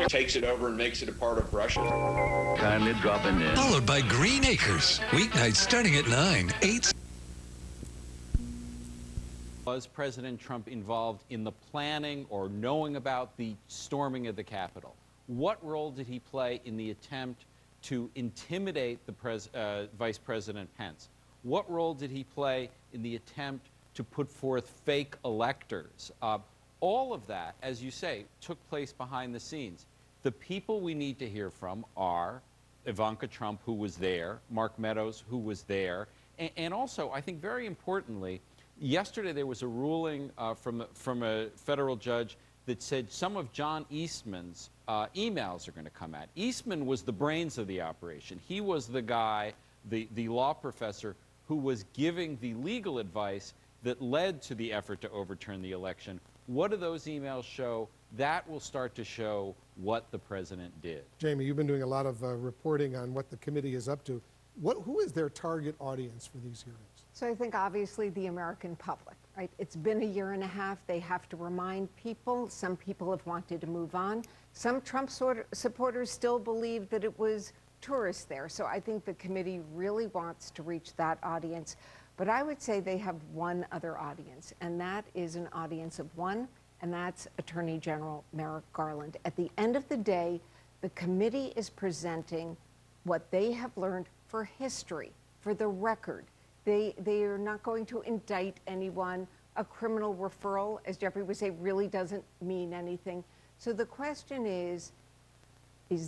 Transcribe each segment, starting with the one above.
takes it over and makes it a part of Russia. Kindly drop in there. Followed by Green Acres. Weeknights starting at 9, 8. Was President Trump involved in the planning or knowing about the storming of the Capitol? What role did he play in the attempt to intimidate the Vice President Pence? What role did he play in the attempt to put forth fake electors? All of that, as you say, took place behind the scenes. The people we need to hear from are Ivanka Trump, who was there, Mark Meadows, who was there, and also, I think very importantly, yesterday there was a ruling from a federal judge that said some of John Eastman's emails are going to come out. Eastman was the brains of the operation. He was the guy, the law professor, who was giving the legal advice that led to the effort to overturn the election. What do those emails show? That will start to show what the president did. Jamie, you've been doing a lot of reporting on what the committee is up to. Who is their target audience for these hearings? So I think obviously the American public, right? It's been a year and a half. They have to remind people. Some people have wanted to move on. Some Trump supporters still believe that it was tourists there. So I think the committee really wants to reach that audience. But I would say they have one other audience, and that is an audience of one, and that's Attorney General Merrick Garland. At the end of the day, the committee is presenting what they have learned for history, for the record. They are not going to indict anyone. A criminal referral, as Jeffrey would say, really doesn't mean anything. So the question is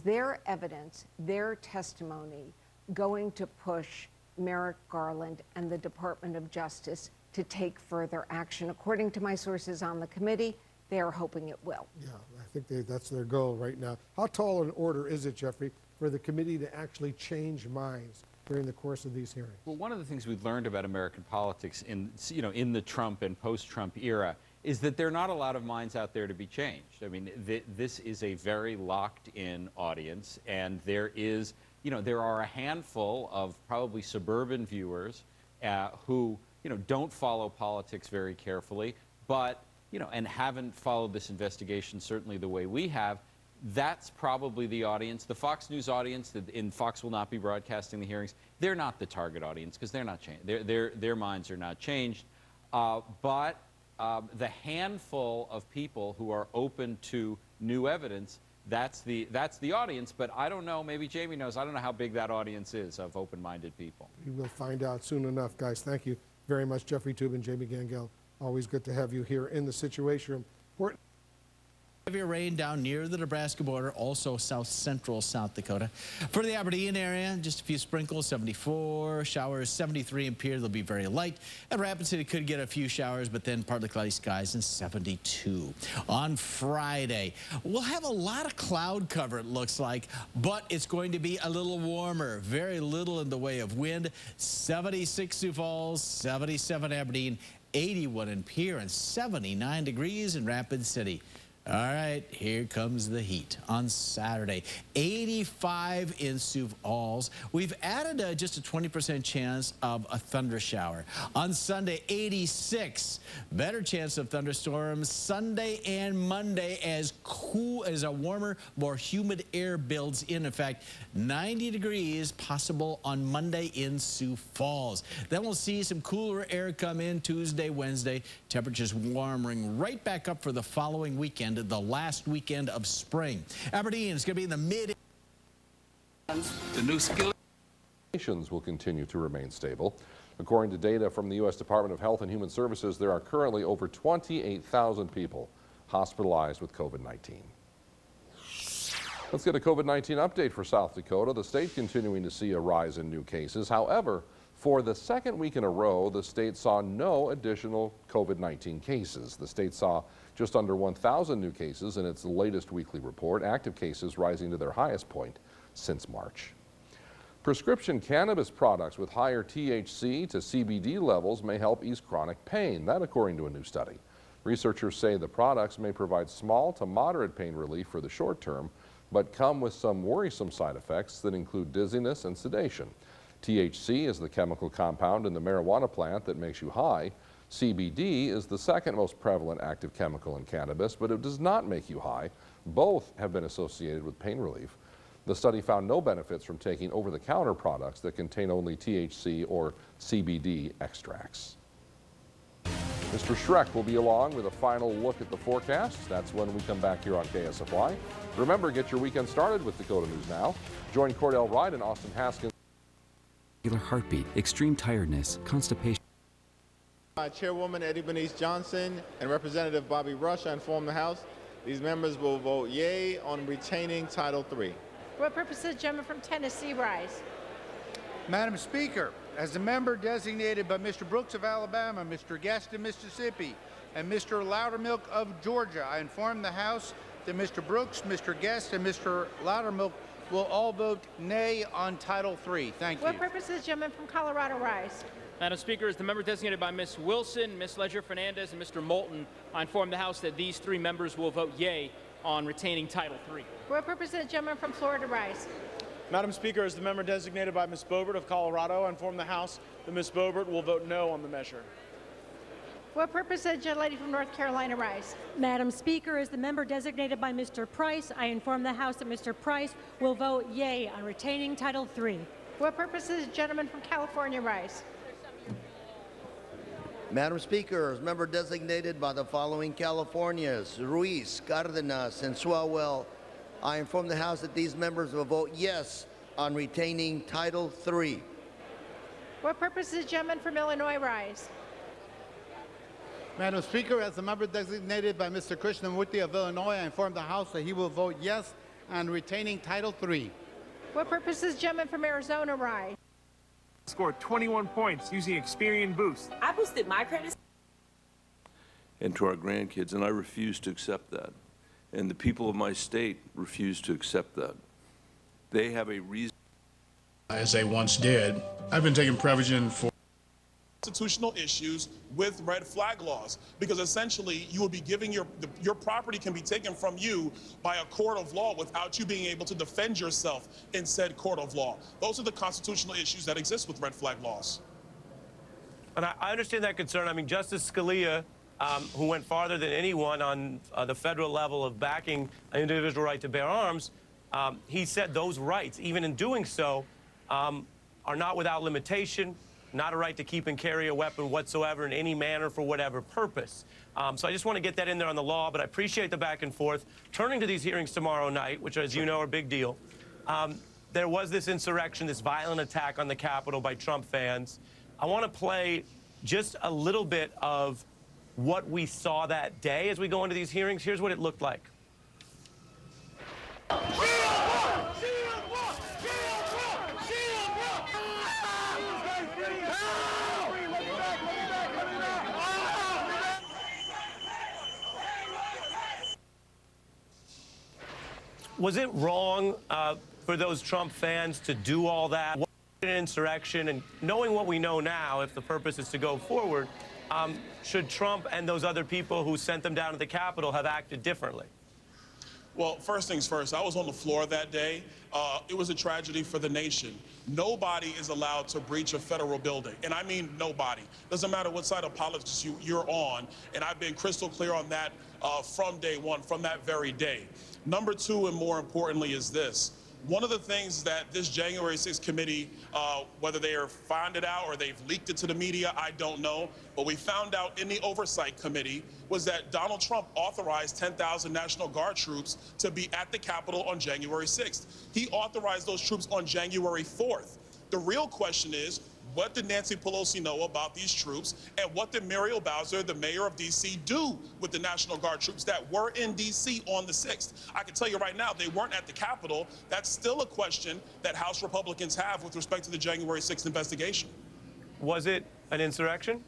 their evidence, their testimony going to push Merrick Garland and the Department of Justice to take further action? According to my sources on the committee, they are hoping it will. Yeah, I think that's their goal right now. How tall an order is it, Jeffrey, for the committee to actually change minds during the course of these hearings? Well, one of the things we've learned about American politics in the Trump and post-Trump era is that there are not a lot of minds out there to be changed. I mean, this is a very locked-in audience, and there are a handful of probably suburban viewers who, don't follow politics very carefully, but, and haven't followed this investigation certainly the way we have. That's probably the audience. The Fox News audience, Fox will not be broadcasting the hearings. They're not the target audience because they're not changed. Their minds are not changed. But the handful of people who are open to new evidence, that's the audience. But I don't know. Maybe Jamie knows. I don't know how big that audience is of open-minded people. We will find out soon enough, guys. Thank you very much, Jeffrey Toobin, Jamie Gangel. Always good to have you here in the Situation Room. Heavy rain down near the Nebraska border, also south-central South Dakota. For the Aberdeen area, just a few sprinkles, 74. Showers, 73 in Pierre. They'll be very light. At Rapid City could get a few showers, but then partly cloudy skies and 72. On Friday, we'll have a lot of cloud cover, it looks like, but it's going to be a little warmer. Very little in the way of wind. 76 Sioux Falls, 77 Aberdeen, 81 in Pierre, and 79 degrees in Rapid City. All right, here comes the heat on Saturday. 85 in Sioux Falls. We've added just a 20% chance of a thunder shower. On Sunday, 86. Better chance of thunderstorms Sunday and Monday as a warmer, more humid air builds in. In fact, 90 degrees possible on Monday in Sioux Falls. Then we'll see some cooler air come in Tuesday, Wednesday. Temperatures warming right back up for the following weekend, the last weekend of spring. Aberdeen is going to be in the mid. The new skill will continue to remain stable. According to data from the U.S. Department of Health and Human Services, there are currently over 28,000 people hospitalized with COVID-19. Let's get a COVID-19 update for South Dakota. The state continuing to see a rise in new cases. However, for the second week in a row, the state saw no additional COVID-19 cases. The state saw just under 1,000 new cases in its latest weekly report, active cases rising to their highest point since March. Prescription cannabis products with higher THC to CBD levels may help ease chronic pain, that according to a new study. Researchers say the products may provide small to moderate pain relief for the short term, but come with some worrisome side effects that include dizziness and sedation. THC is the chemical compound in the marijuana plant that makes you high. CBD is the second most prevalent active chemical in cannabis, but it does not make you high. Both have been associated with pain relief. The study found no benefits from taking over-the-counter products that contain only THC or CBD extracts. Mr. Shrek will be along with a final look at the forecast. That's when we come back here on KSFY. Remember, get your weekend started with Dakota News Now. Join Cordell Wright and Austin Haskins. Heartbeat, extreme tiredness, constipation. Chairwoman Eddie Bernice Johnson and Representative Bobby Rush, I inform the House these members will vote yea on retaining Title III. What purpose does the gentleman from Tennessee rise? Madam Speaker, as the member designated by Mr. Brooks of Alabama, Mr. Guest of Mississippi, and Mr. Loudermilk of Georgia, I inform the House that Mr. Brooks, Mr. Guest, and Mr. Loudermilk will all vote nay on Title III. Thank you. What purpose does the gentleman from Colorado rise? Madam Speaker, as the member designated by Ms. Wilson, Ms. Ledger-Fernandez, and Mr. Moulton, I inform the House that these three members will vote yea on retaining Title III. What purpose does the gentleman from Florida rise? Madam Speaker, as the member designated by Ms. Boebert of Colorado, I inform the House that Ms. Boebert will vote no on the measure. What purpose does the gentlelady from North Carolina rise? Madam Speaker, as the member designated by Mr. Price, I inform the House that Mr. Price will vote yea on retaining Title III. What purpose does the gentleman from California rise? Madam Speaker, as member designated by the following Californias, Ruiz, Cardenas, and Swalwell, I inform the House that these members will vote yes on retaining Title III. What purpose does the gentleman from Illinois rise? Madam Speaker, as the member designated by Mr. Krishnamurti of Illinois, I inform the House that he will vote yes on retaining Title III. What purpose does the gentleman from Arizona rise? Scored 21 points using Experian Boost. I boosted my credit. And to our grandkids, and I refuse to accept that. And the people of my state refuse to accept that. They have a reason. As they once did. I've been taking Prevagen for constitutional issues with red flag laws, because essentially you will be giving your property can be taken from you by a court of law without you being able to defend yourself in said court of law. Those are the constitutional issues that exist with red flag laws. And I understand that concern. I mean, Justice Scalia, who went farther than anyone on the federal level of backing an individual right to bear arms, he said those rights, even in doing so, are not without limitation. Not a right to keep and carry a weapon whatsoever in any manner for whatever purpose. So I just want to get that in there on the law, but I appreciate the back and forth. Turning to these hearings tomorrow night, which, as you know, are a big deal, there was this insurrection, this violent attack on the Capitol by Trump fans. I want to play just a little bit of what we saw that day as we go into these hearings. Here's what it looked like. Was it wrong for those Trump fans to do all that? Was it an insurrection? And knowing what we know now, if the purpose is to go forward, should Trump and those other people who sent them down to the Capitol have acted differently? Well, first things first, I was on the floor that day. It was a tragedy for the nation. Nobody is allowed to breach a federal building, and I mean nobody. Doesn't matter what side of politics you're on, and I've been crystal clear on that from day one, from that very day. Number two, and more importantly, is this. One of the things that this January 6th committee, whether they are found it out or they've leaked it to the media, I don't know, but we found out in the Oversight Committee was that Donald Trump authorized 10,000 National Guard troops to be at the Capitol on January 6th. He authorized those troops on January 4th. The real question is, what did Nancy Pelosi know about these troops, and what did Muriel Bowser, the mayor of D.C., do with the National Guard troops that were in D.C. on the 6th? I can tell you right now, they weren't at the Capitol. That's still a question that House Republicans have with respect to the January 6th investigation. Was it an insurrection?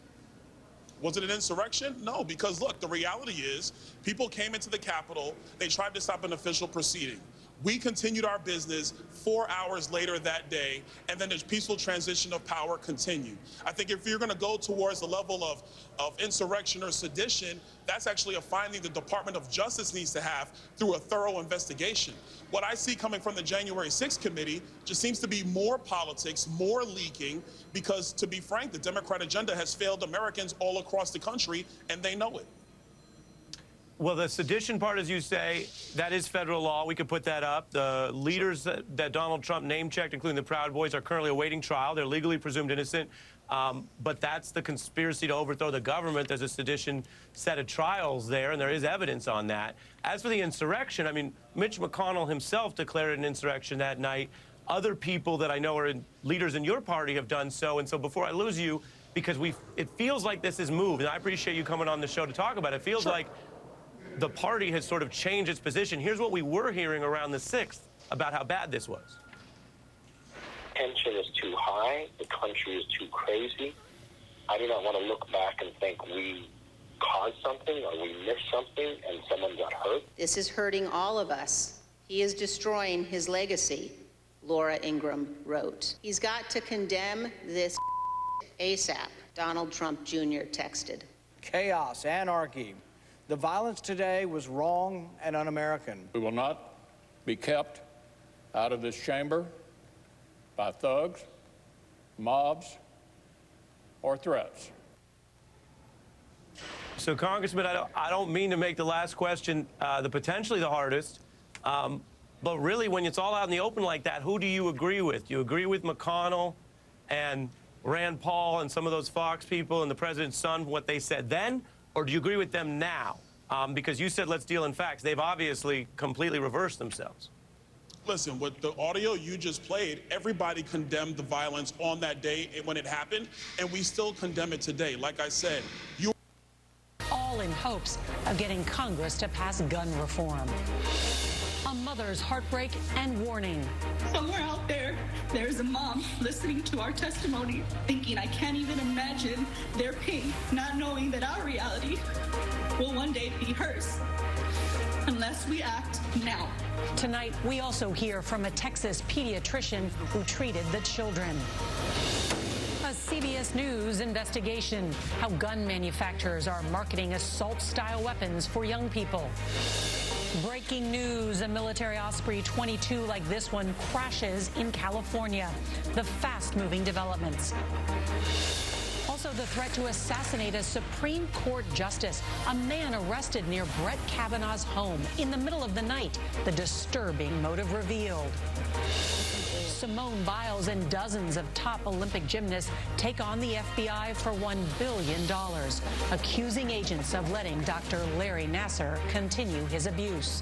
Was it an insurrection? No, because look, the reality is people came into the Capitol, they tried to stop an official proceeding. We continued our business 4 hours later that day, and then the peaceful transition of power continued. I think if you're going to go towards the level of insurrection or sedition, that's actually a finding the Department of Justice needs to have through a thorough investigation. What I see coming from the January 6th committee just seems to be more politics, more leaking, because, to be frank, the Democrat agenda has failed Americans all across the country, and they know it. Well, the sedition part, as you say, that is federal law. We could put that up. The leaders that Donald Trump name-checked, including the Proud Boys, are currently awaiting trial. They're legally presumed innocent. But that's the conspiracy to overthrow the government. There's a sedition set of trials there, and there is evidence on that. As for the insurrection, I mean, Mitch McConnell himself declared an insurrection that night. Other people that I know are leaders in your party have done so. And so before I lose you, because it feels like this has moved, and I appreciate you coming on the show to talk about it. It feels like the party has sort of changed its position. Here's what we were hearing around the 6th about how bad this was. Tension is too high. The country is too crazy. I do not want to look back and think we caused something or we missed something and someone got hurt. This is hurting all of us. He is destroying his legacy, Laura Ingraham wrote. He's got to condemn this ASAP, Donald Trump Jr. texted. Chaos, anarchy. The violence today was wrong and un-American. We will not be kept out of this chamber by thugs, mobs, or threats. So, Congressman, I don't mean to make the last question potentially the hardest, but really, when it's all out in the open like that, who do you agree with? Do you agree with McConnell and Rand Paul and some of those Fox people and the president's son, what they said then? Or do you agree with them now? Because you said let's deal in facts. They've obviously completely reversed themselves. Listen, with the audio you just played, everybody condemned the violence on that day when it happened, and we still condemn it today. Like I said, all in hopes of getting Congress to pass gun reform. A mother's heartbreak and warning. Somewhere out there, there's a mom listening to our testimony, thinking, I can't even imagine their pain, not knowing that our reality will one day be hers, unless we act now. Tonight, we also hear from a Texas pediatrician who treated the children. A CBS News investigation, how gun manufacturers are marketing assault-style weapons for young people. Breaking news, a military Osprey 22 like this one crashes in California. The fast-moving developments. Also, the threat to assassinate a Supreme Court justice, a man arrested near Brett Kavanaugh's home in the middle of the night. The disturbing motive revealed. Simone Biles and dozens of top Olympic gymnasts take on the FBI for $1 billion, accusing agents of letting Dr. Larry Nassar continue his abuse.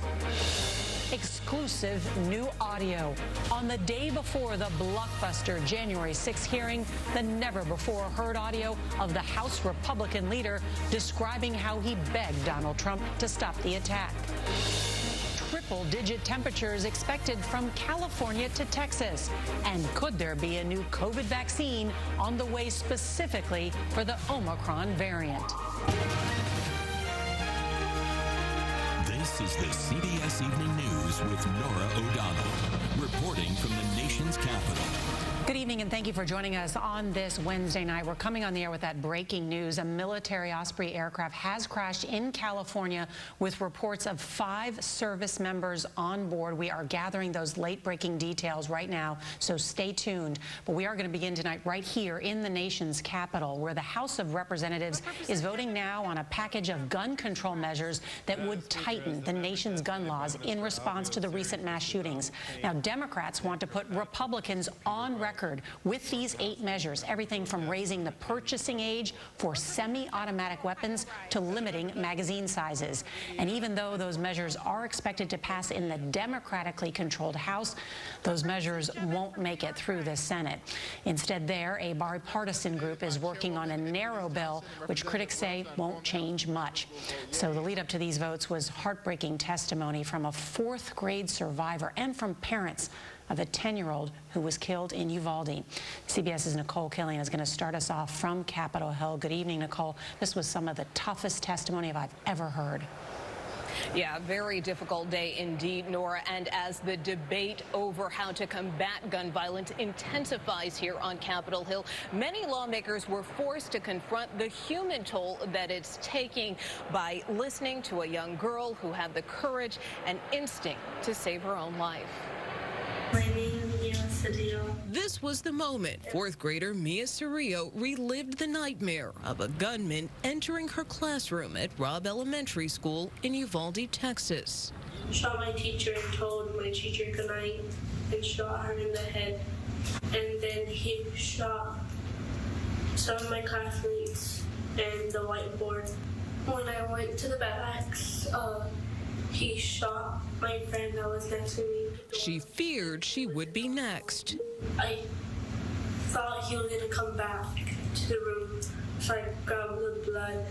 Exclusive new audio. On the day before the blockbuster January 6th hearing, the never-before-heard audio of the House Republican leader describing how he begged Donald Trump to stop the attack. Triple-digit temperatures expected from California to Texas. And could there be a new COVID vaccine on the way specifically for the Omicron variant? This is the CBS Evening News with Norah O'Donnell, reporting from the nation's capital. Good evening, and thank you for joining us on this Wednesday night. We're coming on the air with that breaking news. A military Osprey aircraft has crashed in California with reports of 5 service members on board. We are gathering those late-breaking details right now, so stay tuned. But we are going to begin tonight right here in the nation's capital, where the House of Representatives is voting now on a package of gun control measures that would tighten the nation's gun laws in response to the recent mass shootings. Now, Democrats want to put Republicans on record with these 8 measures, everything from raising the purchasing age for semi-automatic weapons to limiting magazine sizes. And even though those measures are expected to pass in the democratically controlled House, those measures won't make it through the Senate. Instead, a bipartisan group is working on a narrow bill, which critics say won't change much. So the lead up to these votes was heartbreaking testimony from a 4th grade survivor and from parents of a 10-year-old who was killed in Uvalde. CBS's Nicole Killian is going to start us off from Capitol Hill. Good evening, Nicole. This was some of the toughest testimony I've ever heard. Yeah, very difficult day indeed, Nora. And as the debate over how to combat gun violence intensifies here on Capitol Hill, many lawmakers were forced to confront the human toll that it's taking by listening to a young girl who had the courage and instinct to save her own life. My name is Mia Cedillo. This was the moment fourth grader Mia Cirillo relived the nightmare of a gunman entering her classroom at Robb Elementary School in Uvalde, Texas. Shot my teacher and told my teacher goodnight and shot her in the head. And then he shot some of my classmates and the whiteboard. When I went to the barracks, he shot my friend that was next to me. She feared she would be next. I thought he was going to come back to the room, so I grabbed the blood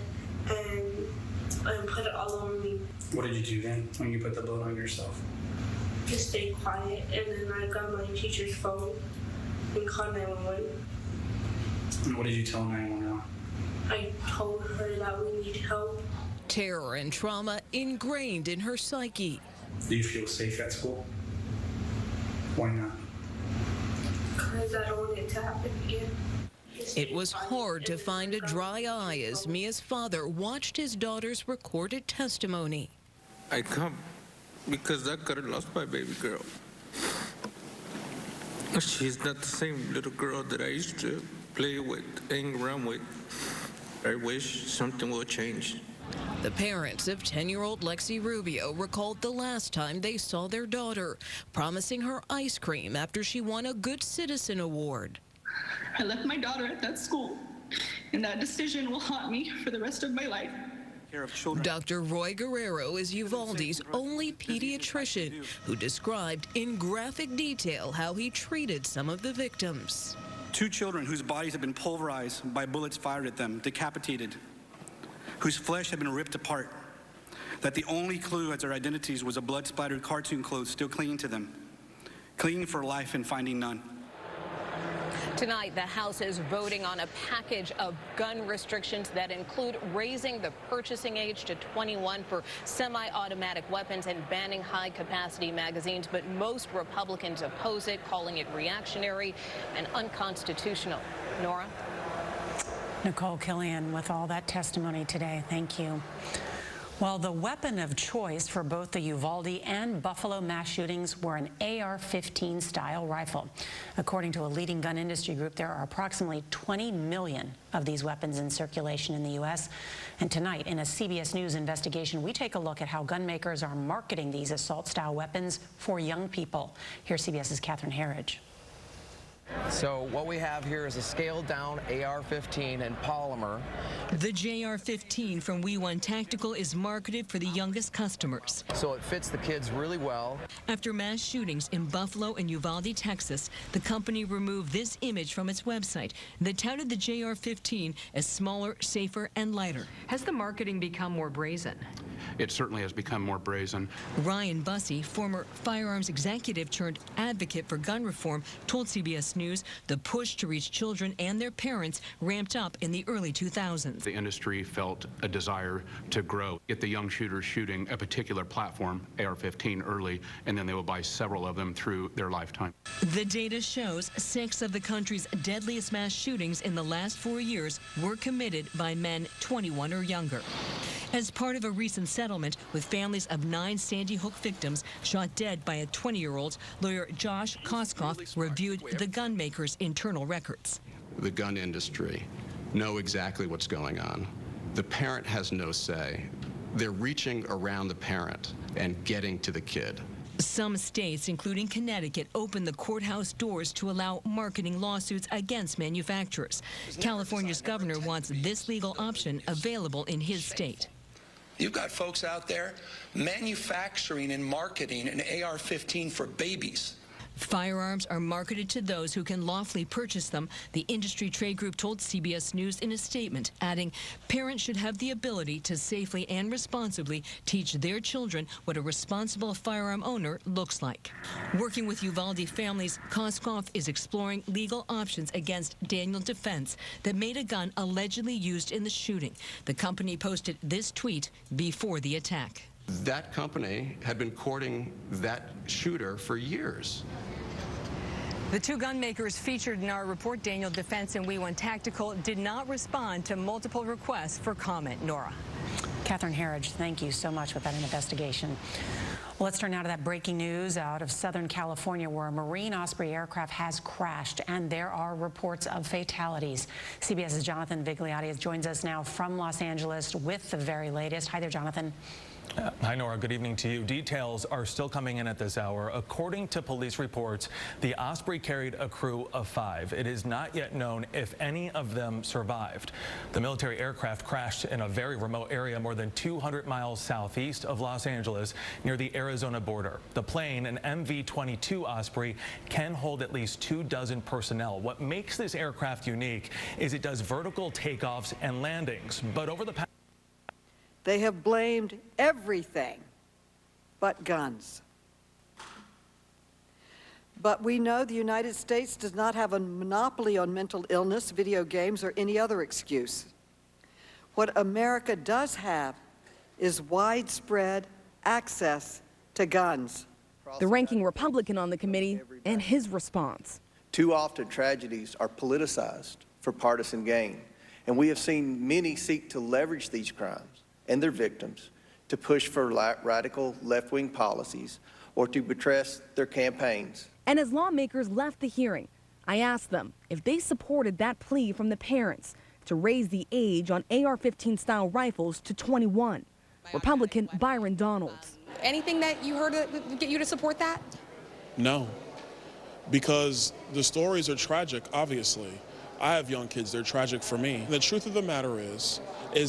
and put it all over me. What did you do then when you put the blood on yourself? Just stay quiet, and then I grabbed my teacher's phone and called 911. And what did you tell 911? I told her that we need help. Terror and trauma ingrained in her psyche. Do you feel safe at school? Why not? Because I don't want it to happen again. It was hard to find a dry eye as Mia's father watched his daughter's recorded testimony. I come because I could have lost my baby girl. She's not the same little girl that I used to play with, hang around with. I wish something will change. The parents of 10-year-old Lexi Rubio recalled the last time they saw their daughter, promising her ice cream after she won a Good Citizen Award. I left my daughter at that school, and that decision will haunt me for the rest of my life. Dr. Roy Guerrero is Uvalde's only pediatrician who described in graphic detail how he treated some of the victims. 2 children whose bodies had been pulverized by bullets fired at them, decapitated, whose flesh had been ripped apart, that the only clue as their identities was a blood-splattered cartoon clothes still clinging to them, clinging for life and finding none. Tonight, the House is voting on a package of gun restrictions that include raising the purchasing age to 21 for semi-automatic weapons and banning high-capacity magazines. But most Republicans oppose it, calling it reactionary and unconstitutional. Nora? Nicole Killian with all that testimony today. Thank you. Well, the weapon of choice for both the Uvalde and Buffalo mass shootings were an AR-15 style rifle. According to a leading gun industry group, there are approximately 20 million of these weapons in circulation in the U.S. And tonight, in a CBS News investigation, we take a look at how gun makers are marketing these assault-style weapons for young people. Here's CBS's Catherine Herridge. So what we have here is a scaled-down AR-15 in polymer. The JR-15 from We1 Tactical is marketed for the youngest customers. So it fits the kids really well. After mass shootings in Buffalo and Uvalde, Texas, the company removed this image from its website that touted the JR-15 as smaller, safer, and lighter. Has the marketing become more brazen? It certainly has become more brazen. Ryan Bussey, former firearms executive turned advocate for gun reform, told CBS News the push to reach children and their parents ramped up in the early 2000s. The industry felt a desire to grow, get the young shooters shooting a particular platform, AR-15, early, and then they will buy several of them through their lifetime. The data shows 6 of the country's deadliest mass shootings in the last 4 years were committed by men 21 or younger. As part of a recent settlement with families of 9 Sandy Hook victims shot dead by a 20-year-old, lawyer Josh Koskoff reviewed the gun maker's internal records. The gun industry know exactly what's going on. The parent has no say. They're reaching around the parent and getting to the kid. Some states, including Connecticut, opened the courthouse doors to allow marketing lawsuits against manufacturers. California's governor wants this legal option available in his state. You've got folks out there manufacturing and marketing an AR-15 for babies. Firearms are marketed to those who can lawfully purchase them, the industry trade group told CBS News in a statement, adding, parents should have the ability to safely and responsibly teach their children what a responsible firearm owner looks like. Working with Uvalde families, Koskoff is exploring legal options against Daniel Defense that made a gun allegedly used in the shooting. The company posted this tweet before the attack. That company had been courting that shooter for years. The two gun makers featured in our report, Daniel Defense and We1 Tactical, did not respond to multiple requests for comment. Nora. Catherine Herridge, thank you so much with that investigation. Well, let's turn now to that breaking news out of Southern California, where a Marine Osprey aircraft has crashed and there are reports of fatalities. CBS's Jonathan Vigliotti joins us now from Los Angeles with the very latest. Hi there, Jonathan. Hi, Nora. Good evening to you. Details are still coming in at this hour. According to police reports, the Osprey carried a crew of 5. It is not yet known if any of them survived. The military aircraft crashed in a very remote area more than 200 miles southeast of Los Angeles near the Arizona border. The plane, an MV-22 Osprey, can hold at least 24 personnel. What makes this aircraft unique is it does vertical takeoffs and landings. But over the past they have blamed everything but guns. But we know the United States does not have a monopoly on mental illness, video games, or any other excuse. What America does have is widespread access to guns. The ranking Republican on the committee and his response. Too often tragedies are politicized for partisan gain, and we have seen many seek to leverage these crimes and their victims to push for radical left-wing policies or to buttress their campaigns. And as lawmakers left the hearing, I asked them if they supported that plea from the parents to raise the age on AR-15 style rifles to 21. Republican Byron Donalds. Anything that you heard to get you to support that? No, because the stories are tragic, obviously. I have young kids, they're tragic for me. The truth of the matter is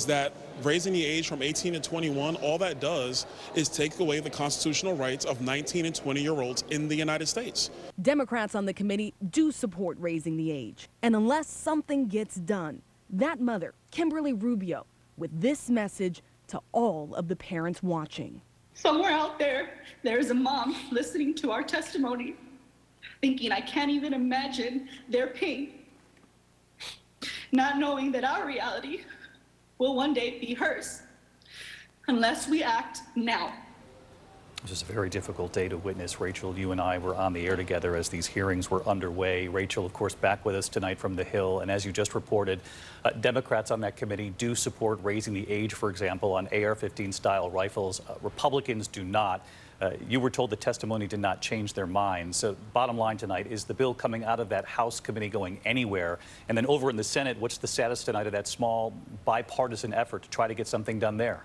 that raising the age from 18 to 21, all that does is take away the constitutional rights of 19 and 20-year-olds in the United States. Democrats on the committee do support raising the age. And unless something gets done, that mother, Kimberly Rubio, with this message to all of the parents watching. Somewhere out there, there's a mom listening to our testimony, thinking I can't even imagine their pain, not knowing that our reality will one day be hers, unless we act now. It was a very difficult day to witness. Rachel, you and I were on the air together as these hearings were underway. Rachel, of course, back with us tonight from the Hill. And as you just reported, Democrats on that committee do support raising the age, for example, on AR-15 style rifles. Republicans do not. You were told the testimony did not change their minds. So bottom line tonight, is the bill coming out of that House committee going anywhere? And then over in the Senate, what's the status tonight of that small bipartisan effort to try to get something done there?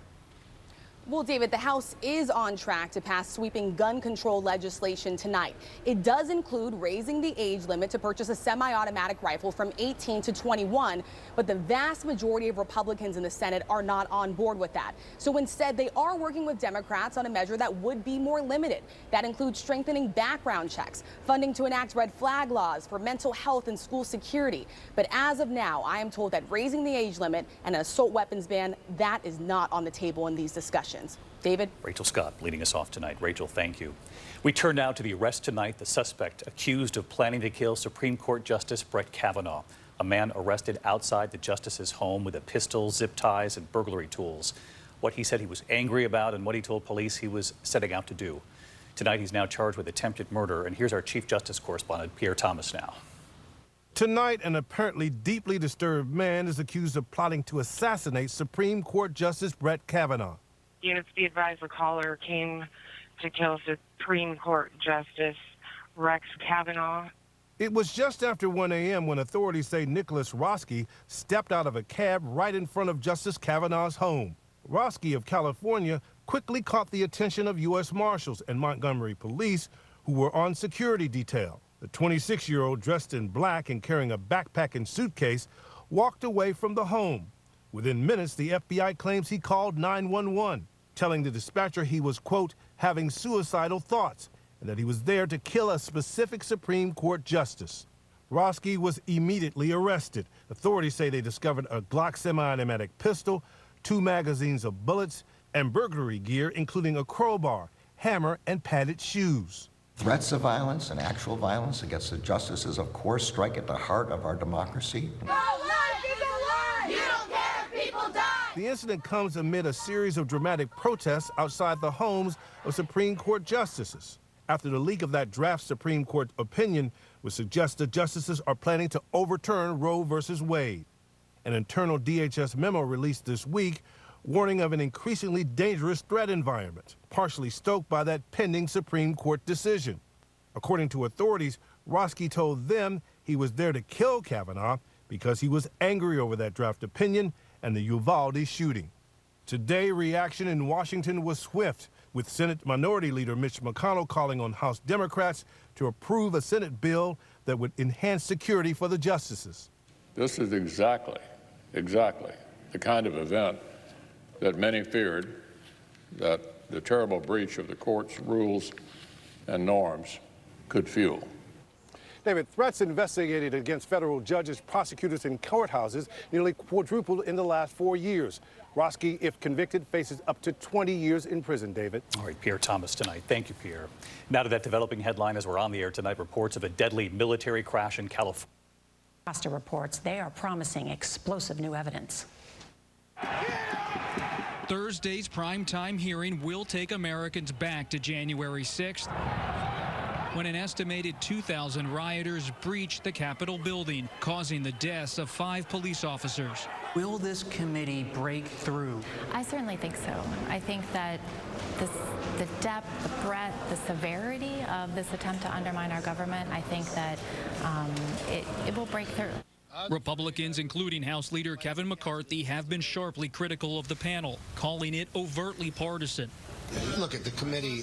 Well, David, the House is on track to pass sweeping gun control legislation tonight. It does include raising the age limit to purchase a semi-automatic rifle from 18 to 21, but the vast majority of Republicans in the Senate are not on board with that. So instead, they are working with Democrats on a measure that would be more limited. That includes strengthening background checks, funding to enact red flag laws for mental health and school security. But as of now, I am told that raising the age limit and an assault weapons ban, that is not on the table in these discussions. David? Rachel Scott leading us off tonight. Rachel, thank you. We turn now to the arrest tonight. The suspect accused of planning to kill Supreme Court Justice Brett Kavanaugh, a man arrested outside the justice's home with a pistol, zip ties, and burglary tools. What he said he was angry about and what he told police he was setting out to do. Tonight, he's now charged with attempted murder. And here's our Chief Justice correspondent, Pierre Thomas now. Tonight, an apparently deeply disturbed man is accused of plotting to assassinate Supreme Court Justice Brett Kavanaugh. Units be advised, the caller came to kill Supreme Court Justice Rex Kavanaugh. It was just after 1 a.m. when authorities say Nicholas Roski stepped out of a cab right in front of Justice Kavanaugh's home. Roski of California quickly caught the attention of U.S. Marshals and Montgomery police who were on security detail. The 26-year-old, dressed in black and carrying a backpack and suitcase, walked away from the home. Within minutes, the FBI claims he called 911, telling the dispatcher he was, quote, having suicidal thoughts, and that he was there to kill a specific Supreme Court justice. Roski was immediately arrested. Authorities say they discovered a Glock semi-automatic pistol, 2 magazines of bullets, and burglary gear, including a crowbar, hammer, and padded shoes. Threats of violence and actual violence against the justices, of course, strike at the heart of our democracy. Go life, people learn! You don't care if people die! The incident comes amid a series of dramatic protests outside the homes of Supreme Court justices, after the leak of that draft Supreme Court opinion which suggests the justices are planning to overturn Roe versus Wade. An internal DHS memo released this week warning of an increasingly dangerous threat environment, partially stoked by that pending Supreme Court decision. According to authorities, Roski told them he was there to kill Kavanaugh because he was angry over that draft opinion and the Uvalde shooting. Today, reaction in Washington was swift, with Senate Minority Leader Mitch McConnell calling on House Democrats to approve a Senate bill that would enhance security for the justices. This is exactly the kind of event that many feared, that the terrible breach of the court's rules and norms could fuel. David, threats investigated against federal judges, prosecutors, and courthouses nearly quadrupled in the last 4 years. Roski, if convicted, faces up to 20 years in prison, David. All right, Pierre Thomas tonight. Thank you, Pierre. Now to that developing headline as we're on the air tonight, reports of a deadly military crash in California. DAKOTA reports they are promising explosive new evidence. Thursday's primetime hearing will take Americans back to January 6th, when an estimated 2,000 rioters breached the Capitol building, causing the deaths of 5 police officers. Will this committee break through? I certainly think so. I think that the depth, the breadth, the severity of this attempt to undermine our government, I think that it will break through. Republicans, including House Leader Kevin McCarthy, have been sharply critical of the panel, calling it overtly partisan. Look, the committee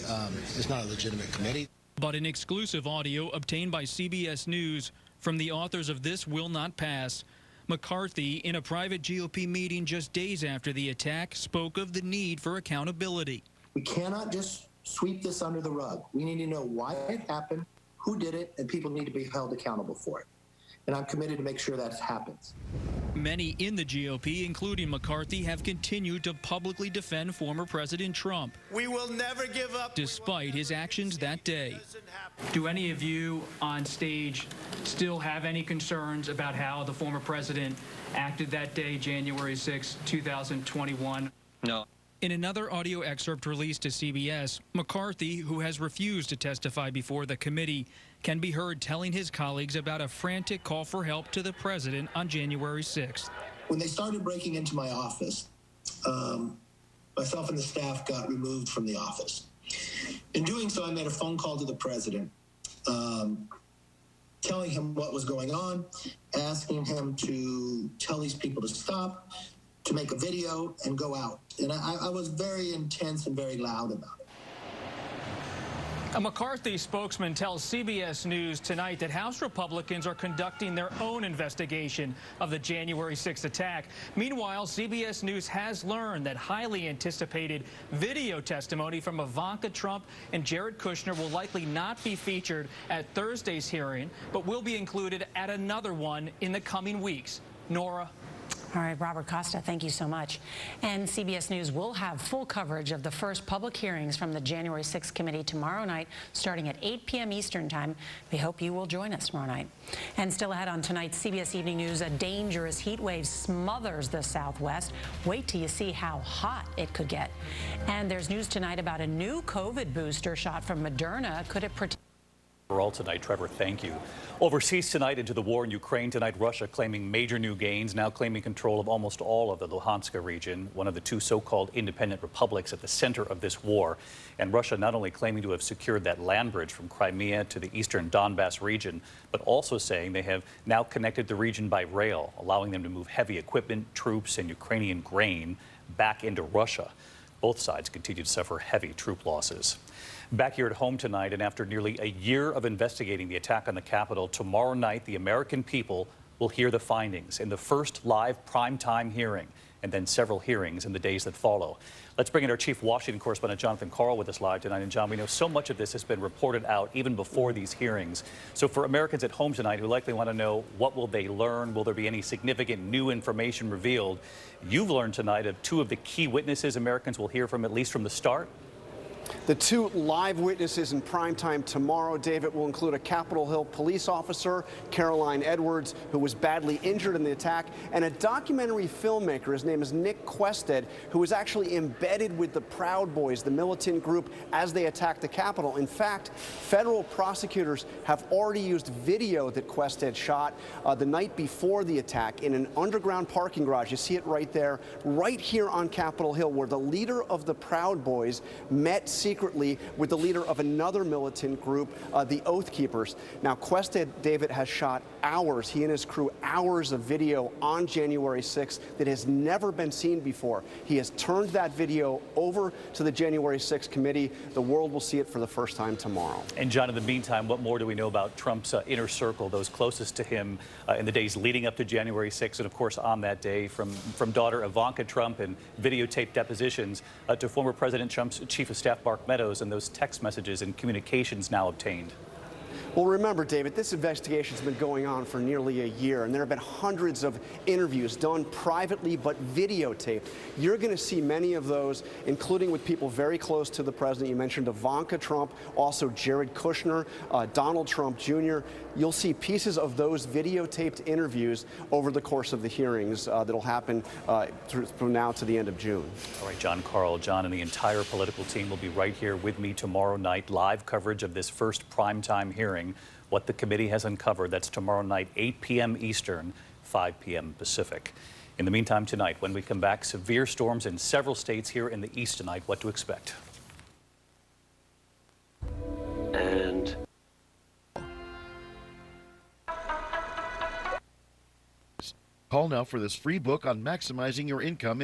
is not a legitimate committee. But in exclusive audio obtained by CBS News from the authors of This Will Not Pass, McCarthy, in a private GOP meeting just days after the attack, spoke of the need for accountability. We cannot just sweep this under the rug. We need to know why it happened, who did it, and people need to be held accountable for it. And I'm committed to make sure that happens. Many in the GOP, including McCarthy, have continued to publicly defend former President Trump. We will never give up. Despite his actions that day. Do any of you on stage still have any concerns about how the former president acted that day, January 6, 2021? No. In another audio excerpt released to CBS, McCarthy, who has refused to testify before the committee, can be heard telling his colleagues about a frantic call for help to the president on January 6th. When they started breaking into my office, myself and the staff got removed from the office. In doing so, I made a phone call to the president, telling him what was going on, asking him to tell these people to stop, to make a video and go out. And I was very intense and very loud about it. A McCarthy spokesman tells CBS News tonight that House Republicans are conducting their own investigation of the January 6th attack. Meanwhile, CBS News has learned that highly anticipated video testimony from Ivanka Trump and Jared Kushner will likely not be featured at Thursday's hearing, but will be included at another one in the coming weeks. Nora. All right, Robert Costa, thank you so much. And CBS News will have full coverage of the first public hearings from the January 6th committee tomorrow night, starting at 8 p.m. Eastern time. We hope you will join us tomorrow night. And still ahead on tonight's CBS Evening News, a dangerous heat wave smothers the Southwest. Wait till you see how hot it could get. And there's news tonight about a new COVID booster shot from Moderna. Could it protect? Overall tonight, Trevor, thank you. Overseas tonight into the war in Ukraine tonight, Russia claiming major new gains, now claiming control of almost all of the Luhansk region, one of the 2 so-called independent republics at the center of this war. And Russia not only claiming to have secured that land bridge from Crimea to the eastern Donbass region, but also saying they have now connected the region by rail, allowing them to move heavy equipment, troops, and Ukrainian grain back into Russia. Both sides continue to suffer heavy troop losses. Back here at home tonight, and after nearly a year of investigating the attack on the Capitol, tomorrow night the American people will hear the findings in the first live primetime hearing, and then several hearings in the days that follow. Let's bring in our chief Washington correspondent, Jonathan Karl, with us live tonight. And John, we know so much of this has been reported out even before these hearings. So for Americans at home tonight who likely want to know what will they learn, will there be any significant new information revealed, you've learned tonight of 2 of the key witnesses Americans will hear from, at least from the start. The 2 live witnesses in primetime tomorrow, David, will include a Capitol Hill police officer, Caroline Edwards, who was badly injured in the attack, and a documentary filmmaker. His name is Nick Quested, who was actually embedded with the Proud Boys, the militant group, as they attacked the Capitol. In fact, federal prosecutors have already used video that Quested shot the night before the attack in an underground parking garage. You see it right there, right here on Capitol Hill, where the leader of the Proud Boys met secretly with the leader of another militant group, the Oath Keepers. Now, Quested, David, has shot hours, he and his crew, hours of video on January 6th that has never been seen before. He has turned that video over to the January 6th committee. The world will see it for the first time tomorrow. And John, in the meantime, what more do we know about Trump's inner circle, those closest to him in the days leading up to January 6th, and of course on that day, from daughter Ivanka Trump and videotaped depositions to former President Trump's chief of staff Mark Meadows and those text messages and communications now obtained? Well, remember, David, this investigation's been going on for nearly a year, and there have been hundreds of interviews done privately but videotaped. You're going to see many of those, including with people very close to the president. You mentioned Ivanka Trump, also Jared Kushner, Donald Trump Jr. You'll see pieces of those videotaped interviews over the course of the hearings that'll happen from now to the end of June. All right, John, Carl, John, and the entire political team will be right here with me tomorrow night. Live coverage of this first primetime hearing, what the committee has uncovered. That's tomorrow night, 8 p.m. Eastern, 5 p.m. Pacific. In the meantime, tonight, when we come back, severe storms in several states here in the east tonight. What to expect? And call now for this free book on maximizing your income.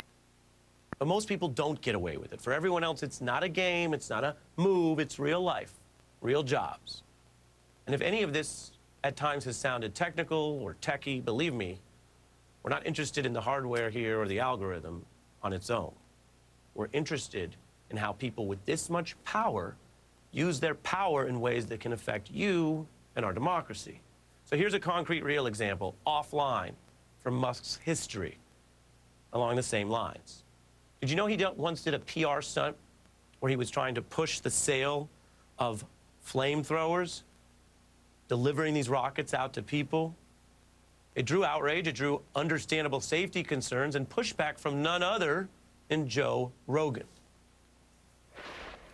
But most people don't get away with it. For everyone else, it's not a game, it's not a move, it's real life, real jobs. And if any of this at times has sounded technical or techie, believe me, we're not interested in the hardware here or the algorithm on its own. We're interested in how people with this much power use their power in ways that can affect you and our democracy. So here's a concrete, real example, offline, from Musk's history along the same lines. Did you know he once did a PR stunt where he was trying to push the sale of flamethrowers, delivering these rockets out to people? It drew outrage, it drew understandable safety concerns and pushback from none other than Joe Rogan.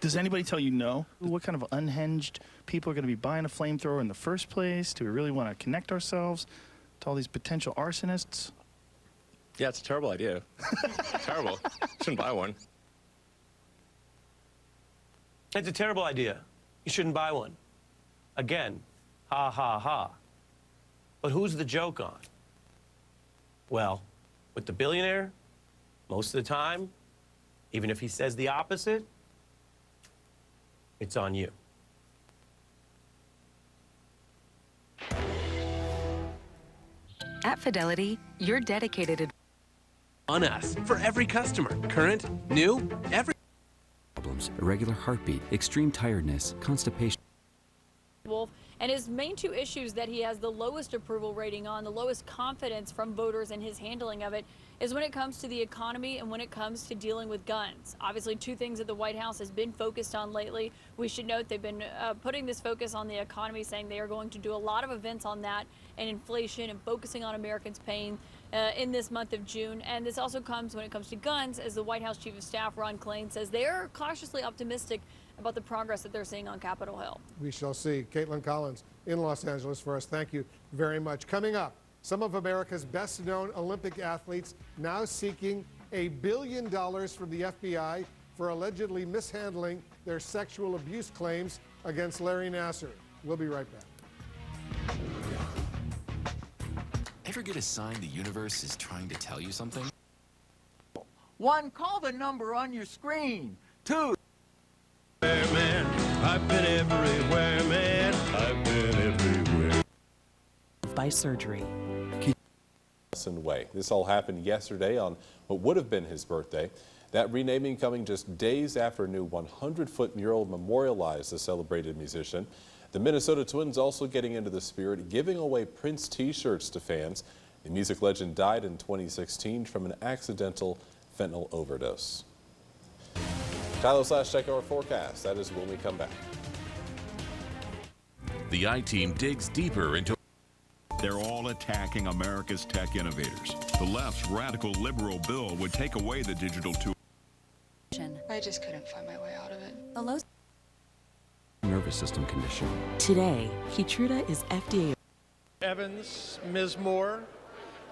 Does anybody tell you no? What kind of unhinged people are going to be buying a flamethrower in the first place? Do we really want to connect ourselves to all these potential arsonists? Yeah, it's a terrible idea. Terrible. Shouldn't buy one. It's a terrible idea. You shouldn't buy one. Again, ha, ha, ha. But who's the joke on? Well, with the billionaire, most of the time, even if he says the opposite, it's on you. At Fidelity, you're dedicated to on us for every customer, current, new, every problems, irregular heartbeat, extreme tiredness, constipation. Wolf, and his main 2 issues that he has the lowest approval rating on, the lowest confidence from voters in his handling of it, is when it comes to the economy and when it comes to dealing with guns. Obviously, 2 things that the White House has been focused on lately. We should note they've been putting this focus on the economy, saying they are going to do a lot of events on that and inflation and focusing on Americans paying in this month of June. And this also comes when it comes to guns, as the White House Chief of Staff Ron Klain says they are cautiously optimistic about the progress that they're seeing on Capitol Hill. We shall see. Caitlin Collins in Los Angeles for us. Thank you very much. Coming up, some of America's best-known Olympic athletes now seeking $1 billion from the FBI for allegedly mishandling their sexual abuse claims against Larry Nassar. We'll be right back. Ever get a sign the universe is trying to tell you something? 1, call the number on your screen. 2, man, I've been everywhere, man. I've been everywhere. By surgery. Way. This all happened yesterday on what would have been his birthday. That renaming coming just days after a new 100-foot mural memorialized the celebrated musician. The Minnesota Twins also getting into the spirit, giving away Prince t-shirts to fans. The music legend died in 2016 from an accidental fentanyl overdose. Tyler, let's check our forecast. That is when we come back. The I-Team digs deeper into... They're all attacking America's tech innovators. The left's radical liberal bill would take away the digital tool. I just couldn't find my way out of it. A low nervous system condition. Today, Keytruda is FDA. Evans, Ms. Moore,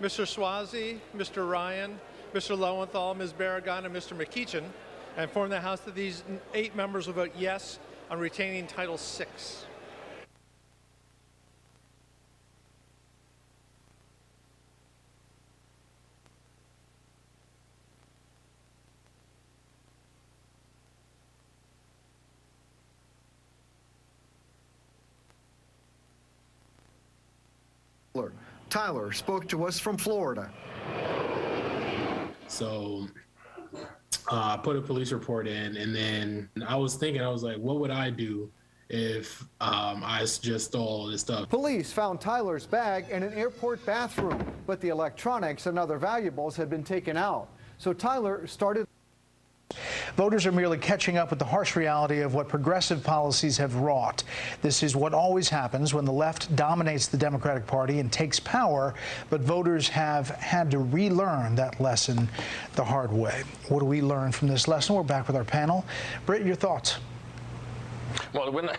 Mr. Swazi, Mr. Ryan, Mr. Lowenthal, Ms. Barragan, and Mr. McEachin. I inform the House that these 8 members will vote yes on retaining Title VI. Tyler spoke to us from Florida. So I put a police report in, and then I was like, what would I do if I just stole all this stuff? Police found Tyler's bag in an airport bathroom, but the electronics and other valuables had been taken out. So Tyler started. Voters are merely catching up with the harsh reality of what progressive policies have wrought. This is what always happens when the left dominates the Democratic Party and takes power, but voters have had to relearn that lesson the hard way. What do we learn from this lesson? We're back with our panel. Britt, your thoughts? Well, when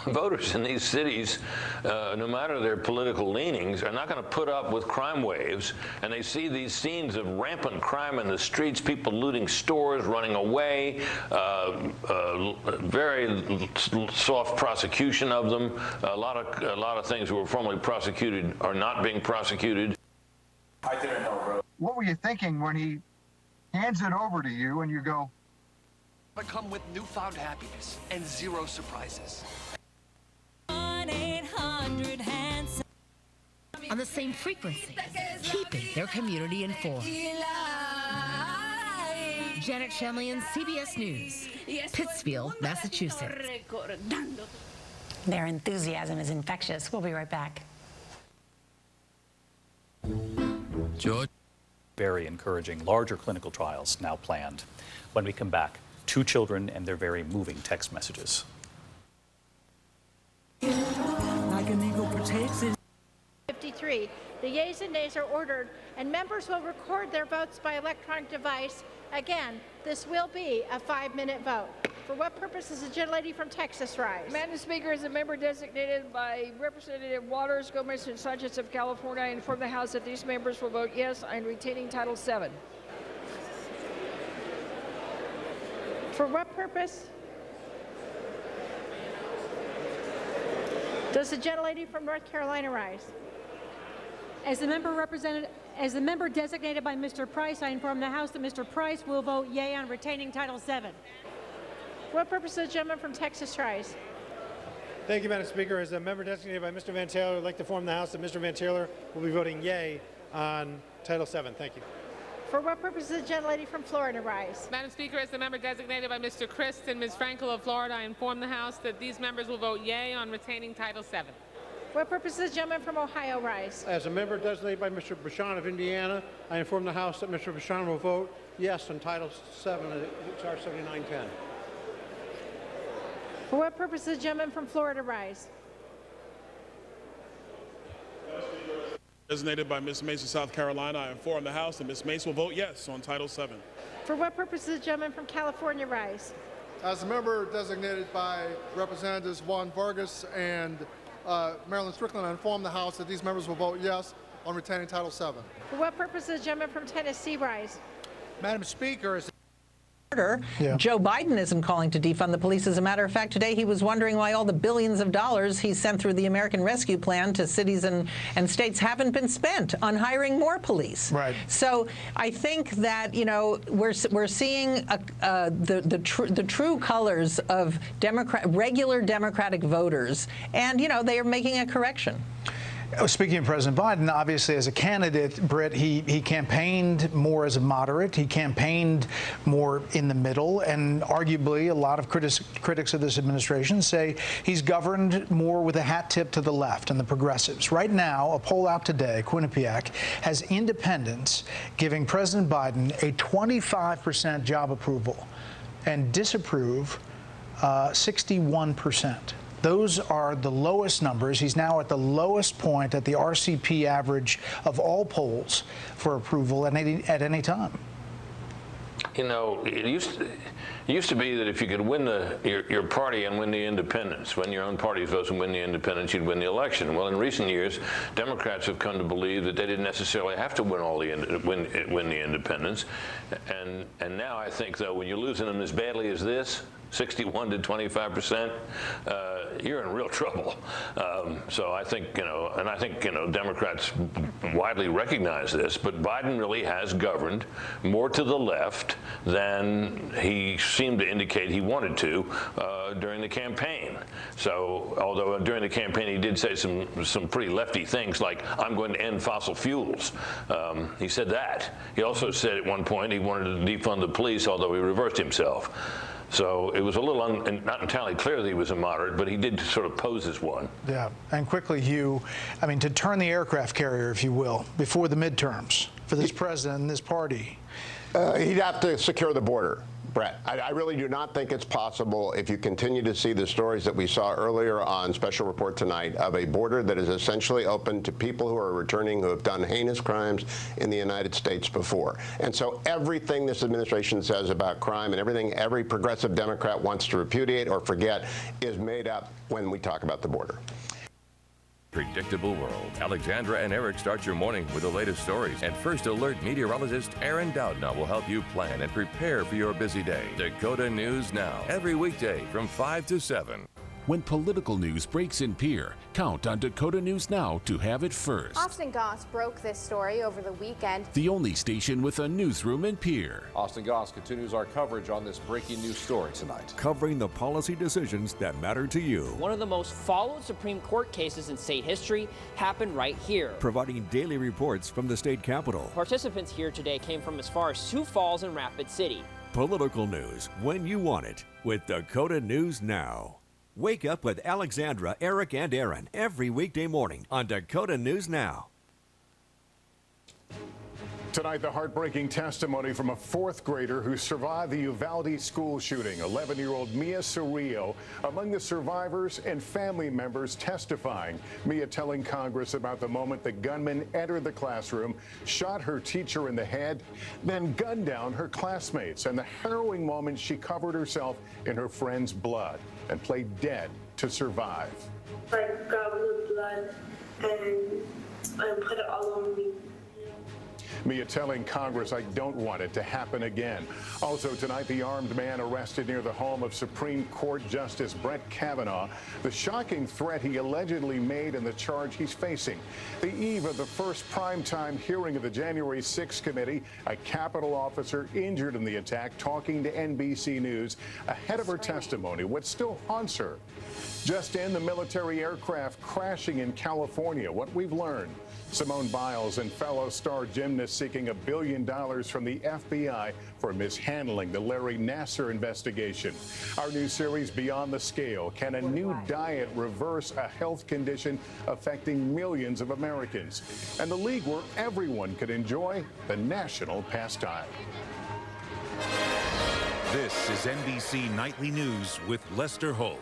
voters in these cities, no matter their political leanings, are not going to put up with crime waves, and they see these scenes of rampant crime in the streets, people looting stores, running away, very soft prosecution of them, a lot of things that were formerly prosecuted are not being prosecuted. I didn't know, bro. What were you thinking when he hands it over to you and you go, but come with newfound happiness and zero surprises. On the same frequency, keeping their community informed. Janet Shenley, CBS News, Pittsfield, Massachusetts. Their enthusiasm is infectious. We'll be right back. George. Very encouraging. Larger clinical trials now planned. When we come back, 2 children and their very moving text messages. Like an eagle protects it. 53. The yeas and nays are ordered, and members will record their votes by electronic device. Again, this will be a 5-minute vote. For what purpose is the gentlelady from Texas rise? Madam Speaker, as a member designated by Representative Waters, Gomez, and Sanchez of California, I inform the House that these members will vote yes on retaining Title VII. For what purpose does the gentlelady from North Carolina rise? As the member designated by Mr. Price, I inform the House that Mr. Price will vote yea on retaining Title VII. For what purpose does the gentleman from Texas rise? Thank you, Madam Speaker. As a member designated by Mr. Van Taylor, I'd like to inform the House that Mr. Van Taylor will be voting yea on Title VII. Thank you. For what purpose does the gentlelady from Florida rise? Madam Speaker, as the member designated by Mr. Christ and Ms. Frankel of Florida, I inform the House that these members will vote yea on retaining Title VII. For what purpose does the gentleman from Ohio rise? As a member designated by Mr. Bashan of Indiana, I inform the House that Mr. Bashan will vote yes on Title VII, H.R. 7910. For what purpose does the gentleman from Florida rise? Designated by Ms. Mace of South Carolina, I inform the House that Ms. Mace will vote yes on Title VII. For what purpose does the gentleman from California rise? As a member designated by Representatives Juan Vargas and Marilyn Strickland, I inform the House that these members will vote yes on retaining Title VII. For what purpose does the gentleman from Tennessee rise? Madam Speaker, Joe Biden isn't calling to defund the police. As a matter of fact, today he was wondering why all the billions of dollars he sent through the American Rescue Plan to cities and states haven't been spent on hiring more police. Right. So I think that, you know, we're seeing the true colors of regular Democratic voters, and, you know, they are making a correction. Speaking of President Biden, obviously as a candidate, Britt, he campaigned more as a moderate. He campaigned more in the middle, and arguably a lot of critics of this administration say he's governed more with a hat tip to the left and the progressives. Right now, a poll out today, Quinnipiac, has independents giving President Biden a 25% job approval and disapprove 61%. Those are the lowest numbers. He's now at the lowest point at the RCP average of all polls for approval at any time. You know, it used to be that if you could win your party and win the independents, win your own party's votes and win the independents, you'd win the election. Well, in recent years, Democrats have come to believe that they didn't necessarily have to win win the independents, and now I think though when you're losing them as badly as this, 61 to 25%, you're in real trouble. So I think, and I think, Democrats widely recognize this, but Biden really has governed more to the left than he seemed to indicate he wanted to during the campaign. So, although during the campaign he did say some pretty lefty things like, I'm going to end fossil fuels. He said that. He also said at one point he wanted to defund the police, although he reversed himself. So it was a little not entirely clear that he was a moderate, but he did sort of pose as one. Yeah, and quickly, Hugh, I mean, to turn the aircraft carrier, if you will, before the midterms for this president and this party. He'd have to secure the border, Brett. I really do not think it's possible, if you continue to see the stories that we saw earlier on Special Report Tonight, of a border that is essentially open to people who are returning who have done heinous crimes in the United States before. And so everything this administration says about crime and everything every progressive Democrat wants to repudiate or forget is made up when we talk about the border. Predictable world. Alexandra and Eric start your morning with the latest stories, and First Alert meteorologist Aaron Doudna will help you plan and prepare for your busy day. Dakota News Now, every weekday from 5 to 7. When political news breaks in Pierre, count on Dakota News Now to have it first. Austin Goss broke this story over the weekend. The only station with a newsroom in Pierre. Austin Goss continues our coverage on this breaking news story tonight. Covering the policy decisions that matter to you. One of the most followed Supreme Court cases in state history happened right here. Providing daily reports from the state capitol. Participants here today came from as far as Sioux Falls and Rapid City. Political news when you want it with Dakota News Now. Wake up with Alexandra, Eric, and Aaron every weekday morning on Dakota News Now. Tonight, the heartbreaking testimony from a fourth grader who survived the Uvalde school shooting. 11-year-old Mia Cerrillo among the survivors and family members testifying. Mia telling Congress about the moment the gunman entered the classroom, shot her teacher in the head, then gunned down her classmates, and the harrowing moment she covered herself in her friend's blood and played dead to survive. I got the blood and I put it all on me. Mia telling Congress, I don't want it to happen again. Also tonight, the armed man arrested near the home of Supreme Court Justice Brett Kavanaugh. The shocking threat he allegedly made and the charge he's facing. The eve of the first primetime hearing of the January 6th committee, a Capitol officer injured in the attack talking to NBC News ahead of her testimony. What still haunts her? Just in, the military aircraft crashing in California. What we've learned. Simone Biles and fellow star gymnast seeking $1 billion from the FBI for mishandling the Larry Nassar investigation. Our new series, Beyond the Scale. Can a new diet reverse a health condition affecting millions of Americans? And the league where everyone could enjoy the national pastime. This is NBC Nightly News with Lester Holt.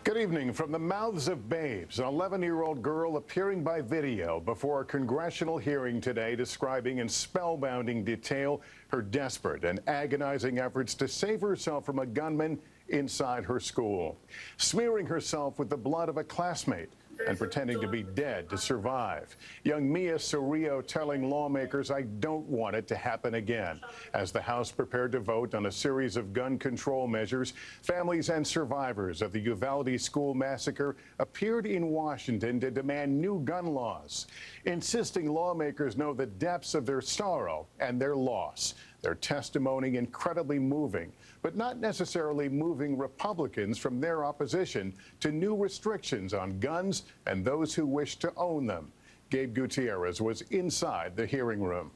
Good evening. From the mouths of babes, an 11-year-old girl appearing by video before a congressional hearing today describing in spellbinding detail her desperate and agonizing efforts to save herself from a gunman inside her school, smearing herself with the blood of a classmate and pretending to be dead to survive. Young Mia Cerrillo telling lawmakers, I don't want it to happen again. As the House prepared to vote on a series of gun control measures, families and survivors of the Uvalde school massacre appeared in Washington to demand new gun laws, insisting lawmakers know the depths of their sorrow and their loss. Their testimony incredibly moving, but not necessarily moving Republicans from their opposition to new restrictions on guns and those who wish to own them. Gabe Gutierrez was inside the hearing room.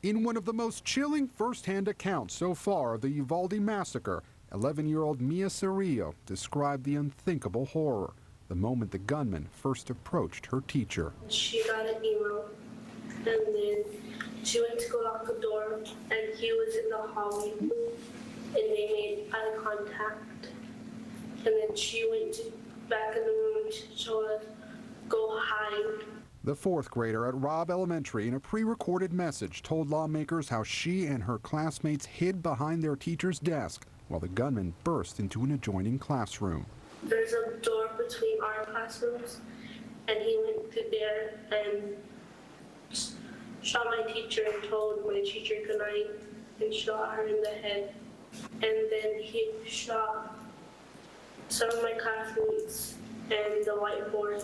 In one of the most chilling firsthand accounts so far of the Uvalde massacre, 11-year-old Mia Cerrillo described the unthinkable horror, the moment the gunman first approached her teacher. She got an email, and then she went to go lock the door, and he was in the hallway, and they made eye contact. And then she went back in the room and she told us, go hide. The fourth grader at Robb Elementary, in a pre-recorded message, told lawmakers how she and her classmates hid behind their teacher's desk while the gunman burst into an adjoining classroom. There's a door between our classrooms, and he went through there and shot my teacher and told my teacher goodnight and shot her in the head. And then he shot some of my classmates and the whiteboard.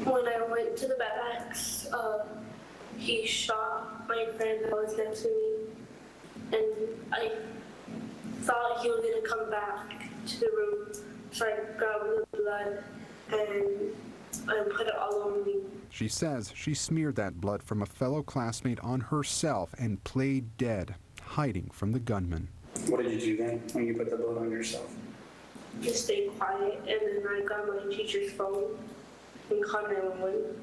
When I went to the barracks, he shot my friend that was next to me, and I thought he was gonna come back to the room, so I grabbed the blood and put it all over me. She says she smeared that blood from a fellow classmate on herself and played dead, hiding from the gunman. What did you do then when you put the blood on yourself? Just stay quiet, and then I got my teacher's phone and called 911.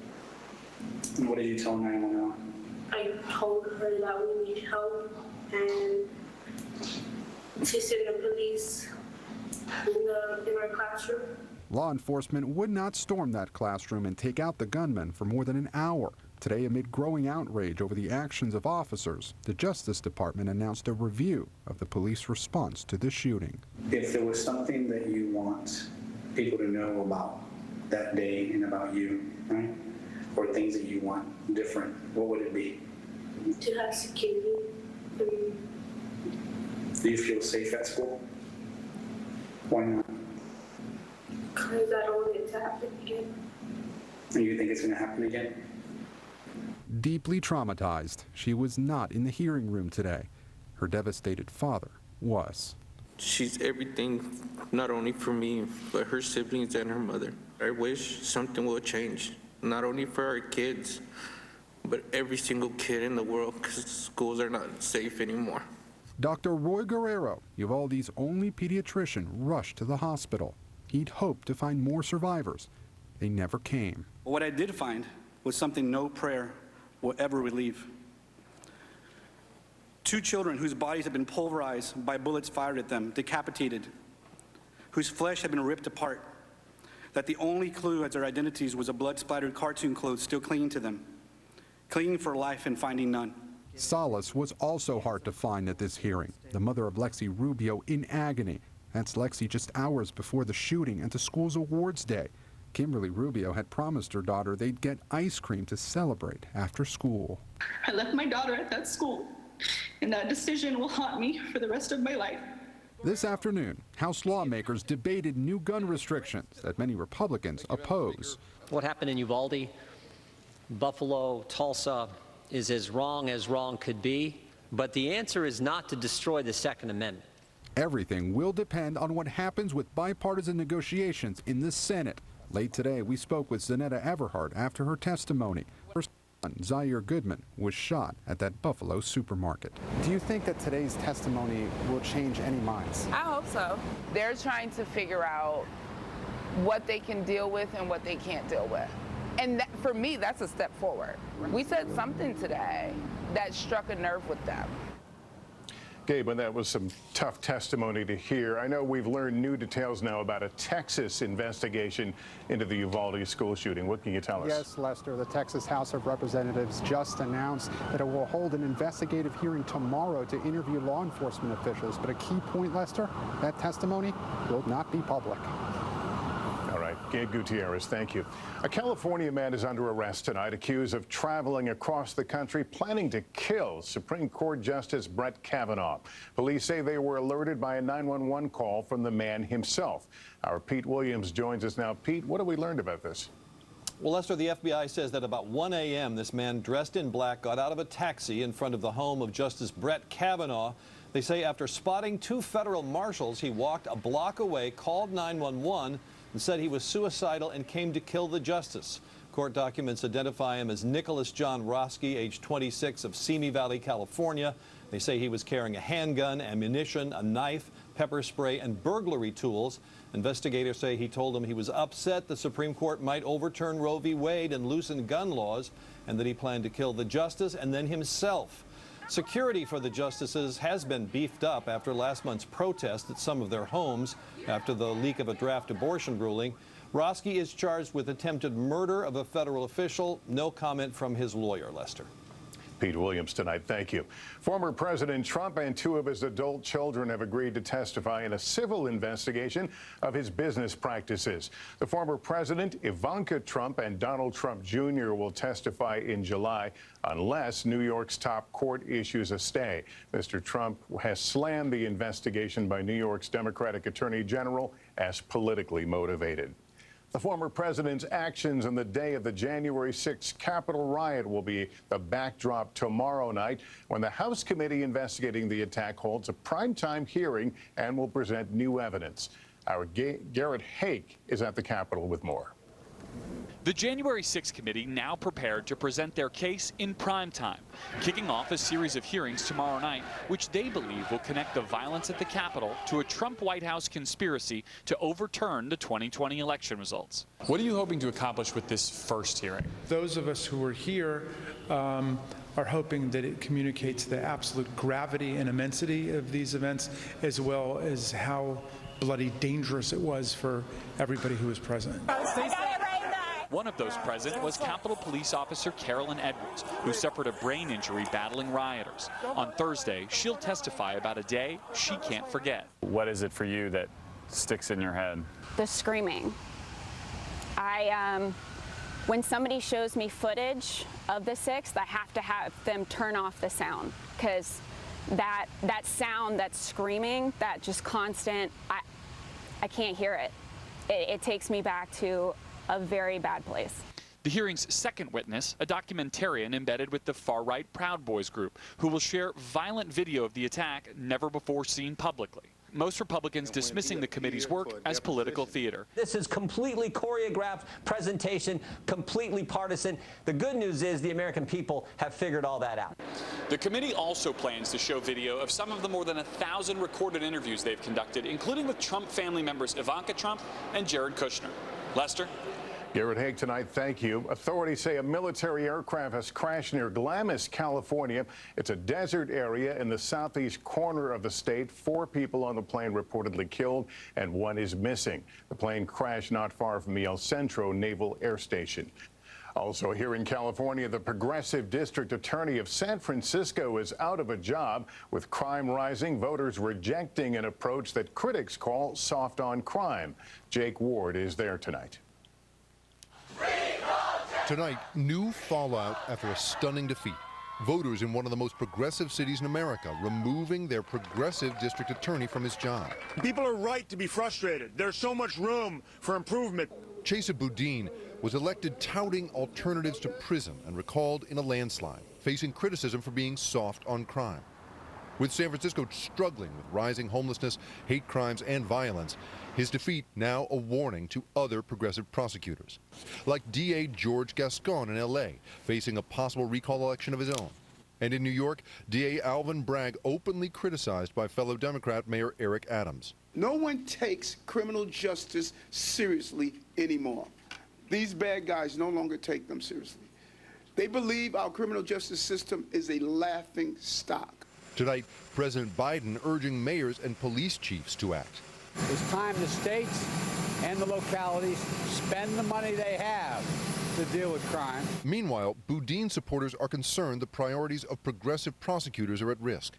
And what did you tell 911? I told her that we need help and to send the police in our classroom. Law enforcement would not storm that classroom and take out the gunman for more than an hour. Today, amid growing outrage over the actions of officers, the Justice Department announced a review of the police response to the shooting. If there was something that you want people to know about that day and about you, right? Or things that you want different, what would it be? To have security. Do you feel safe at school? Why not? Because I don't want it to happen again. And you think it's going to happen again? Deeply traumatized, she was not in the hearing room today. Her devastated father was. She's everything, not only for me, but her siblings and her mother. I wish something will change, not only for our kids, but every single kid in the world, because schools are not safe anymore. Dr. Roy Guerrero, Uvalde's only pediatrician, rushed to the hospital. He'd hoped to find more survivors. They never came. What I did find was something no prayer will ever relieve. 2 children whose bodies had been pulverized by bullets fired at them, decapitated, whose flesh had been ripped apart, that the only clue as their identities was a blood-splattered cartoon clothes still clinging to them, clinging for life and finding none. Solace was also hard to find at this hearing. The mother of Lexi Rubio in agony. That's Lexi just hours before the shooting and the school's awards day. Kimberly Rubio had promised her daughter they'd get ice cream to celebrate after school. I left my daughter at that school, and that decision will haunt me for the rest of my life. This afternoon, House lawmakers debated new gun restrictions that many Republicans oppose. What happened in Uvalde, Buffalo, Tulsa is as wrong could be, but the answer is not to destroy the Second Amendment. Everything will depend on what happens with bipartisan negotiations in the Senate. Late today, we spoke with Zanetta Everhart after her testimony. Her son, Zaire Goodman, was shot at that Buffalo supermarket. Do you think that today's testimony will change any minds? I hope so. They're trying to figure out what they can deal with and what they can't deal with. And that, for me, that's a step forward. We said something today that struck a nerve with them. Gabe, and that was some tough testimony to hear. I know we've learned new details now about a Texas investigation into the Uvalde school shooting. What can you tell us? Yes, Lester, the Texas House of Representatives just announced that it will hold an investigative hearing tomorrow to interview law enforcement officials. But a key point, Lester, that testimony will not be public. All right, Gabe Gutierrez, thank you. A California man is under arrest tonight, accused of traveling across the country, planning to kill Supreme Court Justice Brett Kavanaugh. Police say they were alerted by a 911 call from the man himself. Our Pete Williams joins us now. Pete, what have we learned about this? Well, Lester, the FBI says that about 1 a.m., this man dressed in black got out of a taxi in front of the home of Justice Brett Kavanaugh. They say after spotting 2 federal marshals, he walked a block away, called 911, and said he was suicidal and came to kill the justice. Court documents identify him as Nicholas John Roski, age 26, of Simi Valley, California. They say he was carrying a handgun, ammunition, a knife, pepper spray, and burglary tools. Investigators say he told them he was upset the Supreme Court might overturn Roe v. Wade and loosen gun laws, and that he planned to kill the justice and then himself. Security for the justices has been beefed up after last month's protest at some of their homes after the leak of a draft abortion ruling. Roski is charged with attempted murder of a federal official. No comment from his lawyer, Lester. Pete Williams tonight, thank you. Former President Trump and 2 of his adult children have agreed to testify in a civil investigation of his business practices. The former president, Ivanka Trump, and Donald Trump Jr. will testify in July unless New York's top court issues a stay. Mr. Trump has slammed the investigation by New York's Democratic Attorney General as politically motivated. The former president's actions on the day of the January 6th Capitol riot will be the backdrop tomorrow night when the House committee investigating the attack holds a primetime hearing and will present new evidence. Our Garrett Hake is at the Capitol with more. The January 6th committee now prepared to present their case in prime time, kicking off a series of hearings tomorrow night, which they believe will connect the violence at the Capitol to a Trump White House conspiracy to overturn the 2020 election results. What are you hoping to accomplish with this first hearing? Those of us who are here are hoping that it communicates the absolute gravity and immensity of these events, as well as how bloody dangerous it was for everybody who was present. One of those present was Capitol Police Officer Carolyn Edwards, who suffered a brain injury battling rioters. On Thursday, she'll testify about a day she can't forget. What is it for you that sticks in your head? The screaming. When somebody shows me footage of the 6th, I have to have them turn off the sound, because that sound, that screaming, that just constant, I can't hear it. It takes me back to a very bad place. The hearing's second witness, a documentarian embedded with the far-right Proud Boys group, who will share violent video of the attack never before seen publicly. Most Republicans dismissing the committee's work as political theater. This is completely choreographed presentation, completely partisan. The good news is the American people have figured all that out. The committee also plans to show video of some of the more than 1,000 recorded interviews they've conducted, including with Trump family members Ivanka Trump and Jared Kushner. Lester? Garrett Hake tonight, thank you. Authorities say a military aircraft has crashed near Glamis, California. It's a desert area in the southeast corner of the state. 4 people on the plane reportedly killed and 1 is missing. The plane crashed not far from the El Centro Naval Air Station. Also here in California, the progressive district attorney of San Francisco is out of a job. With crime rising, voters rejecting an approach that critics call soft on crime. Jake Ward is there tonight. Tonight, new fallout after a stunning defeat. Voters in one of the most progressive cities in America removing their progressive district attorney from his job. People are right to be frustrated. There's so much room for improvement. Chesa Boudin was elected touting alternatives to prison and recalled in a landslide, facing criticism for being soft on crime. With San Francisco struggling with rising homelessness, hate crimes, and violence, his defeat now a warning to other progressive prosecutors, like DA George Gascon in L.A., facing a possible recall election of his own. And in New York, DA Alvin Bragg openly criticized by fellow Democrat Mayor Eric Adams. No one takes criminal justice seriously anymore. These bad guys no longer take them seriously. They believe our criminal justice system is a laughing stock. Tonight, President Biden urging mayors and police chiefs to act. It's time the states and the localities spend the money they have to deal with crime. Meanwhile, Boudin supporters are concerned the priorities of progressive prosecutors are at risk.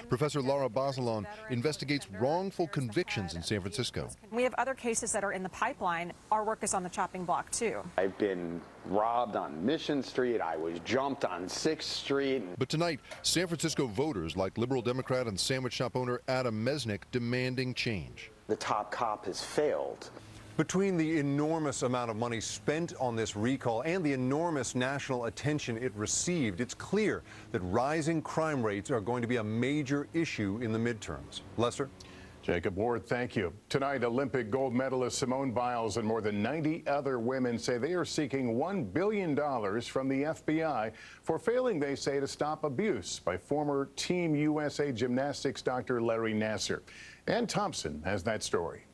Professor Laura Bazelon investigates wrongful convictions in San Francisco. We have other cases that are in the pipeline. Our work is on the chopping block, too. I've been robbed on Mission Street. I was jumped on 6th Street. But tonight, San Francisco voters like liberal Democrat and sandwich shop owner Adam Mesnick demanding change. The top cop has failed. Between the enormous amount of money spent on this recall and the enormous national attention it received, it's clear that rising crime rates are going to be a major issue in the midterms. Lester? Jacob Ward, thank you. Tonight, Olympic gold medalist Simone Biles and more than 90 other women say they are seeking $1 billion from the FBI for failing, they say, to stop abuse by former Team USA gymnastics Dr. Larry Nassar. Ann Thompson has that story.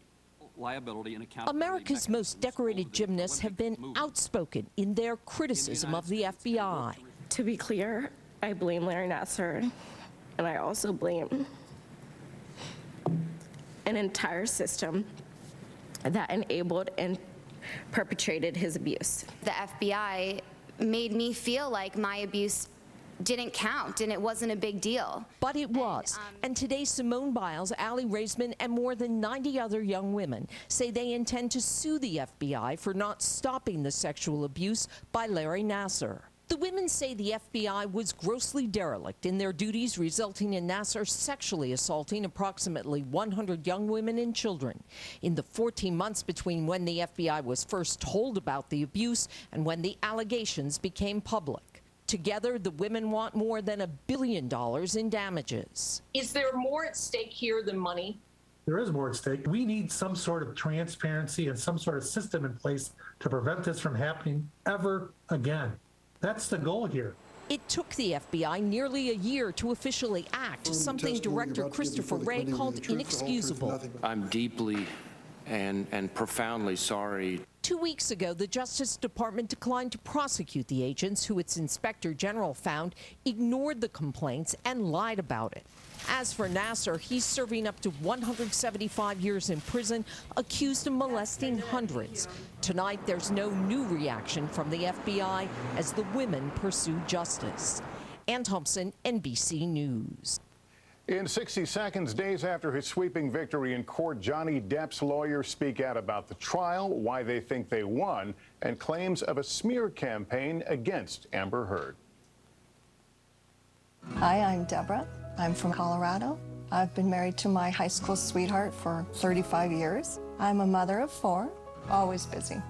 Liability and accountability. America's most decorated gymnasts have been outspoken in their criticism of the FBI. To be clear, I blame Larry Nassar, and I also blame an entire system that enabled and perpetrated his abuse. The FBI made me feel like my abuse didn't count and it wasn't a big deal. But it was. And today, Simone Biles, Aly Raisman, and more than 90 other young women say they intend to sue the FBI for not stopping the sexual abuse by Larry Nassar. The women say the FBI was grossly derelict in their duties, resulting in Nassar sexually assaulting approximately 100 young women and children. In the 14 months between when the FBI was first told about the abuse and when the allegations became public. Together, the women want more than $1 billion in damages. Is there more at stake here than money? There is more at stake. We need some sort of transparency and some sort of system in place to prevent this from happening ever again. That's the goal here. It took the FBI nearly a year to officially act, something Director Christopher Wray called inexcusable. I'm deeply and profoundly sorry. 2 weeks ago, the Justice Department declined to prosecute the agents who its Inspector General found ignored the complaints and lied about it. As for Nassar, he's serving up to 175 years in prison, accused of molesting hundreds. Tonight, there's no new reaction from the FBI as the women pursue justice. Ann Thompson, NBC News. In 60 seconds, days after his sweeping victory in court, Johnny Depp's lawyers speak out about the trial, why they think they won, and claims of a smear campaign against Amber Heard. Hi, I'm Deborah. I'm from Colorado. I've been married to my high school sweetheart for 35 years. I'm a mother of 4, always busy.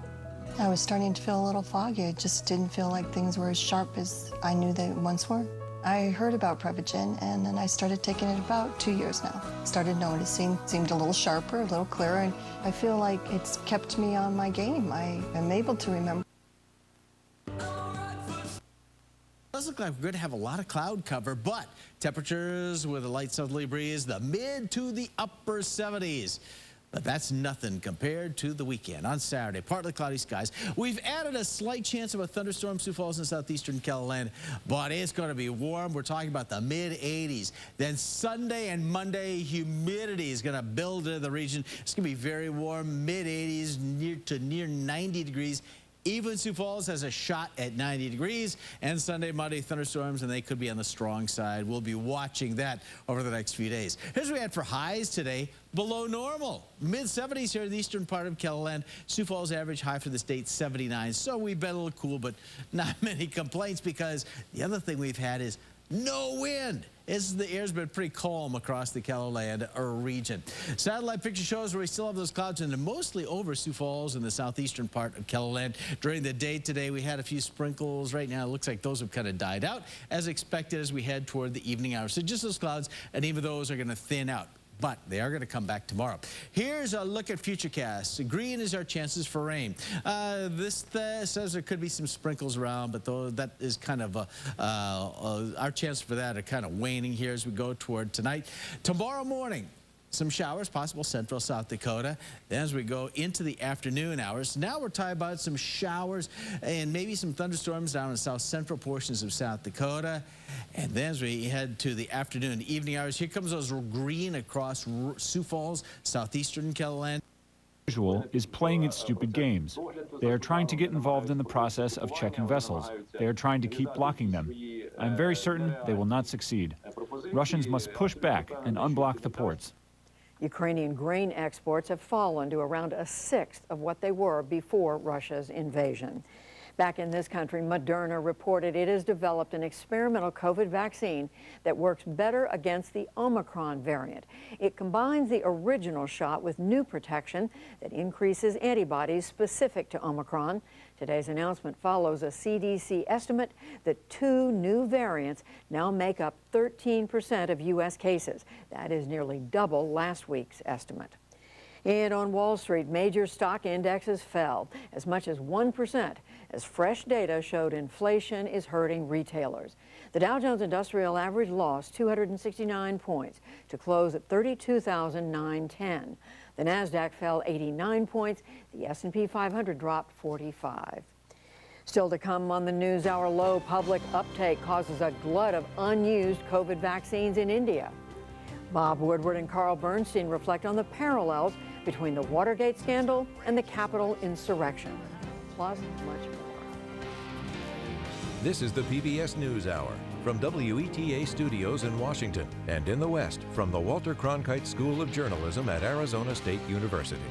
I was starting to feel a little foggy. I just didn't feel like things were as sharp as I knew they once were. I heard about Prevagen, and then I started taking it about 2 years now. Started noticing, seemed a little sharper, a little clearer, and I feel like it's kept me on my game. I am able to remember. It does look like we're going to have a lot of cloud cover, but temperatures with a light southerly breeze, the mid to the upper 70s. But that's nothing compared to the weekend. On Saturday, partly cloudy skies. We've added a slight chance of a thunderstorm, Sioux Falls and southeastern KELO, but it's going to be warm. We're talking about the mid-80s. Then Sunday and Monday, humidity is going to build into the region. It's going to be very warm, mid-80s, near 90 degrees. Even Sioux Falls has a shot at 90 degrees, and Sunday, Monday, thunderstorms, and they could be on the strong side. We'll be watching that over the next few days. Here's what we had for highs today, below normal. Mid-70s here in the eastern part of KELO. Sioux Falls average high for the state, 79. So we've been a little cool, but not many complaints because the other thing we've had is no wind. The air's been pretty calm across the KELO region. Satellite picture shows where we still have those clouds and they're mostly over Sioux Falls in the southeastern part of KELO. During the day today, we had a few sprinkles. Right now, it looks like those have kind of died out as expected as we head toward the evening hours. So just those clouds, and even those are going to thin out. But they are going to come back tomorrow. Here's a look at futurecasts. Green is our chances for rain. This says there could be some sprinkles around, but that is kind of our chances for that are kind of waning here as we go toward tonight. Tomorrow morning, some showers, possible central South Dakota. Then as we go into the afternoon hours, now we're talking about some showers and maybe some thunderstorms down in the south central portions of South Dakota. And then as we head to the afternoon and evening hours, here comes those green across Sioux Falls, southeastern KELO. Usual is playing its stupid games. They are trying to get involved in the process of checking vessels. They are trying to keep blocking them. I'm very certain they will not succeed. Russians must push back and unblock the ports. Ukrainian grain exports have fallen to around a sixth of what they were before Russia's invasion. Back in this country, Moderna reported it has developed an experimental COVID vaccine that works better against the Omicron variant. It combines the original shot with new protection that increases antibodies specific to Omicron. Today's announcement follows a CDC estimate that 2 new variants now make up 13% of U.S. cases. That is nearly double last week's estimate. And on Wall Street, major stock indexes fell as much as 1% as fresh data showed inflation is hurting retailers. The Dow Jones Industrial Average lost 269 points to close at 32,910. The Nasdaq fell 89 points. The S&P 500 dropped 45. Still to come on the NewsHour, low public uptake causes a glut of unused COVID vaccines in India. Bob Woodward and Carl Bernstein reflect on the parallels between the Watergate scandal and the Capitol insurrection, plus much more. This is the PBS NewsHour from WETA Studios in Washington and in the West from the Walter Cronkite School of Journalism at Arizona State University.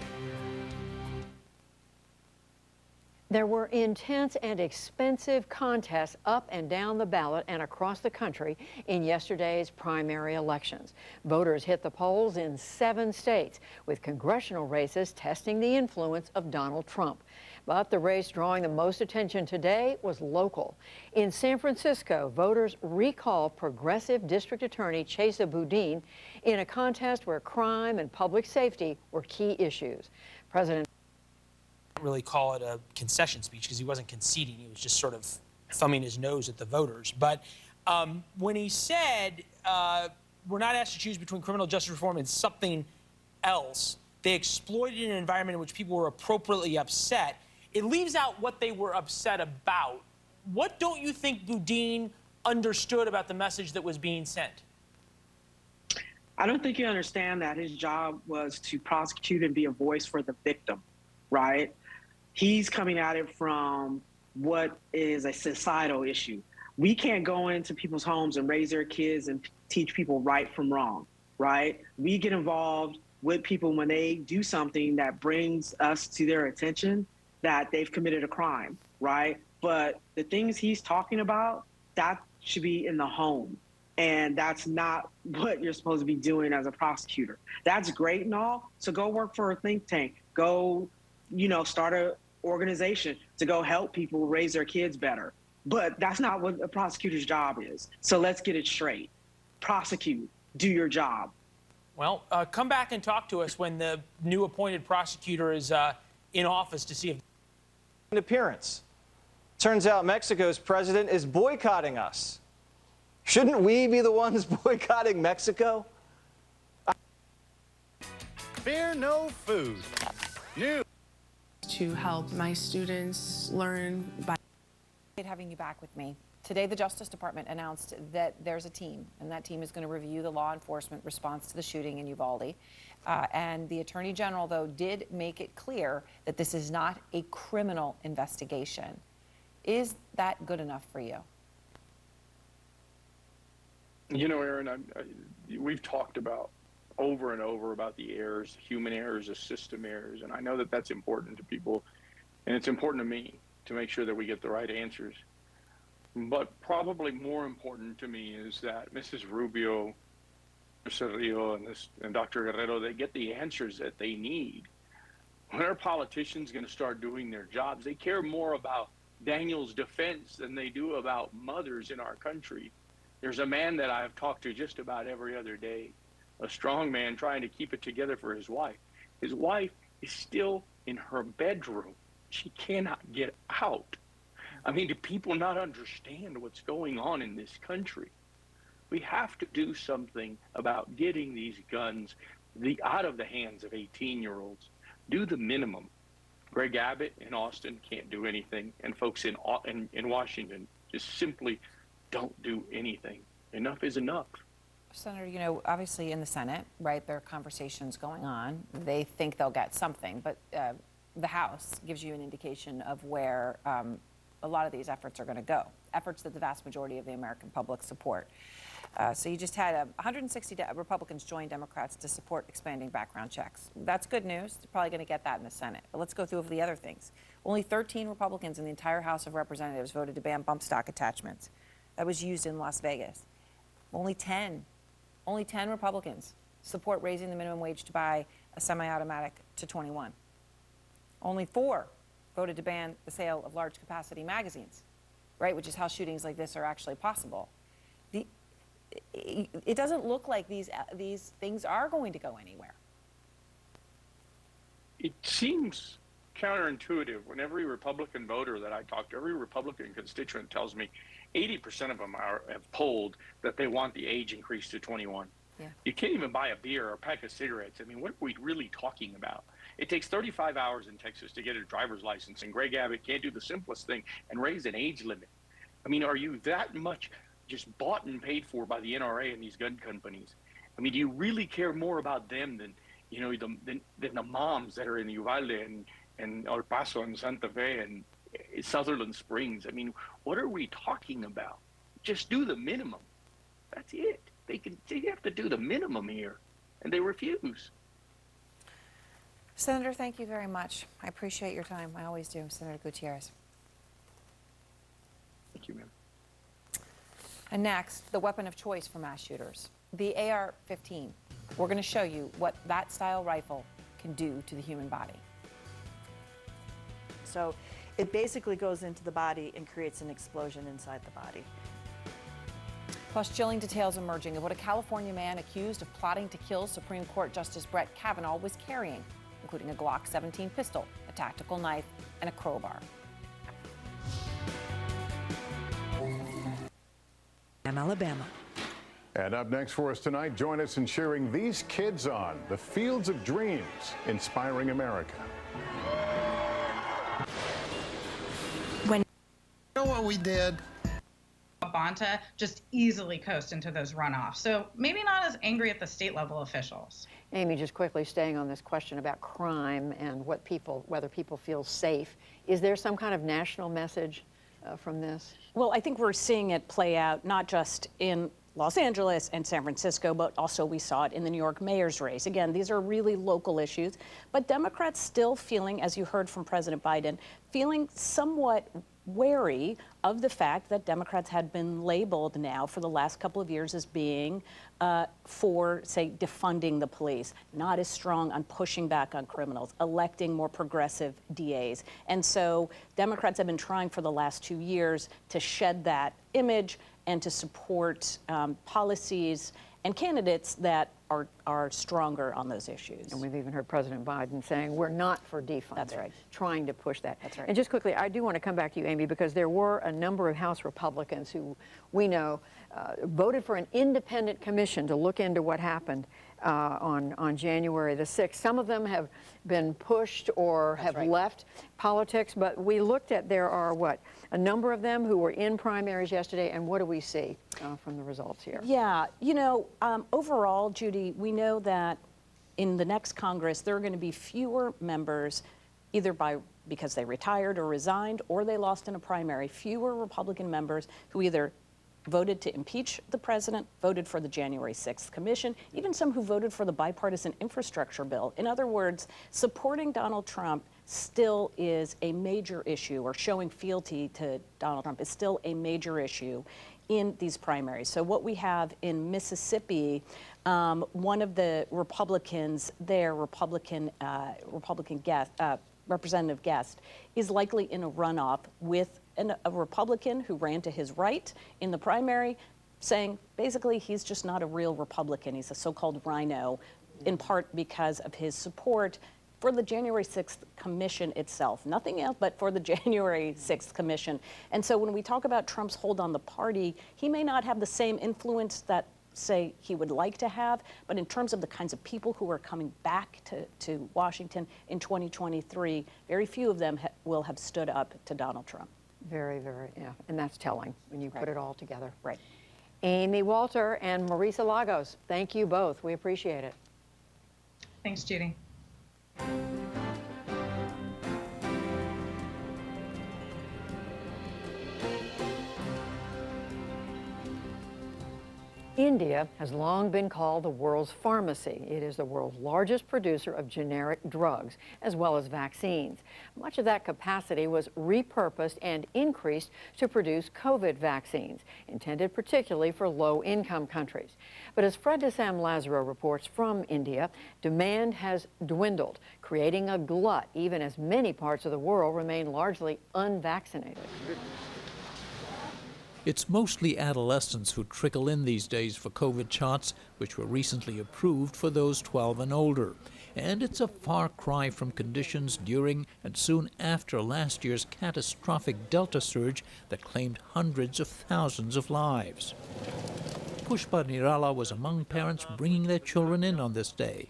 There were intense and expensive contests up and down the ballot and across the country in yesterday's primary elections. Voters hit the polls in 7 states, with congressional races testing the influence of Donald Trump. But the race drawing the most attention today was local. In San Francisco, voters recalled Progressive District Attorney Chesa Boudin in a contest where crime and public safety were key issues. President really call it a concession speech because he wasn't conceding. He was just sort of thumbing his nose at the voters. But when he said, we're not asked to choose between criminal justice reform and something else, they exploited an environment in which people were appropriately upset. It leaves out what they were upset about. What don't you think Boudin understood about the message that was being sent? I don't think you understand that his job was to prosecute and be a voice for the victim, right? He's coming at it from what is a societal issue. We can't go into people's homes and raise their kids and teach people right from wrong, right? We get involved with people when they do something that brings us to their attention that they've committed a crime, right? But the things he's talking about, that should be in the home. And that's not what you're supposed to be doing as a prosecutor. That's great and all. So go work for a think tank. Go, start an organization to go help people raise their kids better. But that's not what a prosecutor's job is. So let's get it straight. Prosecute. Do your job. Well, come back and talk to us when the new appointed prosecutor is in office to see if... An appearance. Turns out Mexico's president is boycotting us. Shouldn't we be the ones boycotting Mexico? Fear no food. New. To help my students learn by Having you back with me. Today, the Justice Department announced that there's a team, and that team is going to review the law enforcement response to the shooting in Uvalde. And the Attorney General, though, did make it clear that this is not a criminal investigation. Is that good enough for you? Aaron, we've talked about over and over about the errors, human errors, the system errors, and I know that that's important to people, and it's important to me to make sure that we get the right answers. But probably more important to me is that Mrs. Rubio, Mr. Rio, and Dr. Guerrero, they get the answers that they need. When our politicians going to start doing their jobs, they care more about Daniel's defense than they do about mothers in our country. There's a man that I've talked to just about every other day, a strong man trying to keep it together for his wife. His wife is still in her bedroom. She cannot get out. I mean, do people not understand what's going on in this country? We have to do something about getting these guns out of the hands of 18-year-olds. Do the minimum. Greg Abbott in Austin can't do anything, and folks in Washington just simply don't do anything. Enough is enough. Senator, obviously in the Senate, right, there are conversations going on. They think they'll get something, but the House gives you an indication of where a lot of these efforts are going to go, efforts that the vast majority of the American public support. So you just had 160 Republicans join Democrats to support expanding background checks. That's good news. They're probably going to get that in the Senate. But let's go through the other things. Only 13 Republicans in the entire House of Representatives voted to ban bump stock attachments. That was used in Las Vegas. Only 10 Republicans support raising the minimum wage to buy a semi-automatic to 21. Only 4 voted to ban the sale of large capacity magazines, right, which is how shootings like this are actually possible. It doesn't look like these things are going to go anywhere. It seems counterintuitive when every Republican voter that I talk to, every Republican constituent tells me 80% of them have polled that they want the age increased to 21. Yeah. You can't even buy a beer or a pack of cigarettes. I mean, what are we really talking about? It takes 35 hours in Texas to get a driver's license, and Greg Abbott can't do the simplest thing and raise an age limit. I mean, are you that much just bought and paid for by the NRA and these gun companies? I mean, do you really care more about them than, you know, than the moms that are in Uvalde and El Paso and Santa Fe and Sutherland Springs? I mean, what are we talking about? Just do the minimum. That's it. They have to do the minimum here, and they refuse. Senator, thank you very much. I appreciate your time. I always do, Senator Gutierrez. Thank you, ma'am. And next, the weapon of choice for mass shooters, the AR-15. We're going to show you what that style rifle can do to the human body. So it basically goes into the body and creates an explosion inside the body. Plus, chilling details emerging of what a California man accused of plotting to kill Supreme Court Justice Brett Kavanaugh was carrying, including a Glock 17 pistol, a tactical knife, and a crowbar. Alabama. And up next for us tonight, join us in cheering these kids on. The Fields of Dreams, inspiring America. You know what we did? Bonta just easily coast into those runoffs. So maybe not as angry at the state level officials. Amy, just quickly staying on this question about crime and whether people feel safe, is there some kind of national message from this? Well, I think we're seeing it play out not just in Los Angeles and San Francisco, but also we saw it in the New York mayor's race. Again, these are really local issues, but Democrats still feeling, as you heard from President Biden, feeling somewhat wary of the fact that Democrats had been labeled now for the last couple of years as being for, say, defunding the police, not as strong on pushing back on criminals, electing more progressive DAs. And so Democrats have been trying for the last 2 years to shed that image and to support policies and candidates that are stronger on those issues. And we've even heard President Biden saying we're not for defunding. That's right. Trying to push that. That's right. And just quickly, I do want to come back to you, Amy, because there were a number of House Republicans who we know voted for an independent commission to look into what happened on January the 6th. Some of them have been pushed or have left politics, but we looked at, there are what, a number of them who were in primaries yesterday, and what do we see from the results here? Yeah, you know, overall, Judy, we know that in the next Congress, there are going to be fewer members, either because they retired or resigned, or they lost in a primary, fewer Republican members who either voted to impeach the president, voted for the January 6th commission, even some who voted for the bipartisan infrastructure bill. In other words, supporting Donald Trump still is a major issue, or showing fealty to Donald Trump is still a major issue in these primaries. So what we have in Mississippi, one of the Republicans there, Representative Guest, is likely in a runoff with a Republican who ran to his right in the primary, saying basically he's just not a real Republican. He's a so-called rhino, in part because of his support for the January 6th commission itself. Nothing else but for the January 6th commission. And so when we talk about Trump's hold on the party, he may not have the same influence that, say, he would like to have, but in terms of the kinds of people who are coming back to Washington in 2023, very few of them will have stood up to Donald Trump. Very, very, yeah, and that's telling when you put it all together. Right. Amy Walter and Marisa Lagos, thank you both. We appreciate it. Thanks, Judy. India has long been called the world's pharmacy. It is the world's largest producer of generic drugs, as well as vaccines. Much of that capacity was repurposed and increased to produce COVID vaccines, intended particularly for low-income countries. But as Fred de Sam Lazaro reports from India, demand has dwindled, creating a glut, even as many parts of the world remain largely unvaccinated. It's mostly adolescents who trickle in these days for COVID shots, which were recently approved for those 12 and older. And it's a far cry from conditions during and soon after last year's catastrophic Delta surge that claimed hundreds of thousands of lives. Pushpa Nirala was among parents bringing their children in on this day.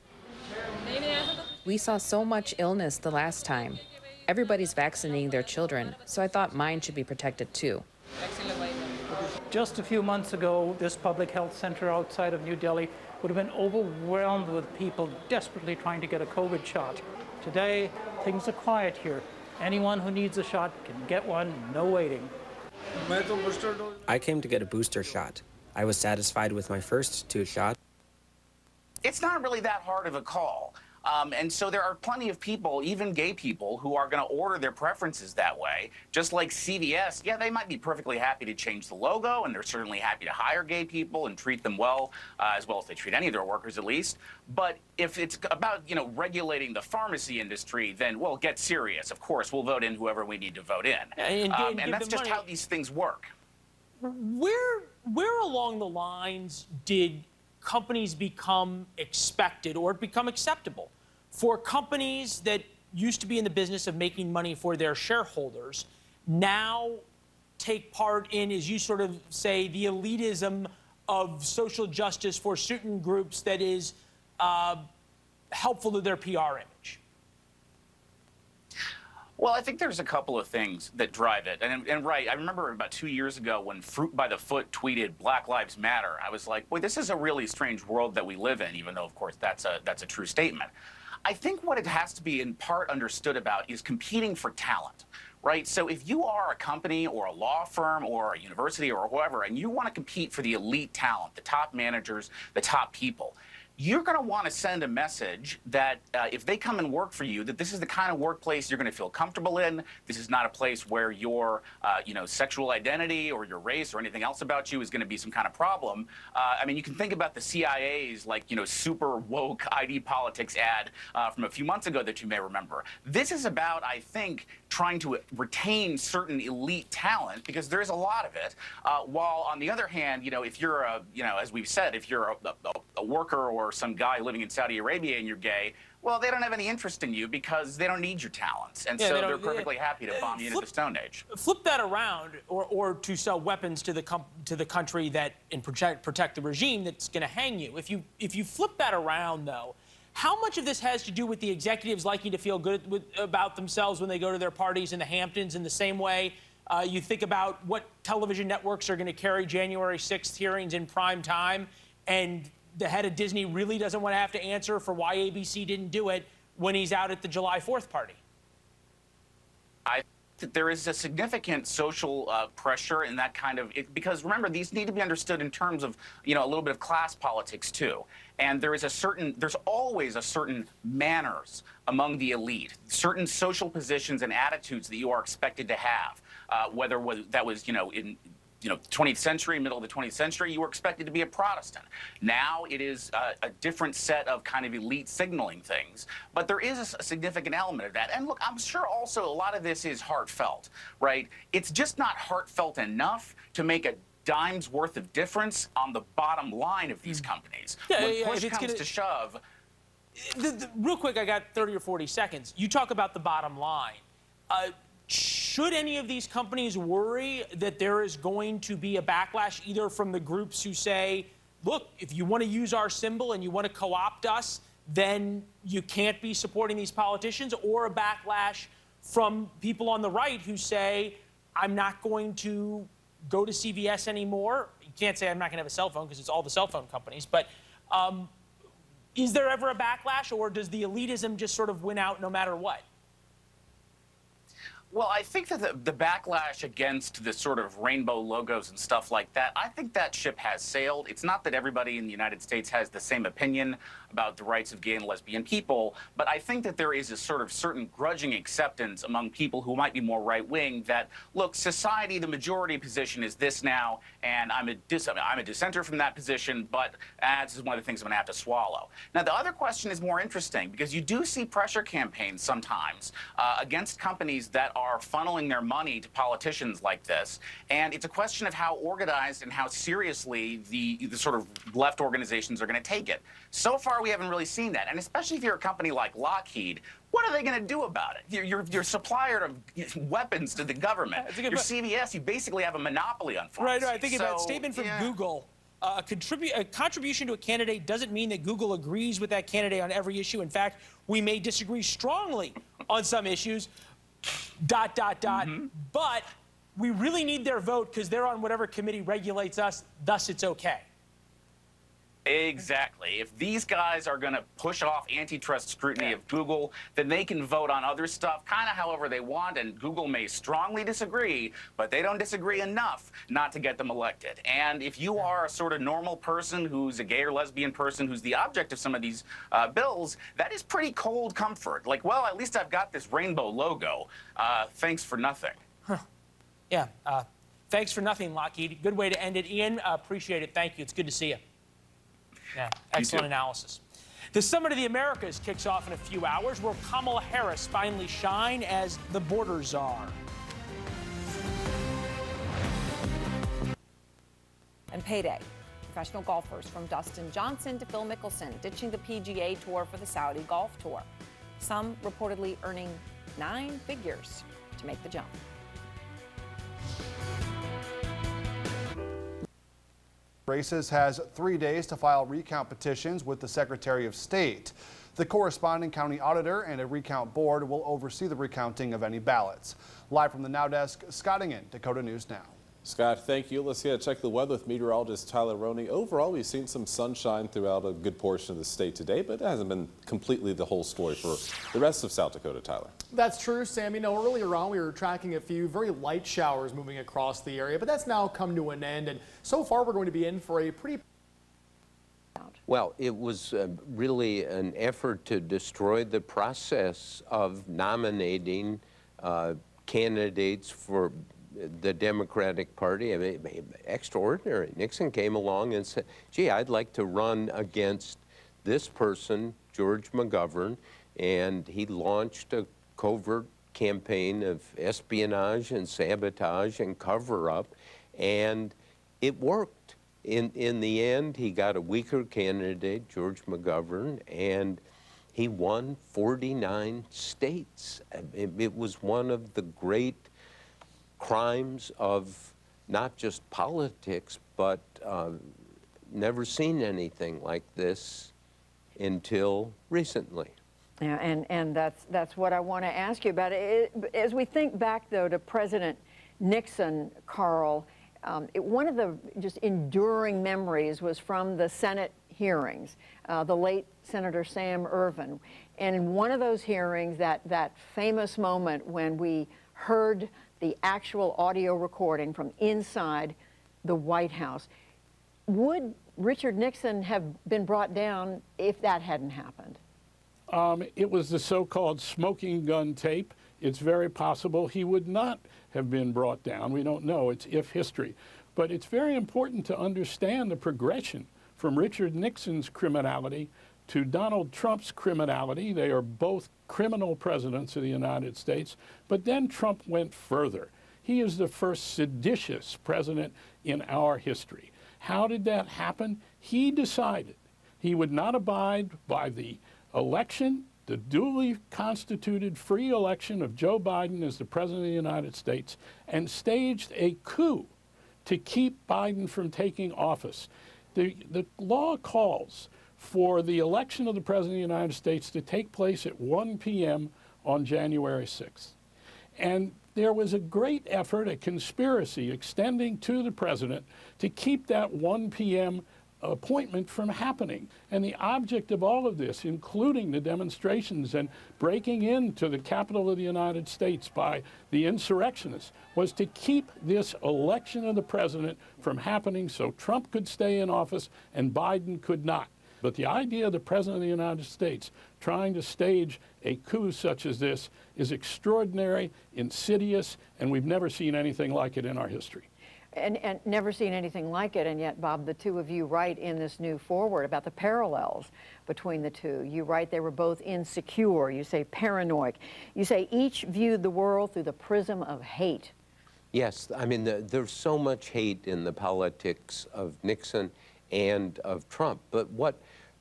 We saw so much illness the last time. Everybody's vaccinating their children, so I thought mine should be protected too. Just a few months ago, this public health center outside of New Delhi would have been overwhelmed with people desperately trying to get a COVID shot. Today, things are quiet here. Anyone who needs a shot can get one, no waiting. I came to get a booster shot. I was satisfied with my first 2 shots. It's not really that hard of a call. And so there are plenty of people, even gay people, who are going to order their preferences that way. Just like CVS, yeah, they might be perfectly happy to change the logo, and they're certainly happy to hire gay people and treat them well as they treat any of their workers at least. But if it's about, regulating the pharmacy industry, then, well, get serious. Of course, we'll vote in whoever we need to vote in. And that's just how these things work. Where along the lines did companies become expected or become acceptable for companies that used to be in the business of making money for their shareholders now take part in, as you sort of say, the elitism of social justice for certain groups that is helpful to their PR image? Well, I think there's a couple of things that drive it. And right, I remember about 2 years ago when Fruit by the Foot tweeted Black Lives Matter. I was like, boy, this is a really strange world that we live in, even though, of course, that's a true statement. I think what it has to be in part understood about is competing for talent, right? So if you are a company or a law firm or a university or whoever, and you want to compete for the elite talent, the top managers, the top people, you're going to want to send a message that if they come and work for you, that this is the kind of workplace you're going to feel comfortable in. This is not a place where your, sexual identity or your race or anything else about you is going to be some kind of problem. I mean, you can think about the CIA's, super woke ID politics ad from a few months ago that you may remember. This is about, I think, trying to retain certain elite talent, because there's a lot of it, while on the other hand, if you're as we've said, if you're a worker or some guy living in Saudi Arabia and you're gay, well, they don't have any interest in you because they don't need your talents, and so they're perfectly happy to bomb you into the Stone Age. Flip that around, or to sell weapons to the country that and protect the regime that's going to hang you. If you flip that around, though, how much of this has to do with the executives liking to feel good about themselves when they go to their parties in the Hamptons, in the same way you think about what television networks are going to carry January 6th hearings in prime time, and the head of Disney really doesn't want to have to answer for why ABC didn't do it when he's out at the July 4th party? I think there is a significant social pressure in that kind of, because remember, these need to be understood in terms of, a little bit of class politics too. And there's always a certain manners among the elite, certain social positions and attitudes that you are expected to have, whether that was, in 20th century, middle of the 20th century, you were expected to be a Protestant. Now it is a different set of kind of elite signaling things. But there is a significant element of that. And look, I'm sure also a lot of this is heartfelt, right? It's just not heartfelt enough to make a dime's worth of difference on the bottom line of these companies. When push comes to shove. Real quick, I got 30 or 40 seconds. You talk about the bottom line. Should any of these companies worry that there is going to be a backlash either from the groups who say, look, if you want to use our symbol and you want to co-opt us, then you can't be supporting these politicians, or a backlash from people on the right who say, I'm not going to go to CVS anymore? You can't say I'm not going to have a cell phone because it's all the cell phone companies. But is there ever a backlash, or does the elitism just sort of win out no matter what? Well, I think that the backlash against the sort of rainbow logos and stuff like that, I think that ship has sailed. It's not that everybody in the United States has the same opinion about the rights of gay and lesbian people, but I think that there is a sort of certain grudging acceptance among people who might be more right-wing that, look, society, the majority position is this now, and I'm a dissenter from that position, but this is one of the things I'm going to have to swallow. Now, the other question is more interesting because you do see pressure campaigns sometimes against companies that are funneling their money to politicians like this, and it's a question of how organized and how seriously the sort of left organizations are going to take it. So far, we haven't really seen that, and especially if you're a company like Lockheed, what are they going to do about it? You're supplier of weapons to the government. You're CVS, you basically have a monopoly on pharmacy. Right, I think about statement from Google. A contribution to a candidate doesn't mean that Google agrees with that candidate on every issue. In fact, we may disagree strongly on some issues, ... But we really need their vote because they're on whatever committee regulates us, thus it's okay. Exactly. If these guys are going to push off antitrust scrutiny of Google, then they can vote on other stuff kind of however they want, and Google may strongly disagree, but they don't disagree enough not to get them elected. And if you are a sort of normal person who's a gay or lesbian person who's the object of some of these bills, that is pretty cold comfort. Like, well, at least I've got this rainbow logo. Thanks for nothing. Huh. Yeah. Thanks for nothing, Lockheed. Good way to end it. Ian, appreciate it. Thank you. It's good to see you. Yeah, excellent analysis. The Summit of the Americas kicks off in a few hours. Will Kamala Harris finally shine as the border czar? And payday. Professional golfers from Dustin Johnson to Phil Mickelson ditching the PGA Tour for the Saudi Golf Tour. Some reportedly earning 9 figures to make the jump. Races has 3 days to file recount petitions with the Secretary of State. The corresponding county auditor and a recount board will oversee the recounting of any ballots. Live from the Now Desk, Scott Ingen, Dakota News Now. Scott, thank you. Let's check the weather with meteorologist Tyler Roney. Overall, we've seen some sunshine throughout a good portion of the state today, but it hasn't been completely the whole story for the rest of South Dakota, Tyler. That's true, Sam. You know, earlier on we were tracking a few very light showers moving across the area, but that's now come to an end, and so far we're going to be in for a pretty... Well, it was really an effort to destroy the process of nominating candidates for the Democratic Party. I mean, extraordinary. Nixon came along and said, gee, I'd like to run against this person, George McGovern, and he launched a covert campaign of espionage and sabotage and cover-up, and it worked. In the end, he got a weaker candidate, George McGovern, and he won 49 states. It was one of the great crimes of not just politics, but never seen anything like this until recently. Yeah, and that's what I want to ask you about. As we think back, though, to President Nixon, Carl, one of the just enduring memories was from the Senate hearings, the late Senator Sam Ervin. And in one of those hearings, that famous moment when we heard the actual audio recording from inside the White House, would Richard Nixon have been brought down if that hadn't happened? It was the so-called smoking gun tape. It's very possible he would not have been brought down. We don't know. It's if history. But it's very important to understand the progression from Richard Nixon's criminality to Donald Trump's criminality. They are both criminal presidents of the United States, but then Trump went further. He is the first seditious president in our history. How did that happen? He decided he would not abide by the election, the duly constituted free election of Joe Biden as the President of the United States, and staged a coup to keep Biden from taking office. The law calls for the election of the President of the United States to take place at 1 p.m. on January 6th. And there was a great effort, a conspiracy extending to the President to keep that 1 p.m. appointment from happening. And the object of all of this, including the demonstrations and breaking into the Capitol of the United States by the insurrectionists, was to keep this election of the president from happening so Trump could stay in office and Biden could not. But the idea of the President of the United States trying to stage a coup such as this is extraordinary, insidious, and we've never seen anything like it in our history. And never seen anything like it, and yet, Bob, the two of you write in this new foreword about the parallels between the two. You write they were both insecure, you say paranoid. You say each viewed the world through the prism of hate. Yes, I mean, there's so much hate in the politics of Nixon and of Trump. But what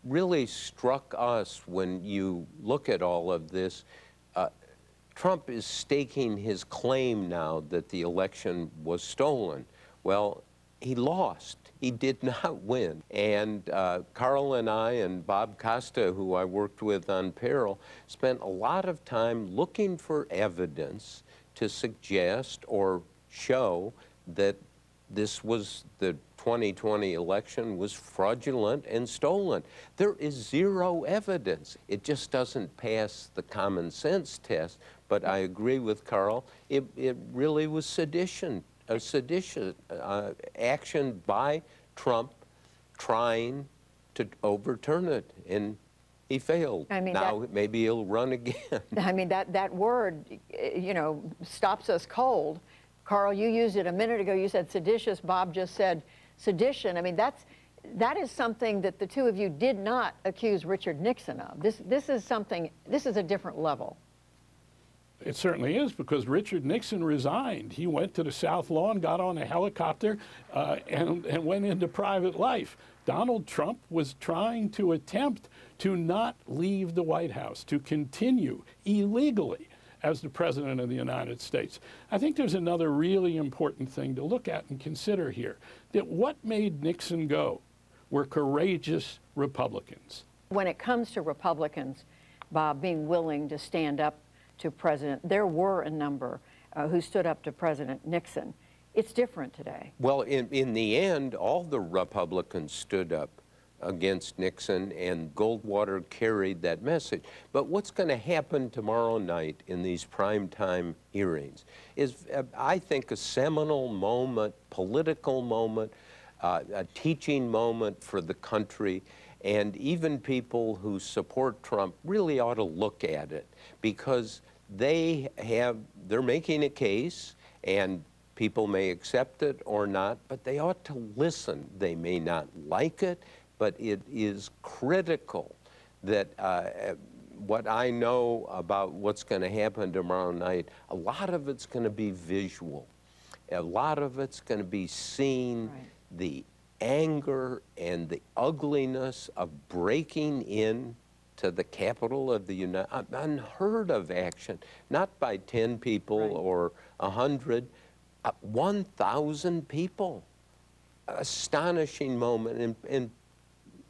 really struck us when you look at all of this, Trump is staking his claim now that the election was stolen. Well, he lost. He did not win. And Carl and I and Bob Costa, who I worked with on Peril, spent a lot of time looking for evidence to suggest or show that this was the 2020 election was fraudulent and stolen. There is zero evidence. It just doesn't pass the common sense test. But I agree with Carl. It really was sedition, a seditious action by Trump trying to overturn it. And he failed. I mean, now maybe he'll run again. I mean, that word, you know, stops us cold. Carl, you used it a minute ago. You said seditious. Bob just said sedition. I mean, that is something that the two of you did not accuse Richard Nixon of. This is something, this is a different level. It certainly is, because Richard Nixon resigned. He went to the South Lawn, got on a helicopter, and went into private life. Donald Trump was trying to attempt to not leave the White House, to continue illegally as the President of the United States. I think there's another really important thing to look at and consider here, that what made Nixon go were courageous Republicans. When it comes to Republicans, Bob, being willing to stand up to President, there were a number who stood up to President Nixon. It's different today. Well, in the end, all the Republicans stood up against Nixon, and Goldwater carried that message. But what's going to happen tomorrow night in these primetime hearings is, I think, a seminal moment, political moment, a teaching moment for the country. And even people who support Trump really ought to look at it, because they're making a case, and people may accept it or not, but they ought to listen. They may not like it, but it is critical that what I know about what's going to happen tomorrow night, a lot of it's going to be visual. A lot of it's going to be seen, the anger and the ugliness of breaking in to the Capitol of the United States. Unheard of action, not by 10 people or 100, 1,000 people. Astonishing moment, and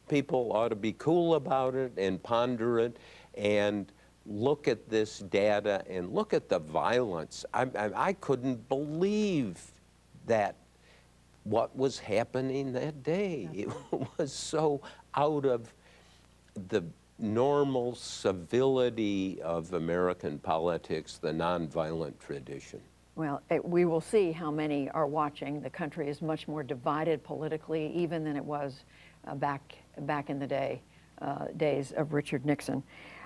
people ought to be cool about it and ponder it and look at this data and look at the violence. I couldn't believe that what was happening that day. It was so out of the normal civility of American politics, the nonviolent tradition. Well, we will see how many are watching. The country is much more divided politically even than it was back in the days of Richard Nixon.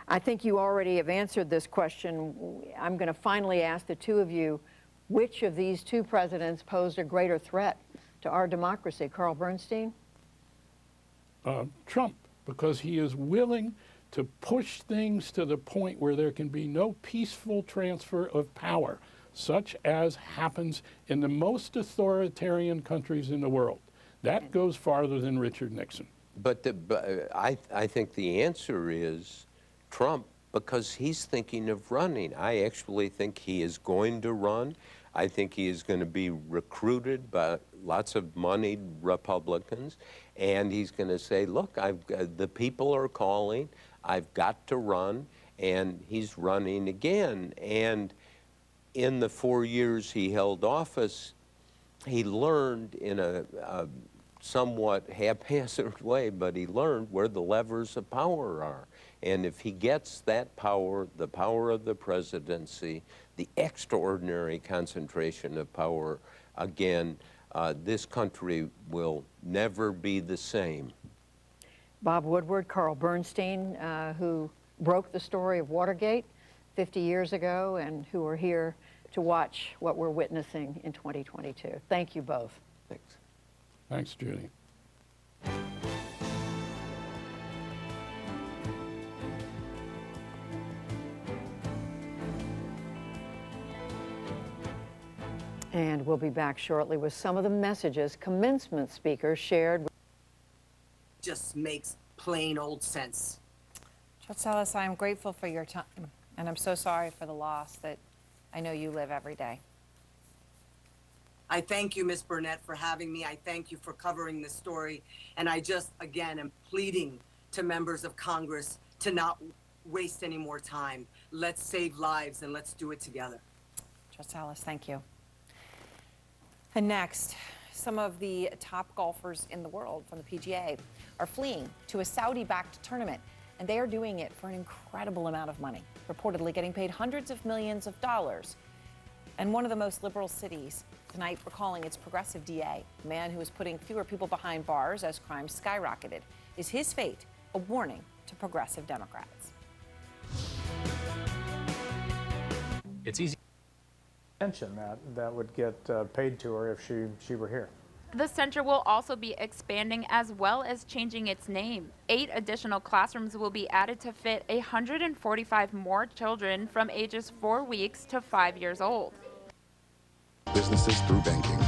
I think you already have answered this question. I'm going to finally ask the two of you, which of these two presidents posed a greater threat to our democracy? Carl Bernstein? Trump, because he is willing to push things to the point where there can be no peaceful transfer of power, such as happens in the most authoritarian countries in the world. That goes farther than Richard Nixon. But I think the answer is Trump, because he's thinking of running. I actually think he is going to run. I think he is going to be recruited by lots of moneyed Republicans, and he's going to say, look, the people are calling, I've got to run, and he's running again. And in the 4 years he held office, he learned in a somewhat haphazard way, but he learned where the levers of power are. And if he gets that power, the power of the presidency, the extraordinary concentration of power, again, this country will never be the same. Bob Woodward, Carl Bernstein, who broke the story of Watergate 50 years ago and who are here to watch what we're witnessing in 2022. Thank you both. Thanks. Thanks, Judy. And we'll be back shortly with some of the messages commencement speakers shared. Just makes plain old sense. Judge Ellis, I am grateful for your time, and I'm so sorry for the loss that I know you live every day. I thank you, Ms. Burnett, for having me. I thank you for covering this story. And I just, again, am pleading to members of Congress to not waste any more time. Let's save lives and let's do it together. Judge Ellis, thank you. And next, some of the top golfers in the world from the PGA are fleeing to a Saudi-backed tournament, and they are doing it for an incredible amount of money, reportedly getting paid hundreds of millions of dollars. And one of the most liberal cities tonight recalling its progressive DA, a man who is putting fewer people behind bars as crime skyrocketed. Is his fate a warning to progressive Democrats? It's easy. Pension that would get paid to her if she were here. The center will also be expanding as well as changing its name. 8 additional classrooms will be added to fit 145 more children from ages 4 weeks to 5 years old. Businesses through banking.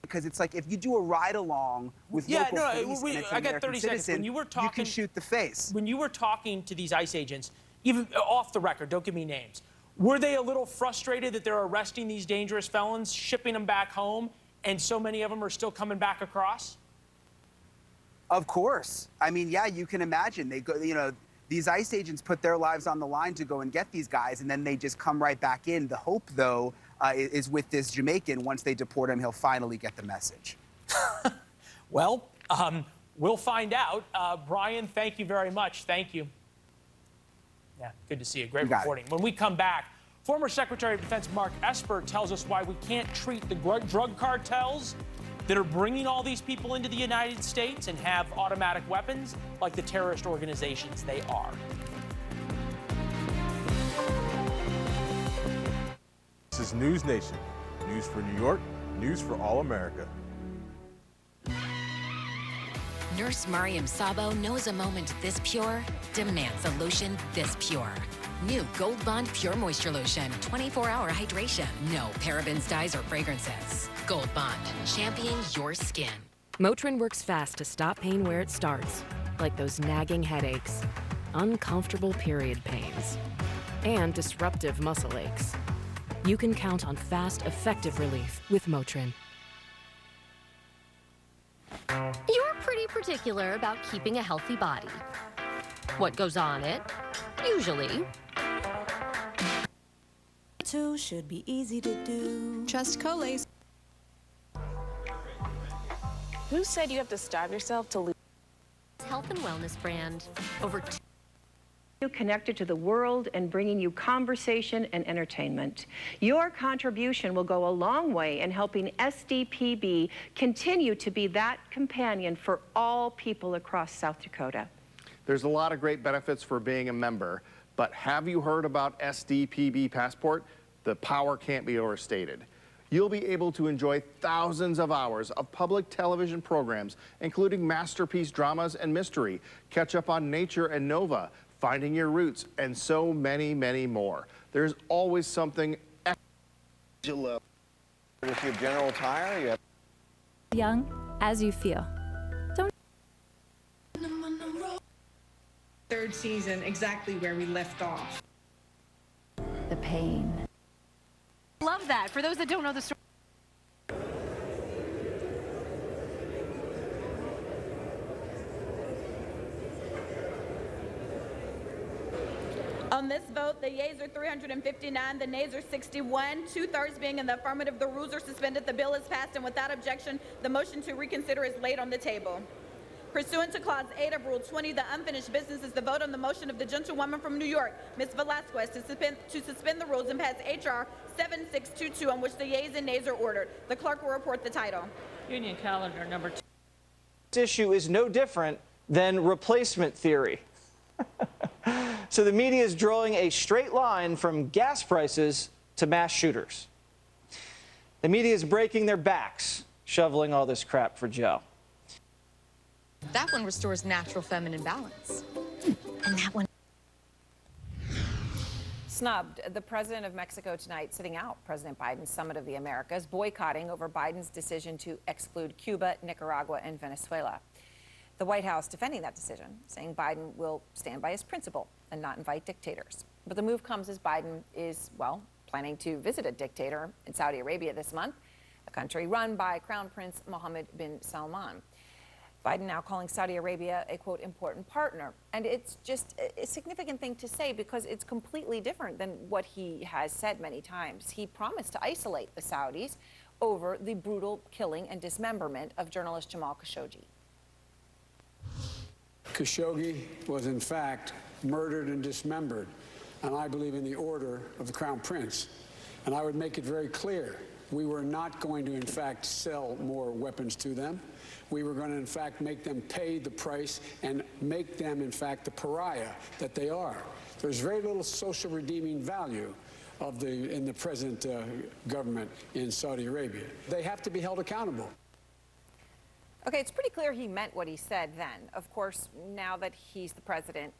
Because it's like if you do a ride along with local police and I got 30 seconds. Citizen, when you were talking, you can shoot the face. When you were talking to these ICE agents, even off the record, don't give me names, were they a little frustrated that they're arresting these dangerous felons, shipping them back home, and so many of them are still coming back across? Of course. I mean, yeah, you can imagine. They go, you know, these ICE agents put their lives on the line to go and get these guys, and then they just come right back in. The hope, though, is with this Jamaican, once they deport him, he'll finally get the message. Well, we'll find out. Brian, thank you very much. Thank you. Yeah, good to see you. Great reporting. When we come back, former Secretary of Defense Mark Esper tells us why we can't treat the drug cartels that are bringing all these people into the United States and have automatic weapons like the terrorist organizations they are. This is News Nation. News for New York, news for all America. Nurse Mariam Sabo knows a moment this pure demands a lotion this pure. New Gold Bond Pure Moisture Lotion. 24-hour hydration. No parabens, dyes, or fragrances. Gold Bond. Champion your skin. Motrin works fast to stop pain where it starts, like those nagging headaches, uncomfortable period pains, and disruptive muscle aches. You can count on fast, effective relief with Motrin. You're pretty particular about keeping a healthy body. What goes on it? Usually. Two should be easy to do. Just Colace. Who said you have to starve yourself to lose? Health and wellness brand. Over connected to the world and bringing you conversation and entertainment. Your contribution will go a long way in helping SDPB continue to be that companion for all people across South Dakota. There's a lot of great benefits for being a member, but have you heard about SDPB Passport? The power can't be overstated. You'll be able to enjoy thousands of hours of public television programs, including masterpiece dramas and mystery, catch up on Nature and Nova, Finding Your Roots, and so many, many more. There's always something you love. With your General Tire, you have young as you feel. Don't. Third season, exactly where we left off. The pain. Love that. For those that don't know the story. On this vote, the yeas are 359, the nays are 61, 2/3 being in the affirmative. The rules are suspended, the bill is passed, and without objection, the motion to reconsider is laid on the table. Pursuant to Clause 8 of Rule 20, the unfinished business is the vote on the motion of the gentlewoman from New York, Ms. Velasquez, to suspend the rules and pass H.R. 7622, on which the yeas and nays are ordered. The clerk will report the title. Union Calendar number 2. This issue is no different than replacement theory. So the media is drawing a straight line from gas prices to mass shooters. The media is breaking their backs, shoveling all this crap for Joe. That one restores natural feminine balance. And that one... Snubbed. The president of Mexico tonight sitting out President Biden's Summit of the Americas, boycotting over Biden's decision to exclude Cuba, Nicaragua, and Venezuela. The White House defending that decision, saying Biden will stand by his principle and not invite dictators. But the move comes as Biden is, well, planning to visit a dictator in Saudi Arabia this month, a country run by Crown Prince Mohammed bin Salman. Biden now calling Saudi Arabia a, quote, important partner. And it's just a significant thing to say because it's completely different than what he has said many times. He promised to isolate the Saudis over the brutal killing and dismemberment of journalist Jamal Khashoggi. Khashoggi was, in fact, murdered and dismembered, and I believe in the order of the Crown Prince. And I would make it very clear, we were not going to, in fact, sell more weapons to them. We were going to, in fact, make them pay the price and make them, in fact, the pariah that they are. There's very little social redeeming value in the present government in Saudi Arabia. They have to be held accountable. Okay, it's pretty clear he meant what he said then. Of course, now that he's the president,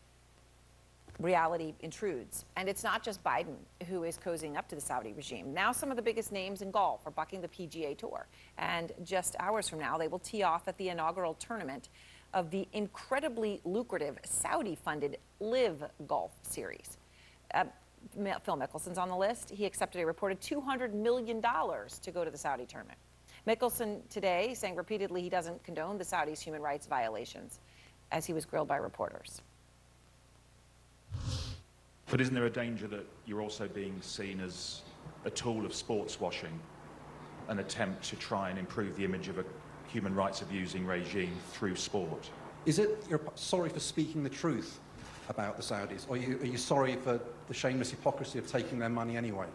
reality intrudes. And it's not just Biden who is cozying up to the Saudi regime. Now some of the biggest names in golf are bucking the PGA Tour. And just hours from now, they will tee off at the inaugural tournament of the incredibly lucrative Saudi-funded Live Golf Series. Phil Mickelson's on the list. He accepted a reported $200 million to go to the Saudi tournament. Mickelson today saying repeatedly he doesn't condone the Saudis' human rights violations as he was grilled by reporters. But isn't there a danger that you're also being seen as a tool of sports washing, an attempt to try and improve the image of a human rights abusing regime through sport? Is it you're sorry for speaking the truth about the Saudis, or are you sorry for the shameless hypocrisy of taking their money anyway?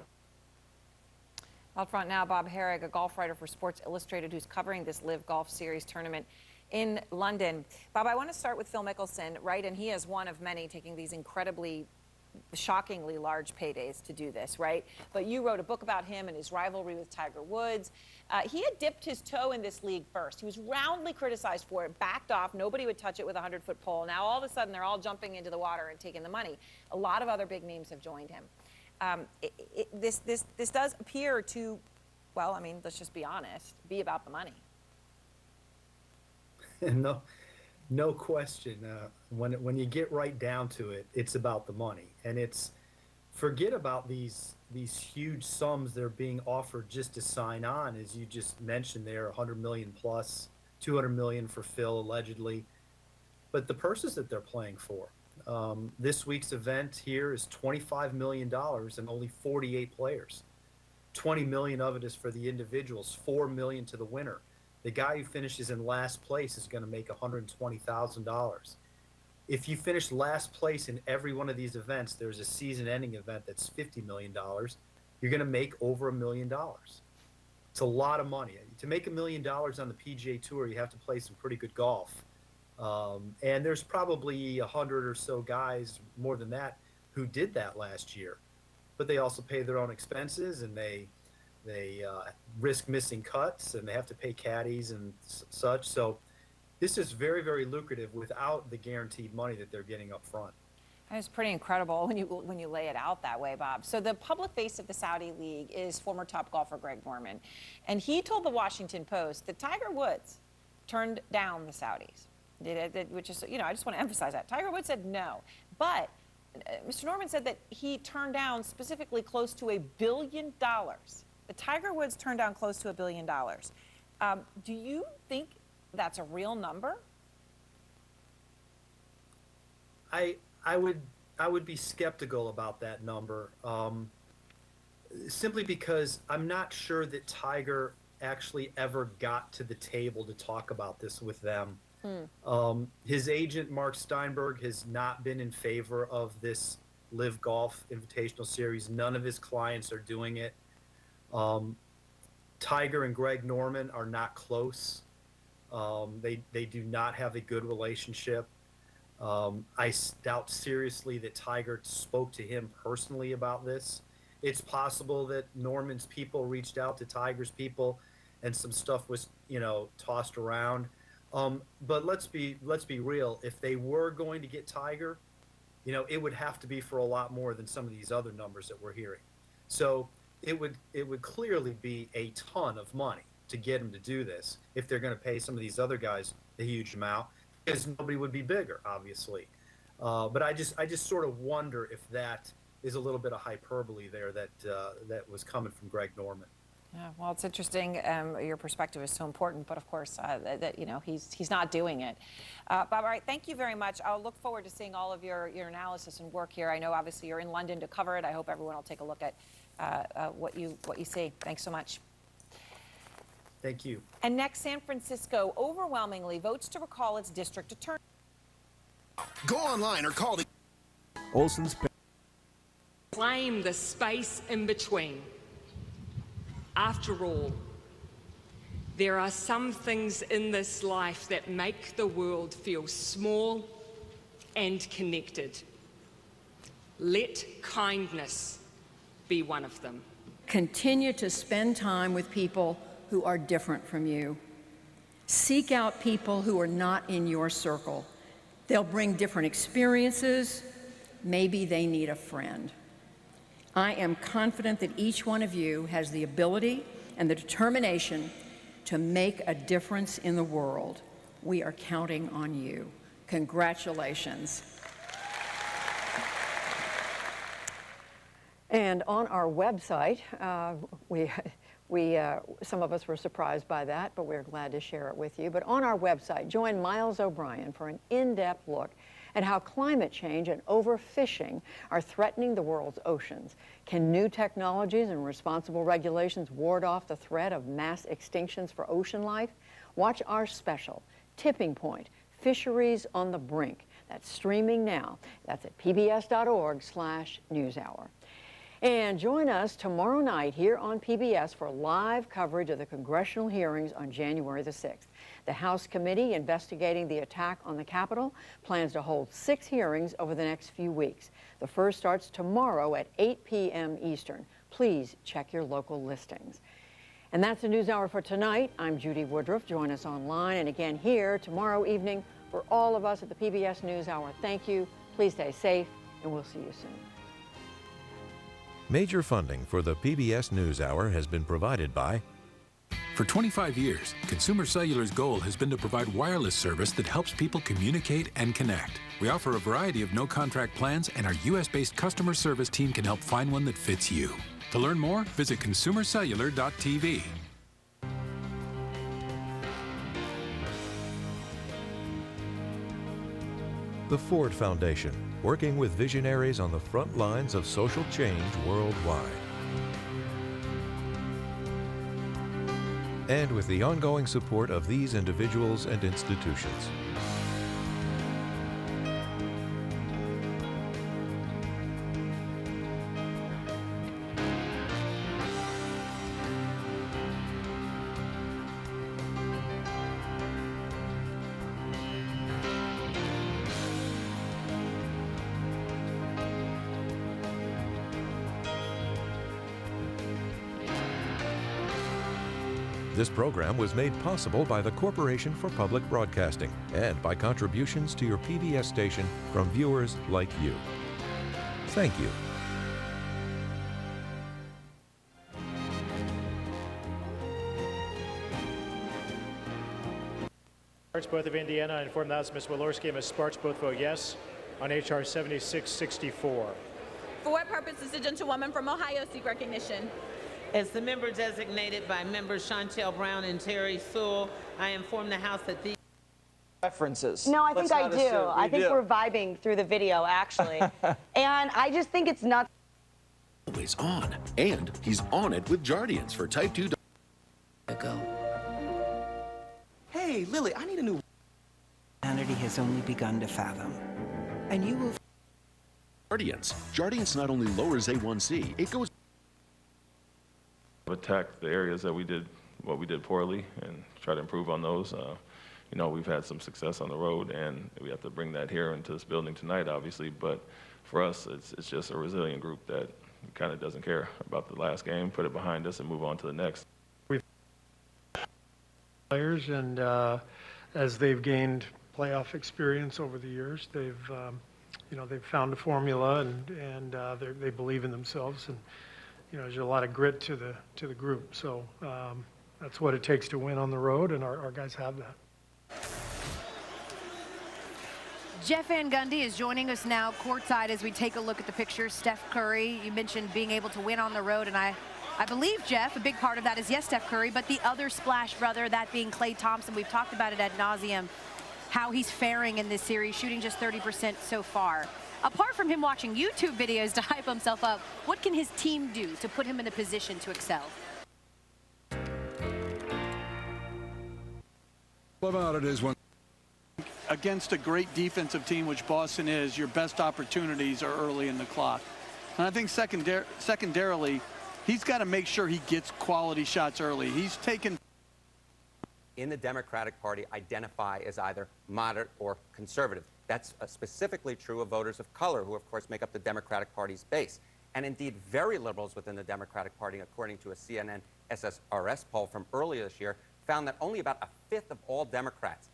Out front now, Bob Herrig, a golf writer for Sports Illustrated, who's covering this Live Golf Series tournament in London. Bob, I want to start with Phil Mickelson, right? And he is one of many taking these incredibly, shockingly large paydays to do this, right? But you wrote a book about him and his rivalry with Tiger Woods. He had dipped his toe in this league first. He was roundly criticized for it, backed off. Nobody would touch it with a 100-foot pole. Now, all of a sudden, they're all jumping into the water and taking the money. A lot of other big names have joined him. This does appear to, well, I mean, let's just be honest, be about the money. No question. When you get right down to it, it's about the money, and it's forget about these huge sums they're being offered just to sign on, as you just mentioned there, 100 million plus, 200 million for Phil allegedly, but the purses that they're playing for. This week's event here is $25 million and only 48 players. 20 million of it is for the individuals, 4 million to the winner. The guy who finishes in last place is going to make $120,000. If you finish last place in every one of these events, there's a season-ending event that's $50 million. You're going to make over $1 million. It's a lot of money. To make $1 million on the PGA Tour, you have to play some pretty good golf. And there's probably 100 or so guys, more than that, who did that last year. But they also pay their own expenses, and they risk missing cuts, and they have to pay caddies and such. So this is very, very lucrative without the guaranteed money that they're getting up front. It's pretty incredible when you lay it out that way, Bob. So the public face of the Saudi League is former top golfer Greg Norman. And he told the Washington Post that Tiger Woods turned down the Saudis. Which is, I just want to emphasize that. Tiger Woods said no. But Mr. Norman said that he turned down specifically close to $1 billion. The Tiger Woods turned down close to $1 billion. Do you think that's a real number? I would I would be skeptical about that number, simply because I'm not sure that Tiger actually ever got to the table to talk about this with them. His agent, Mark Steinberg, has not been in favor of this Live Golf Invitational Series. None of his clients are doing it. Tiger and Greg Norman are not close. They do not have a good relationship. I doubt seriously that Tiger spoke to him personally about this. It's possible that Norman's people reached out to Tiger's people and some stuff was, tossed around. But let's be real. If they were going to get Tiger, it would have to be for a lot more than some of these other numbers that we're hearing. So it would clearly be a ton of money to get him to do this if they're going to pay some of these other guys a huge amount, because nobody would be bigger, obviously. But I just sort of wonder if that is a little bit of hyperbole there that was coming from Greg Norman. Yeah, well, it's interesting. Your perspective is so important, but of course, he's not doing it. Bob, all right, thank you very much. I'll look forward to seeing all of your analysis and work here. I know, obviously, you're in London to cover it. I hope everyone will take a look at what you see. Thanks so much. Thank you. And next, San Francisco overwhelmingly votes to recall its district attorney. Go online or call the Olson's. Claim the space in between. After all, there are some things in this life that make the world feel small and connected. Let kindness be one of them. Continue to spend time with people who are different from you. Seek out people who are not in your circle. They'll bring different experiences. Maybe they need a friend. I am confident that each one of you has the ability and the determination to make a difference in the world. We are counting on you. Congratulations. And on our website, some of us were surprised by that, but we're glad to share it with you. But on our website, join Miles O'Brien for an in-depth look at how climate change and overfishing are threatening the world's oceans. Can new technologies and responsible regulations ward off the threat of mass extinctions for ocean life? Watch our special, Tipping Point, Fisheries on the Brink. That's streaming now. That's at pbs.org/newshour. And join us tomorrow night here on PBS for live coverage of the congressional hearings on January the 6th. The House committee investigating the attack on the Capitol plans to hold 6 hearings over the next few weeks. The first starts tomorrow at 8 p.m. Eastern. Please check your local listings. And that's the NewsHour for tonight. I'm Judy Woodruff. Join us online and again here tomorrow evening. For all of us at the PBS NewsHour, thank you. Please stay safe, and we'll see you soon. Major funding for the PBS NewsHour has been provided by... For 25 years, Consumer Cellular's goal has been to provide wireless service that helps people communicate and connect. We offer a variety of no-contract plans, and our U.S.-based customer service team can help find one that fits you. To learn more, visit consumercellular.tv. The Ford Foundation, working with visionaries on the front lines of social change worldwide. And with the ongoing support of these individuals and institutions. This program was made possible by the Corporation for Public Broadcasting and by contributions to your PBS station from viewers like you. Thank you. Sports Both of Indiana, I inform the House Ms. Walorski and Ms. Sparks both vote yes on H.R. 7664. For what purpose is the gentlewoman from Ohio seek recognition? As the member designated by members Chantel Brown and Terry Sewell, I inform the House that these references. No, I Let's think I not do. assume. I You think do. we're vibing through the video, actually. And I just think it's nuts. Always on. And he's on it with Jardians for type 2. Go. Hey, Lily, I need a new. Humanity has only begun to fathom. And you will. Jardians. Jardians not only lowers A1C, it goes. Attack the areas that we did poorly and try to improve on those. You know, we've had some success on the road, and we have to bring that here into this building tonight, obviously. But for us, it's just a resilient group that kind of doesn't care about the last game, put it behind us, and move on to the next. Players, and as they've gained playoff experience over the years, they've found a formula, and they believe in themselves, and you know, there's a lot of grit to the group. So that's what it takes to win on the road, and our guys have that. Jeff Van Gundy is joining us now courtside as we take a look at the pictures. Steph Curry, you mentioned being able to win on the road, and I believe, Jeff, a big part of that is, yes, Steph Curry, but the other splash brother, that being Klay Thompson. We've talked about it ad nauseum, how he's faring in this series, shooting just 30% so far. Apart from him watching YouTube videos to hype himself up, what can his team do to put him in a position to excel? About it is when against a great defensive team, which Boston is, your best opportunities are early in the clock. And I think secondarily, he's got to make sure he gets quality shots early. He's taken. In the Democratic Party identify as either moderate or conservative. That's specifically true of voters of color, who of course make up the Democratic Party's base. And indeed, very liberals within the Democratic Party, according to a CNN SSRS poll from earlier this year, found that only about a fifth of all Democrats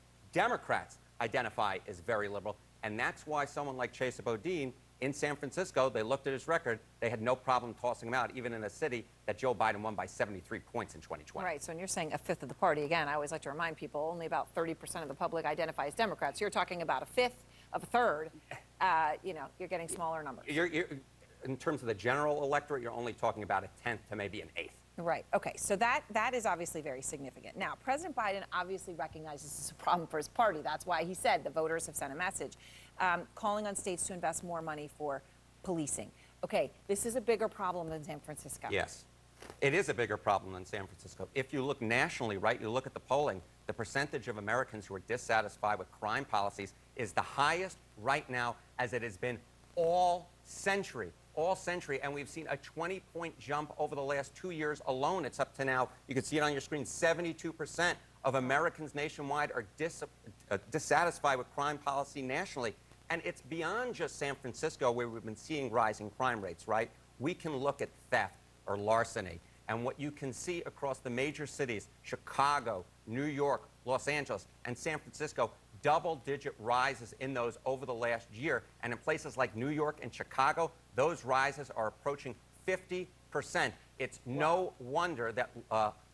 identify as very liberal. And that's why someone like Chesa Boudin in San Francisco, they looked at his record, they had no problem tossing him out, even in a city that Joe Biden won by 73 points in 2020. Right, so when you're saying a fifth of the party, again, I always like to remind people, only about 30% of the public identify as Democrats. You're talking about a fifth of a third. You know, you're getting smaller numbers. In terms of the general electorate, you're only talking about a tenth to maybe an eighth. Right, okay, so that is obviously very significant. Now, President Biden obviously recognizes this is a problem for his party. That's why he said the voters have sent a message, calling on states to invest more money for policing. Okay, this is a bigger problem than San Francisco. Yes, it is a bigger problem than San Francisco. If you look nationally, right, you look at the polling, the percentage of Americans who are dissatisfied with crime policies is the highest right now as it has been all century, and we've seen a 20-point jump over the last 2 years alone. It's up to now, you can see it on your screen, 72% of Americans nationwide are dissatisfied with crime policy nationally. And it's beyond just San Francisco where we've been seeing rising crime rates, right? We can look at theft or larceny, and what you can see across the major cities, Chicago, New York, Los Angeles, and San Francisco, double-digit rises in those over the last year. And in places like New York and Chicago, those rises are approaching 50%. It's no wonder that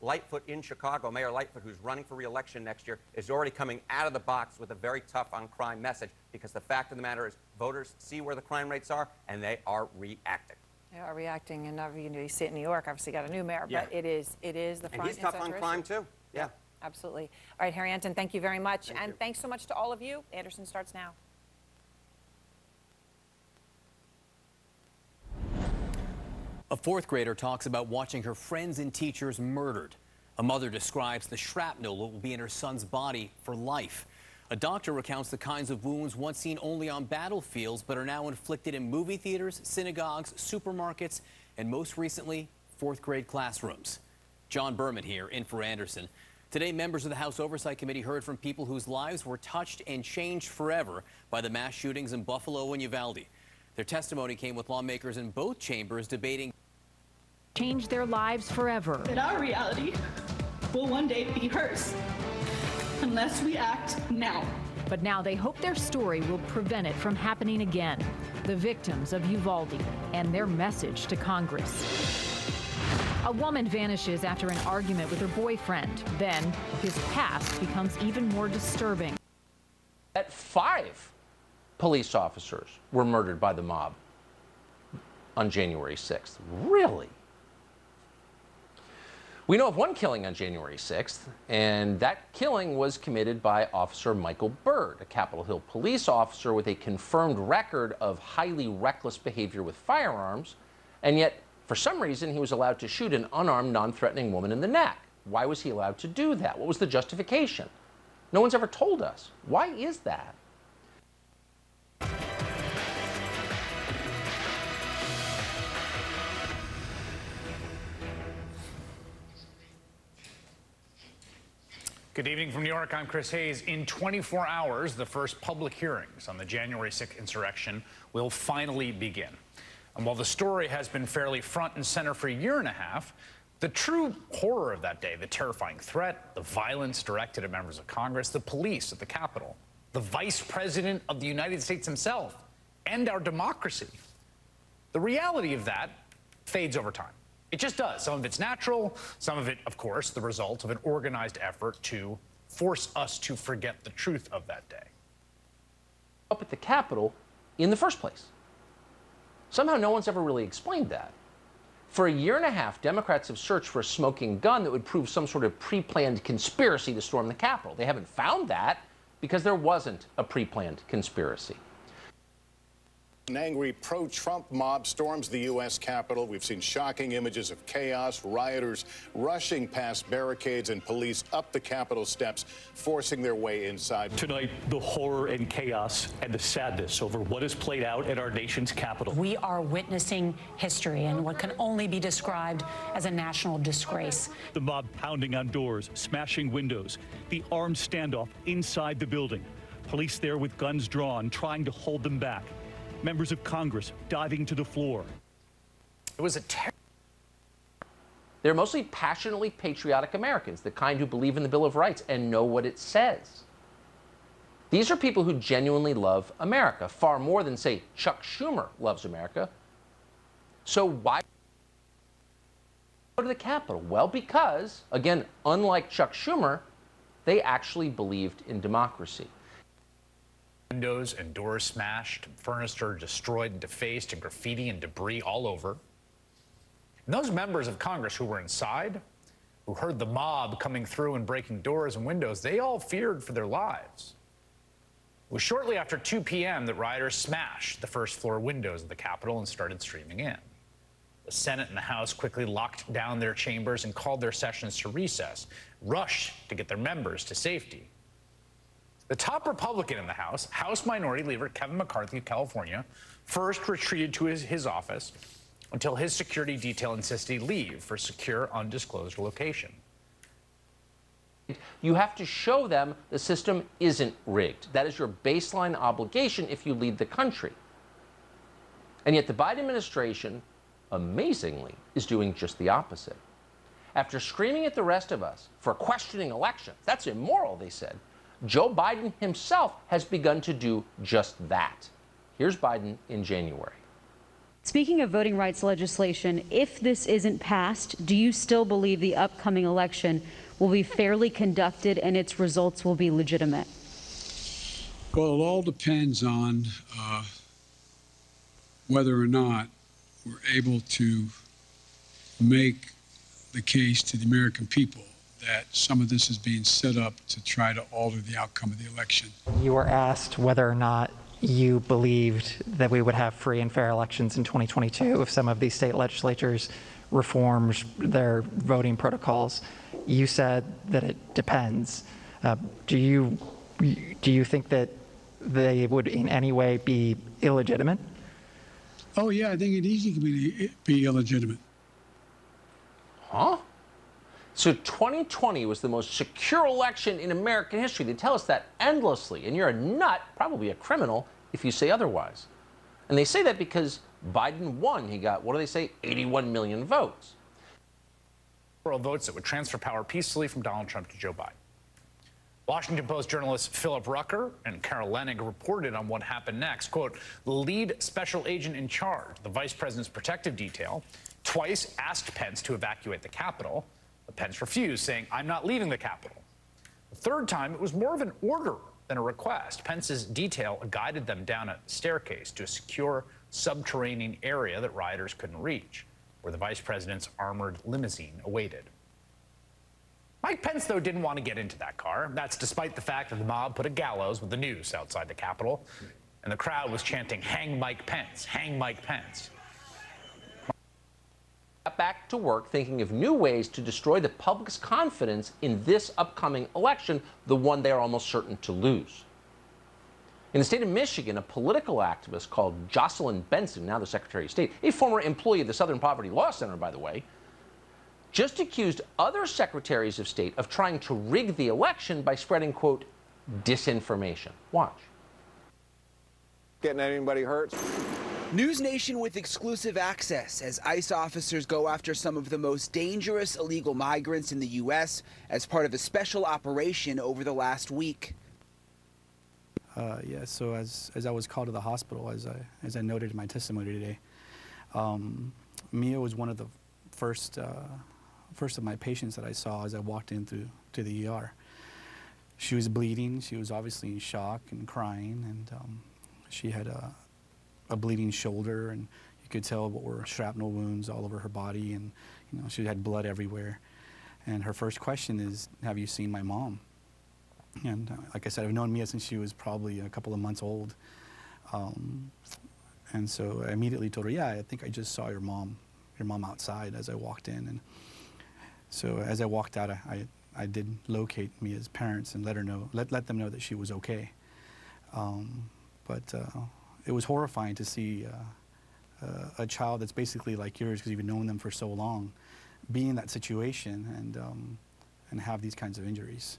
Lightfoot in Chicago, Mayor Lightfoot, who's running for re-election next year, is already coming out of the box with a very tough on crime message, because the fact of the matter is voters see where the crime rates are, and they are reacting. They are reacting, and you see it in New York, obviously got a new mayor, Yeah. but it is the front. And he's tough on crime, too. Yeah. Absolutely. All right, Harry Anton, thank you very much. And thanks so much to all of you. Anderson starts now. A fourth grader talks about watching her friends and teachers murdered. A mother describes the shrapnel that will be in her son's body for life. A doctor recounts the kinds of wounds once seen only on battlefields but are now inflicted in movie theaters, synagogues, supermarkets, and most recently, fourth grade classrooms. John Berman here, in for Anderson. Today, members of the House Oversight Committee heard from people whose lives were touched and changed forever by the mass shootings in Buffalo and Uvalde. Their testimony came with lawmakers in both chambers debating change their lives forever. That our reality will one day be hers, unless we act now. But now they hope their story will prevent it from happening again. The victims of Uvalde and their message to Congress. A woman vanishes after an argument with her boyfriend. Then his past becomes even more disturbing. That 5 police officers were murdered by the mob on January 6th. Really? We know of one killing on January 6th, and that killing was committed by Officer Michael Byrd, a Capitol Hill police officer with a confirmed record of highly reckless behavior with firearms, and yet, for some reason, he was allowed to shoot an unarmed, non-threatening woman in the neck. Why was he allowed to do that? What was the justification? No one's ever told us. Why is that? Good evening from New York. I'm Chris Hayes. In 24 hours, the first public hearings on the January 6th insurrection will finally begin. And while the story has been fairly front and center for a year and a half, the true horror of that day, the terrifying threat, the violence directed at members of Congress, the police at the Capitol, the Vice President of the United States himself, and our democracy, the reality of that fades over time. It just does. Some of it's natural, some of it, of course, the result of an organized effort to force us to forget the truth of that day. Up at the Capitol in the first place. Somehow no one's ever really explained that. For a year and a half, Democrats have searched for a smoking gun that would prove some sort of pre-planned conspiracy to storm the Capitol. They haven't found that because there wasn't a pre-planned conspiracy. An angry pro-Trump mob storms the U.S. Capitol. We've seen shocking images of chaos, rioters rushing past barricades and police up the Capitol steps, forcing their way inside. Tonight, the horror and chaos and the sadness over what has played out at our nation's Capitol. We are witnessing history and what can only be described as a national disgrace. The mob pounding on doors, smashing windows, the armed standoff inside the building. Police there with guns drawn, trying to hold them back. Members of Congress diving to the floor. It was They're mostly passionately patriotic Americans, the kind who believe in the Bill of Rights and know what it says. These are people who genuinely love America, far more than, say, Chuck Schumer loves America. So why go to the Capitol? Well, because, again, unlike Chuck Schumer, they actually believed in democracy. Windows and doors smashed, furniture destroyed and defaced, and graffiti and debris all over. And those members of Congress who were inside, who heard the mob coming through and breaking doors and windows, they all feared for their lives. It was shortly after 2 p.m. that rioters smashed the first floor windows of the Capitol and started streaming in. The Senate and the House quickly locked down their chambers and called their sessions to recess, rushed to get their members to safety. The top Republican in the House, House Minority Leader Kevin McCarthy of California, first retreated to his office until his security detail insisted he leave for secure, undisclosed location. You have to show them the system isn't rigged. That is your baseline obligation if you lead the country. And yet the Biden administration, amazingly, is doing just the opposite. After screaming at the rest of us for questioning elections, that's immoral, they said, Joe Biden himself has begun to do just that. Here's Biden in January. Speaking of voting rights legislation, if this isn't passed, do you still believe the upcoming election will be fairly conducted and its results will be legitimate? Well, it all depends on whether or not we're able to make the case to the American people that some of this is being set up to try to alter the outcome of the election. You were asked whether or not you believed that we would have free and fair elections in 2022 if some of these state legislatures reformed their voting protocols. You said that it depends. Do you think that they would in any way be illegitimate? Oh yeah, I think it easily can be illegitimate. Huh? So 2020 was the most secure election in American history. They tell us that endlessly, and you're a nut, probably a criminal, if you say otherwise. And they say that because Biden won. He got, what do they say, 81 million votes. Votes that would transfer power peacefully from Donald Trump to Joe Biden. Washington Post journalists Philip Rucker and Carol Leonnig reported on what happened next. Quote, the lead special agent in charge, the vice president's protective detail, twice asked Pence to evacuate the Capitol. But Pence refused, saying, I'm not leaving the Capitol. The third time, it was more of an order than a request. Pence's detail guided them down a staircase to a secure subterranean area that rioters couldn't reach, where the vice president's armored limousine awaited. Mike Pence, though, didn't want to get into that car. That's despite the fact that the mob put a gallows with the news outside the Capitol, and the crowd was chanting, "Hang Mike Pence, hang Mike Pence." Got back to work thinking of new ways to destroy the public's confidence in this upcoming election, the one they are almost certain to lose. In the state of Michigan, a political activist called Jocelyn Benson, now the Secretary of State, a former employee of the Southern Poverty Law Center, by the way, just accused other secretaries of state of trying to rig the election by spreading, quote, disinformation. Watch. Getting anybody hurt? NewsNation with exclusive access as ICE officers go after some of the most dangerous illegal migrants in the U.S. as part of a special operation over the last week. Yeah, so as I was called to the hospital, as I noted in my testimony today, Mia was one of the first of my patients that I saw as I walked in to the ER. She was bleeding. She was obviously in shock and crying, and she had a bleeding shoulder, and you could tell what were shrapnel wounds all over her body, and she had blood everywhere. And her first question is, "Have you seen my mom?" And like I said, I've known Mia since she was probably a couple of months old. And so I immediately told her, "Yeah, I think I just saw your mom outside," as I walked in. And so as I walked out, I did locate Mia's parents and let them know that she was okay. But it was horrifying to see a child that's basically like yours, because you've known them for so long, be in that situation and have these kinds of injuries.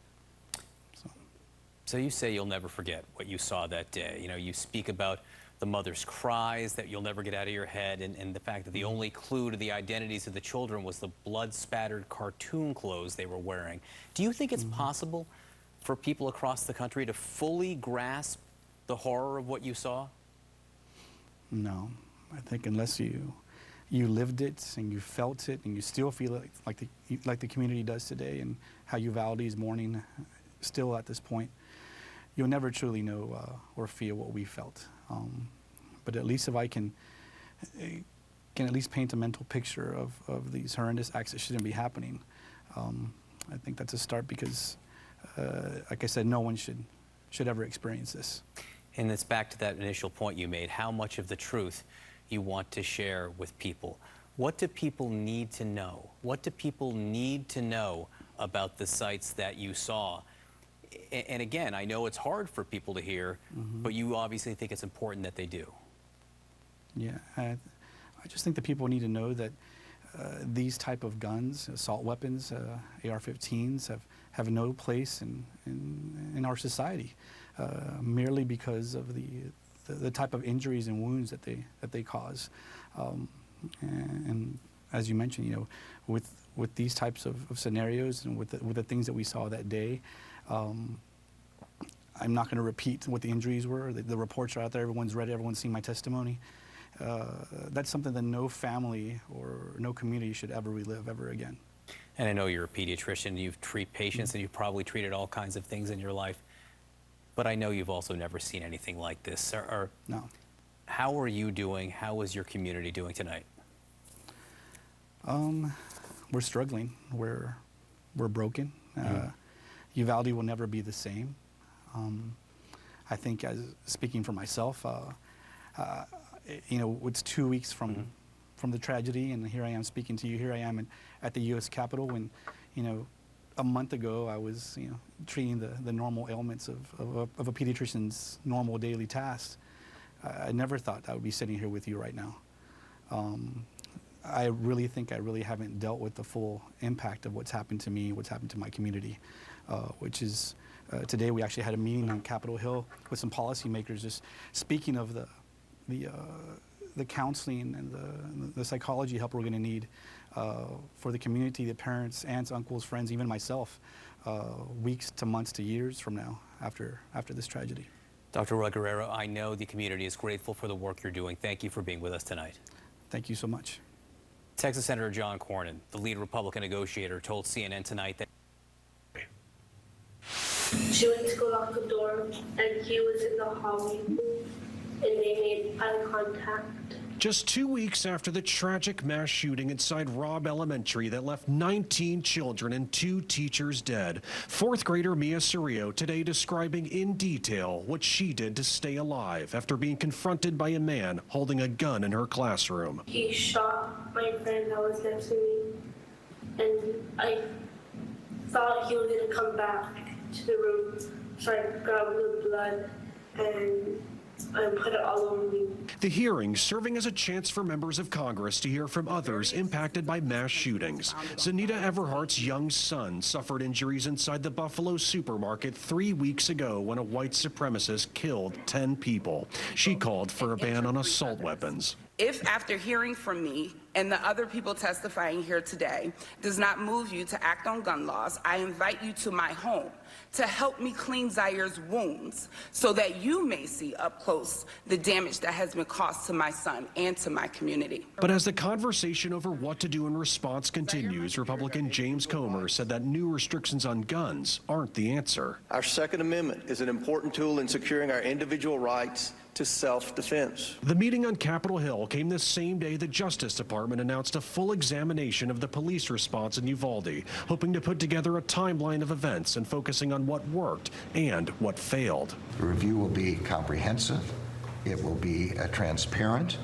So you say you'll never forget what you saw that day. You speak about the mother's cries that you'll never get out of your head, and the fact that the only clue to the identities of the children was the blood-spattered cartoon clothes they were wearing. Do you think it's possible for people across the country to fully grasp the horror of what you saw? No. I think unless you lived it and you felt it and you still feel it like the community does today, and how Uvalde is mourning still at this point, you'll never truly know or feel what we felt. But at least if I can at least paint a mental picture of these horrendous acts that shouldn't be happening, I think that's a start, because, like I said, no one should ever experience this. And it's back to that initial point you made, how much of the truth you want to share with people. What do people need to know? What do people need to know about the sites that you saw? And again, I know it's hard for people to hear, but you obviously think it's important that they do. Yeah, I just think that people need to know that these type of guns, assault weapons, AR-15s, have no place in our society, merely because of the type of injuries and wounds that they cause. And as you mentioned, with these types of scenarios and with the things that we saw that day, I'm not going to repeat what the injuries were. The reports are out there. Everyone's read it. Everyone's seen my testimony. That's something that no family or no community should ever relive ever again. And I know you're a pediatrician. You treat patients, and you've probably treated all kinds of things in your life. But I know you've also never seen anything like this. No. How are you doing? How is your community doing tonight? We're struggling. We're broken. Uvalde will never be the same. I think, speaking for myself, it's 2 weeks from the tragedy, and here I am speaking to you. Here I am at the U.S. Capitol when, a month ago I was, treating the normal ailments of a pediatrician's normal daily tasks. I never thought I would be sitting here with you right now. I really think I really haven't dealt with the full impact of what's happened to me, what's happened to my community, which is today we actually had a meeting on Capitol Hill with some policymakers, just speaking of the counseling and the psychology help we're going to need for the community, the parents, aunts, uncles, friends, even myself, weeks to months to years from now after this tragedy. Dr. Roy Guerrero, I know the community is grateful for the work you're doing. Thank you for being with us tonight. Thank you so much. Texas Senator John Cornyn, the lead Republican negotiator, told CNN tonight that she went to go lock the door, and he was in the hallway, and they made eye contact. Just 2 weeks after the tragic mass shooting inside Robb Elementary that left 19 children and 2 teachers dead, 4th grader Mia Cirio today describing in detail what she did to stay alive after being confronted by a man holding a gun in her classroom. He shot my friend that was next to me, and I thought he was going to come back to the room, so I grabbed the blood and put it all over me. The hearing serving as a chance for members of Congress to hear from others impacted by mass shootings. Zanita Everhart's young son suffered injuries inside the Buffalo supermarket 3 weeks ago when a white supremacist killed 10 people. She called for a ban on assault weapons. If after hearing from me and the other people testifying here today does not move you to act on gun laws, I invite you to my home to help me clean Zaire's wounds so that you may see up close the damage that has been caused to my son and to my community. But as the conversation over what to do in response continues, Republican James Comer said that new restrictions on guns aren't the answer. Our Second Amendment is an important tool in securing our individual rights to self-defense. The meeting on Capitol Hill came the same day the Justice Department announced a full examination of the police response in Uvalde, hoping to put together a timeline of events and focusing on what worked and what failed. The review will be comprehensive, it will be transparent,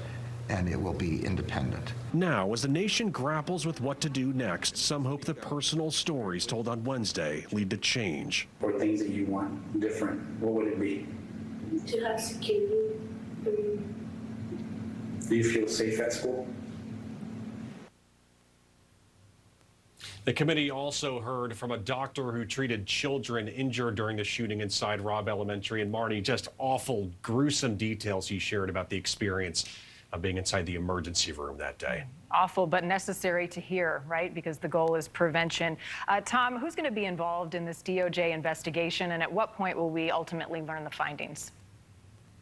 and it will be independent. Now, as the nation grapples with what to do next, some hope the personal stories told on Wednesday lead to change. Or things that you want different, what would it be? To have security. Do you feel safe at school? The committee also heard from a doctor who treated children injured during the shooting inside Robb Elementary. And Marty, just awful, gruesome details he shared about the experience of being inside the emergency room that day. Awful, but necessary to hear, right? Because the goal is prevention. Tom, who's going to be involved in this DOJ investigation, and at what point will we ultimately learn the findings?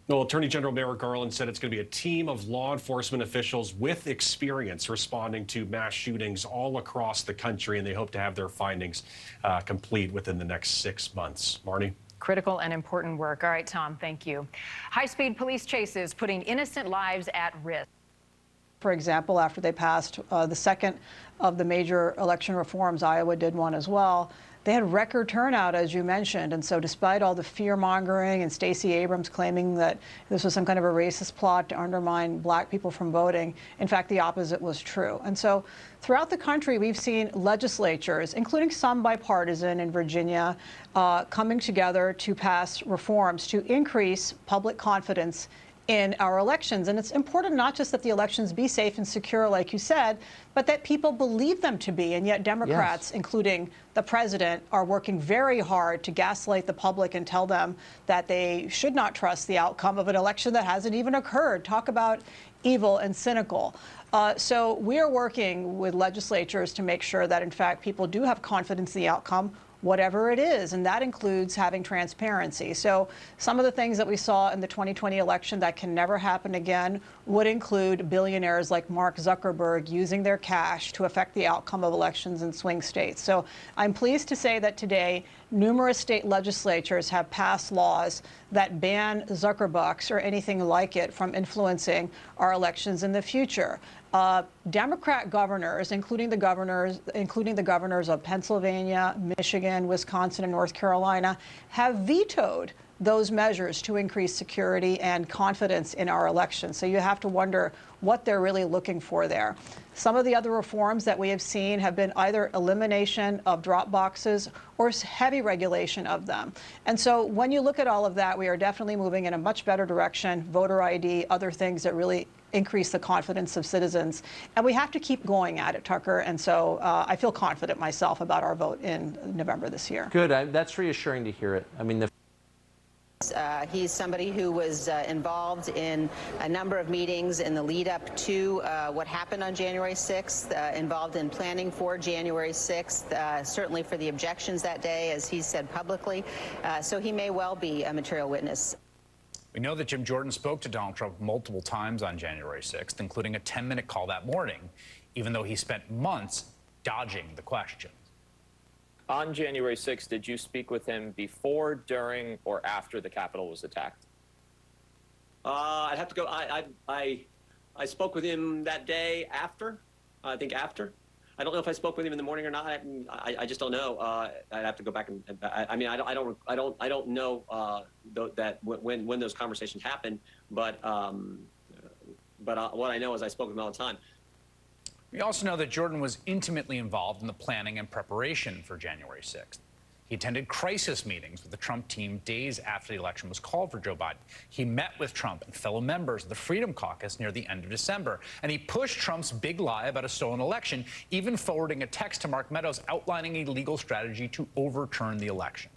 Well, Attorney General Merrick Garland said it's going to be a team of law enforcement officials with experience responding to mass shootings all across the country, and they hope to have their findings complete within the next 6 months. Marnie? Critical and important work. All right, Tom, thank you. High-speed police chases putting innocent lives at risk. For example, after they passed the second of the major election reforms, Iowa did one as well, they had record turnout, as you mentioned. And so despite all the fear-mongering and Stacey Abrams claiming that this was some kind of a racist plot to undermine black people from voting, in fact, the opposite was true. And so throughout the country, we've seen legislatures, including some bipartisan in Virginia, coming together to pass reforms to increase public confidence in our elections. And it's important not just that the elections be safe and secure, like you said, but that people believe them to be. And yet Democrats, including the president, are working very hard to gaslight the public and tell them that they should not trust the outcome of an election that hasn't even occurred. Talk about evil and cynical. So we are working with legislatures to make sure that, in fact, people do have confidence in the outcome, whatever it is, and that includes having transparency. So some of the things that we saw in the 2020 election that can never happen again would include billionaires like Mark Zuckerberg using their cash to affect the outcome of elections in swing states. So I'm pleased to say that today numerous state legislatures have passed laws that ban Zuckerbucks or anything like it from influencing our elections in the future. Democrat governors, including the governors of Pennsylvania, Michigan, Wisconsin, and North Carolina, have vetoed those measures to increase security and confidence in our elections. So you have to wonder what they're really looking for there. Some of the other reforms that we have seen have been either elimination of drop boxes or heavy regulation of them. And so when you look at all of that, we are definitely moving in a much better direction. Voter ID, other things that really increase the confidence of citizens. And we have to keep going at it, Tucker. And so I feel confident myself about our vote in November this year. Good. That's reassuring to hear it. I mean, he's somebody who was involved in a number of meetings in the lead up to what happened on January 6th, involved in planning for January 6th, certainly for the objections that day, as he said publicly. So he may well be a material witness. We know that Jim Jordan spoke to Donald Trump multiple times on January 6th, including a 10-minute call that morning, even though he spent months dodging the question. On January 6th, did you speak with him before, during, or after the Capitol was attacked? I'd have to go. I spoke with him that day after, I think after. I don't know if I spoke with him in the morning or not. I just don't know. I'd have to go back and. I mean, I don't know that when those conversations happened. But what I know is I spoke with him all the time. We also know that Jordan was intimately involved in the planning and preparation for January 6th. He attended crisis meetings with the Trump team days after the election was called for Joe Biden. He met with Trump and fellow members of the Freedom Caucus near the end of December, and he pushed Trump's big lie about a stolen election, even forwarding a text to Mark Meadows outlining a legal strategy to overturn the election.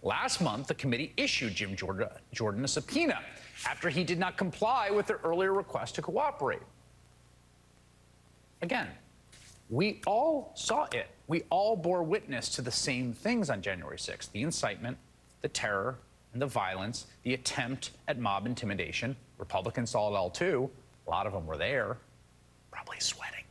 Last month, the committee issued Jim Jordan a subpoena after he did not comply with their earlier request to cooperate. Again, we all saw it. We all bore witness to the same things on January 6th. The incitement, the terror, and the violence, the attempt at mob intimidation. Republicans saw it all too. A lot of them were there, probably sweating.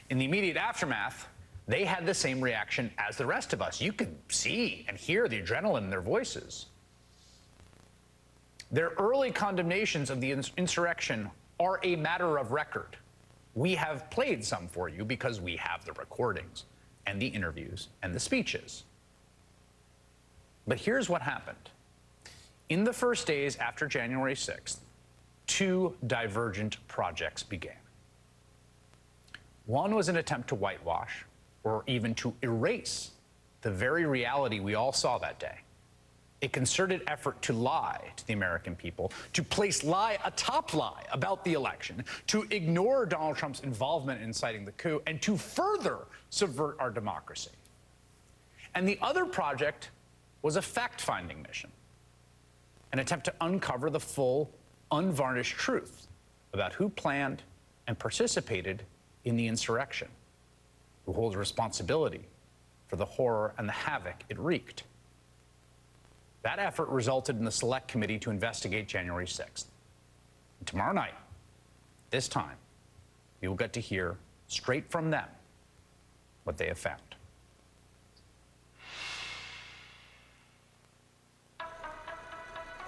In the immediate aftermath, they had the same reaction as the rest of us. You could see and hear the adrenaline in their voices. Their early condemnations of the insurrection are a matter of record. We have played some for you because we have the recordings and the interviews and the speeches. But here's what happened. In the first days after January 6th, two divergent projects began. One was an attempt to whitewash or even to erase the very reality we all saw that day. A concerted effort to lie to the American people, to place lie atop lie about the election, to ignore Donald Trump's involvement in inciting the coup, and to further subvert our democracy. And the other project was a fact-finding mission, an attempt to uncover the full, unvarnished truth about who planned and participated in the insurrection, who holds responsibility for the horror and the havoc it wreaked. That effort resulted in the Select Committee to investigate January 6th. And tomorrow night, this time, we will get to hear straight from them what they have found.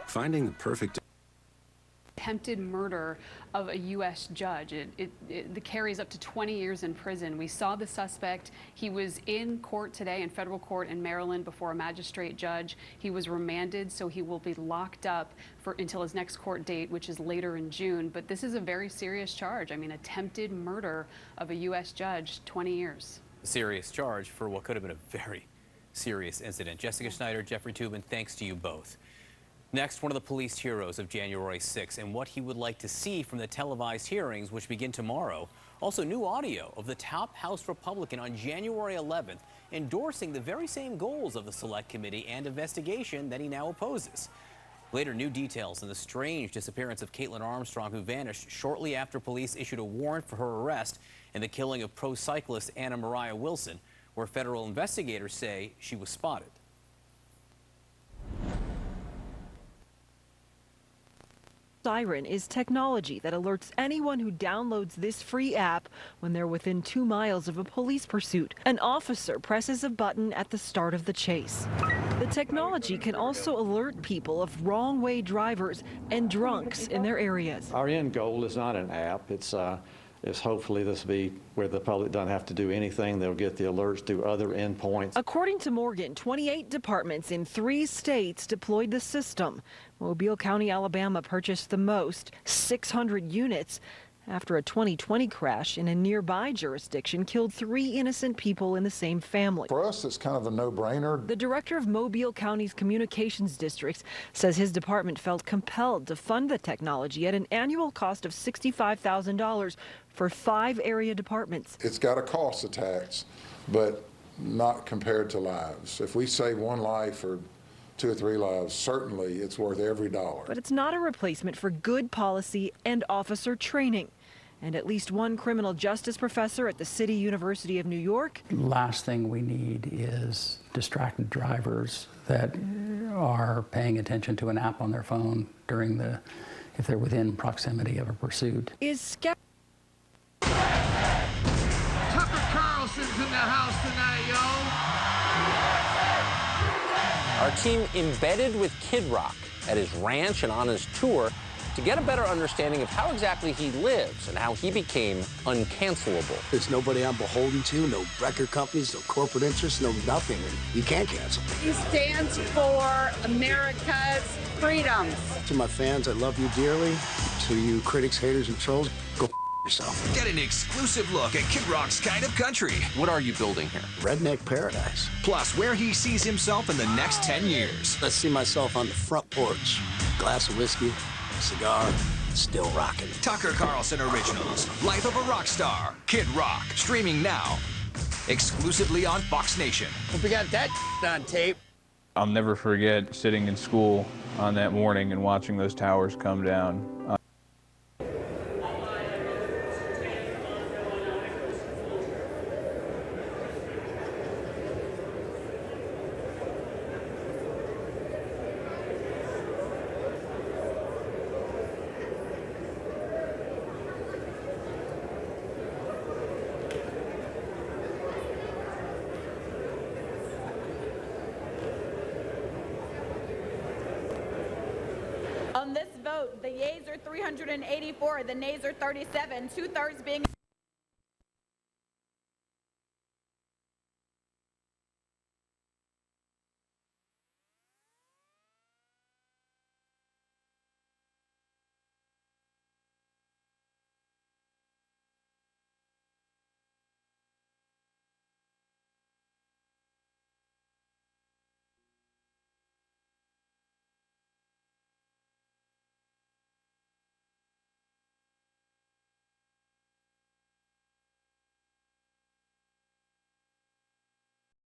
Finding the perfect attempted murder of a U.S. judge. It carries up to 20 years in prison. We saw the suspect. He was in court today, in federal court in Maryland, before a magistrate judge. He was remanded, so he will be locked up until his next court date, which is later in June. But this is a very serious charge. I mean, attempted murder of a U.S. judge, 20 years. A serious charge for what could have been a very serious incident. Jessica Schneider, Jeffrey Toobin, thanks to you both. Next, one of the police heroes of January 6th and what he would like to see from the televised hearings, which begin tomorrow. Also, new audio of the top House Republican on January 11th endorsing the very same goals of the Select Committee and investigation that he now opposes. Later, new details on the strange disappearance of Caitlin Armstrong, who vanished shortly after police issued a warrant for her arrest, and the killing of pro cyclist Anna Mariah Wilson, where federal investigators say she was spotted. Siren is technology that alerts anyone who downloads this free app when they're within 2 miles of a police pursuit. An officer presses a button at the start of the chase. The technology can also alert people of wrong-way drivers and drunks in their areas. Our end goal is not an app. It's hopefully this will be where the public doesn't have to do anything. They'll get the alerts through other endpoints. According to Morgan, 28 departments in 3 states deployed the system. Mobile County, Alabama purchased the most, 600 units, after a 2020 crash in a nearby jurisdiction killed 3 innocent people in the same family. For us, it's kind of a no-brainer. The director of Mobile County's communications districts says his department felt compelled to fund the technology at an annual cost of $65,000 for 5 area departments. It's got a cost attached, but not compared to lives. If we save 1 life or 2 or 3 lives, certainly it's worth every dollar. But it's not a replacement for good policy and officer training. And at least one criminal justice professor at the City University of New York. Last thing we need is distracted drivers that are paying attention to an app on their phone if they're within proximity of a pursuit. Is skeptical. Tucker Carlson's in the house tonight, y'all. Our team embedded with Kid Rock at his ranch and on his tour to to get a better understanding of how exactly he lives and how he became uncancelable. There's nobody I'm beholden to, no record companies, no corporate interests, no nothing. You can't cancel. He stands for America's freedoms. To my fans, I love you dearly. To you critics, haters, and trolls, go yourself. Get an exclusive look at Kid Rock's kind of country. What are you building here? Redneck paradise. Plus, where he sees himself in the next 10 years. I see myself on the front porch. Glass of whiskey, cigar, still rocking. Tucker Carlson Originals. Life of a Rock Star. Kid Rock. Streaming now. Exclusively on Fox Nation. Hope we got that on tape. I'll never forget sitting in school on that morning and watching those towers come down. On this vote, the yeas are 384, the nays are 37, 2/3 being